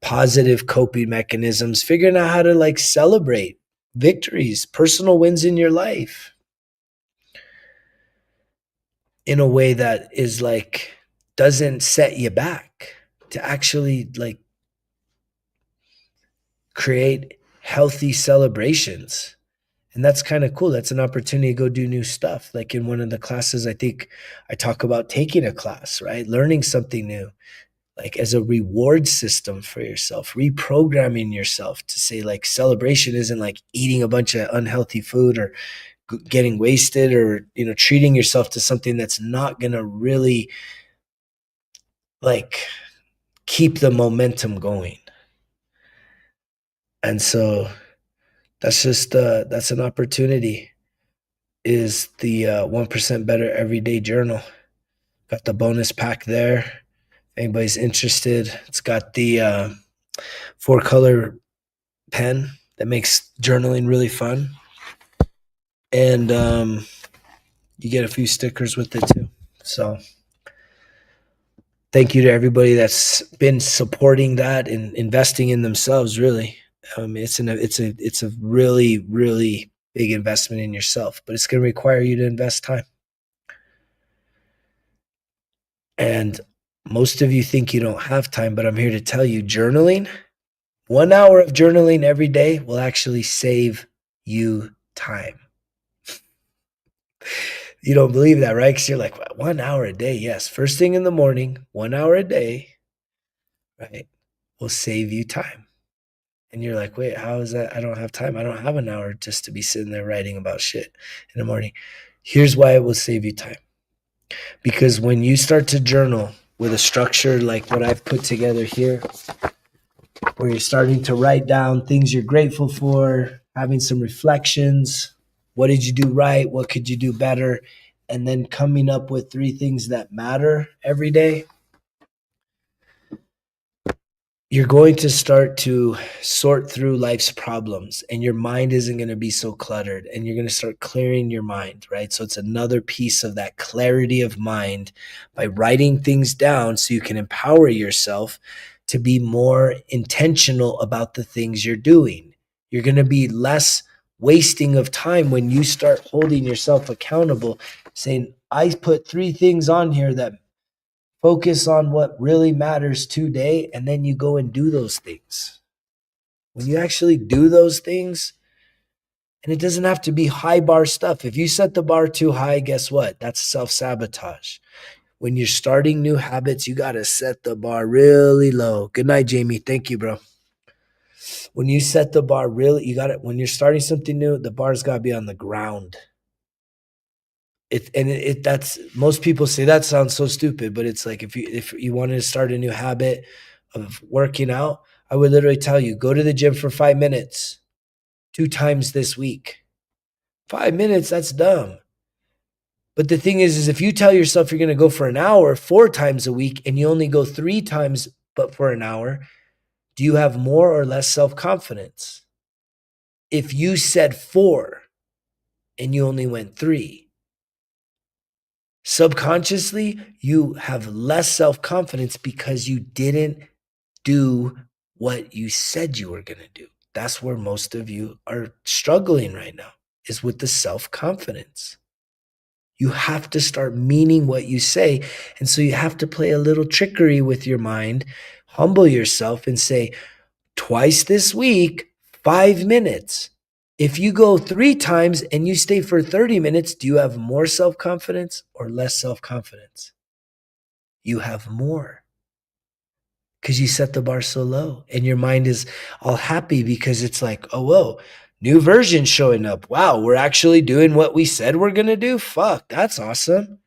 positive coping mechanisms, figuring out how to like celebrate victories, personal wins in your life in a way that is like doesn't set you back, to actually like create healthy celebrations. And that's kind of cool. That's an opportunity to go do new stuff. Like in one of the classes, I think I talk about taking a class, right? Learning something new, like as a reward system for yourself, reprogramming yourself to say like celebration isn't like eating a bunch of unhealthy food or getting wasted or, you know, treating yourself to something that's not going to really like keep the momentum going. And so that's just that's an opportunity, is the 1% Better Everyday Journal. Got the bonus pack there. If anybody's interested, it's got the 4-color pen that makes journaling really fun. And you get a few stickers with it too. So thank you to everybody that's been supporting that and investing in themselves. Really, it's a really really big investment in yourself, but it's going to require you to invest time. And most of you think you don't have time, but I'm here to tell you, journaling, 1 hour of journaling every day will actually save you time. You don't believe that, right? Because you're like, 1 hour a day. Yes. First thing in the morning, 1 hour a day, right, will save you time. And you're like, wait, how is that? I don't have time. I don't have an hour just to be sitting there writing about shit in the morning. Here's why it will save you time. Because when you start to journal with a structure like what I've put together here, where you're starting to write down things you're grateful for, having some reflections, what did you do right? What could you do better? And then coming up with 3 things that matter every day, you're going to start to sort through life's problems, and your mind isn't going to be so cluttered, and you're going to start clearing your mind, right? So it's another piece of that clarity of mind by writing things down so you can empower yourself to be more intentional about the things you're doing. You're going to be less wasting of time when you start holding yourself accountable, saying, I put 3 things on here that focus on what really matters today, and then you go and do those things. When you actually do those things, and it doesn't have to be high bar stuff. If you set the bar too high, guess what? That's self-sabotage. When you're starting new habits, you got to set the bar really low. Good night, Jamie. Thank you, bro. When you set the bar really, you got it. When you're starting something new, the bar's got to be on the ground. That's, most people say that sounds so stupid, but it's like if you wanted to start a new habit of working out, I would literally tell you, go to the gym for 5 minutes 2 times this week. 5 minutes, that's dumb. But the thing is if you tell yourself you're going to go for an hour 4 times a week and you only go 3 times but for an hour, do you have more or less self-confidence? If you said 4 and you only went 3, subconsciously, you have less self-confidence because you didn't do what you said you were going to do. That's where most of you are struggling right now, is with the self-confidence. You have to start meaning what you say. And so you have to play a little trickery with your mind, humble yourself and say, twice this week, 5 minutes. If you go 3 times and you stay for 30 minutes, do you have more self-confidence or less self-confidence? You have more, because you set the bar so low and your mind is all happy because it's like, oh, whoa, new version showing up. Wow, we're actually doing what we said we're going to do. Fuck, that's awesome.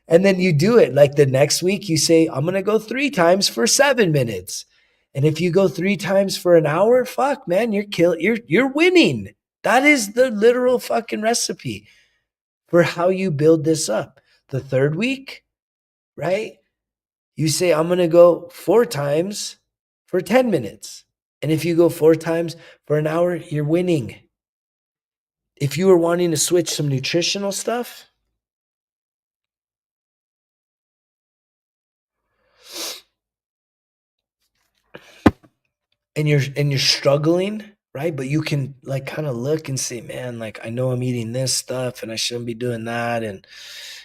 And then you do it. Like the next week you say, I'm going to go 3 times for 7 minutes. And if you go 3 times for an hour, fuck, man, you're winning. That is the literal fucking recipe for how you build this up. The third week, right? You say, I'm going to go 4 times for 10 minutes. And if you go 4 times for an hour, you're winning. If you were wanting to switch some nutritional stuff, and you're struggling, right? But you can like kind of look and say, man, like I know I'm eating this stuff and I shouldn't be doing that. And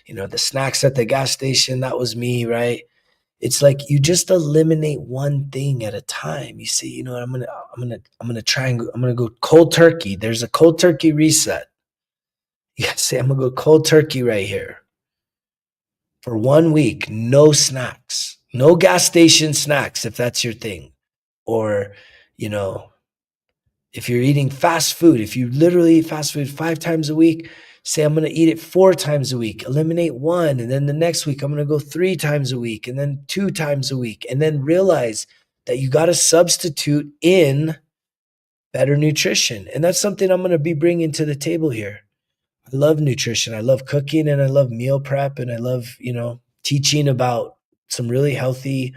the snacks at the gas station, that was me, right? It's like you just eliminate one thing at a time. You say, you know what, I'm gonna try and I'm gonna go cold turkey. There's a cold turkey reset. You gotta say, I'm gonna go cold turkey right here for 1 week. No snacks, no gas station snacks, if that's your thing. Or, you know, if you're eating fast food, if you literally eat fast food 5 times a week, say, I'm going to eat it 4 times a week, eliminate one. And then the next week, I'm going to go 3 times a week and then 2 times a week. And then realize that you got to substitute in better nutrition. And that's something I'm going to be bringing to the table here. I love nutrition. I love cooking and I love meal prep. And I love, teaching about some really healthy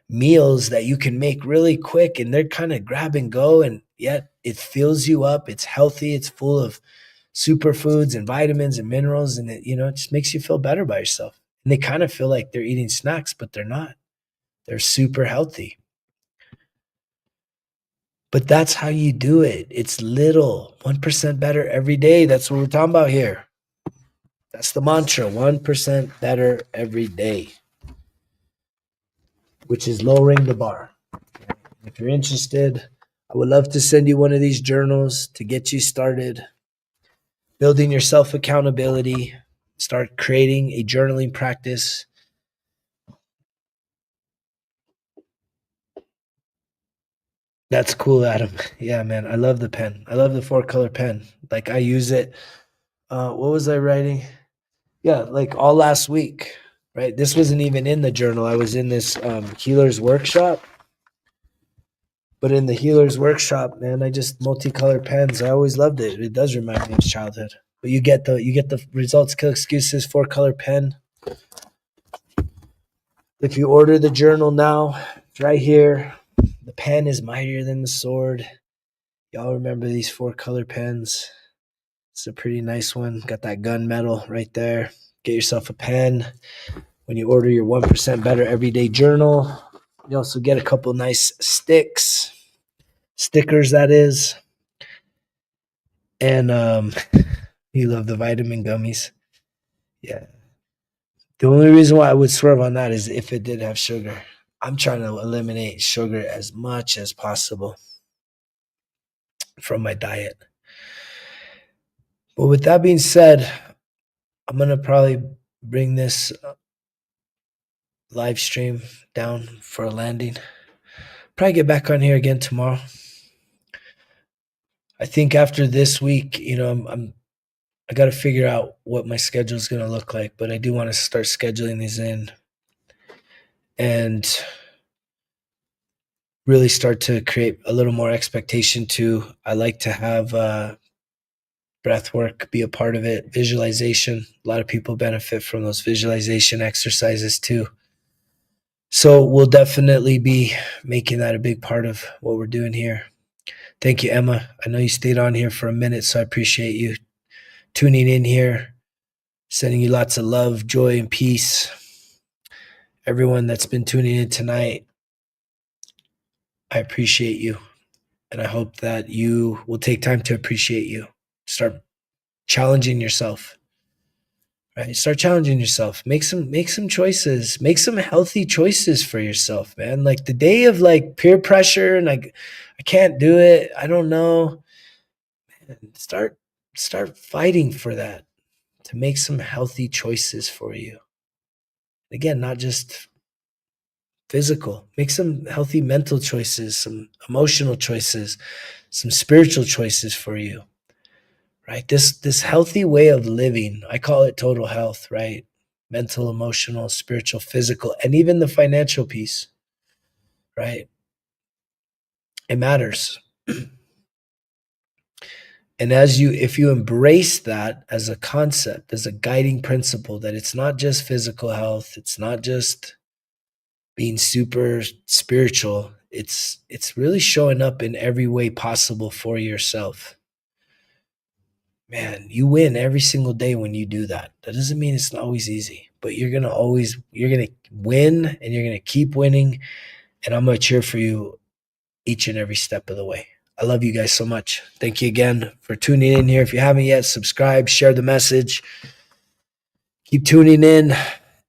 meals that you can make really quick, and they're kind of grab and go, and yet it fills you up. It's healthy. It's full of superfoods and vitamins and minerals, and it just makes you feel better by yourself. And they kind of feel like they're eating snacks, but they're not. They're super healthy. But that's how you do it. It's little, 1% better every day. That's what we're talking about here. That's the mantra, 1% better every day, which is lowering the bar. If you're interested, I would love to send you one of these journals to get you started building your self accountability, start creating a journaling practice. That's cool, Adam. Yeah, man. I love the pen. I love the 4-color pen. Like I use it. What was I writing? Yeah, like all last week, right? This wasn't even in the journal. I was in this healer's workshop. But in the healer's workshop, man, I just multicolored pens. I always loved it. It does remind me of childhood. But you get the results kill excuses 4-color pen. If you order the journal now, it's right here. The pen is mightier than the sword. Y'all remember these 4-color pens? It's a pretty nice one. Got that gunmetal right there. Get yourself a pen. When you order your 1% Better Everyday Journal, you also get a couple nice stickers, that is. And you love the vitamin gummies. Yeah. The only reason why I would swerve on that is if it did have sugar. I'm trying to eliminate sugar as much as possible from my diet. But with that being said, I'm going to probably bring this live stream down for a landing. Probably get back on here again tomorrow. I think after this week, I got to figure out what my schedule is going to look like, but I do want to start scheduling these in and really start to create a little more expectation too. I like to have breath work be a part of it, visualization. A lot of people benefit from those visualization exercises too. So we'll definitely be making that a big part of what we're doing here. Thank you, Emma. I know you stayed on here for a minute, so I appreciate you tuning in here, sending you lots of love, joy, and peace. Everyone that's been tuning in tonight, I appreciate you. And I hope that you will take time to appreciate you. Start challenging yourself. Right? Start challenging yourself. Make some choices. Make some healthy choices for yourself, man. Like the day of like peer pressure and like I can't do it. I don't know. Man, start fighting for that, to make some healthy choices for you. Again, not just physical. Make some healthy mental choices, some emotional choices, some spiritual choices for you. Right? This healthy way of living, I call it total health, right? Mental, emotional, spiritual, physical, and even the financial piece, right? It matters. And if you embrace that as a concept, as a guiding principle, that it's not just physical health, it's not just being super spiritual, it's really showing up in every way possible for yourself. Man, you win every single day when you do that. That doesn't mean it's not always easy, but you're going to win and you're going to keep winning. And I'm going to cheer for you each and every step of the way. I love you guys so much. Thank you again for tuning in here. If you haven't yet, subscribe, share the message, keep tuning in,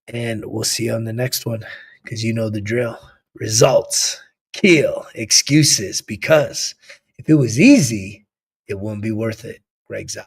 and we'll see you on the next one because you know the drill. Results kill excuses, because if it was easy, it wouldn't be worth it. Greg's out.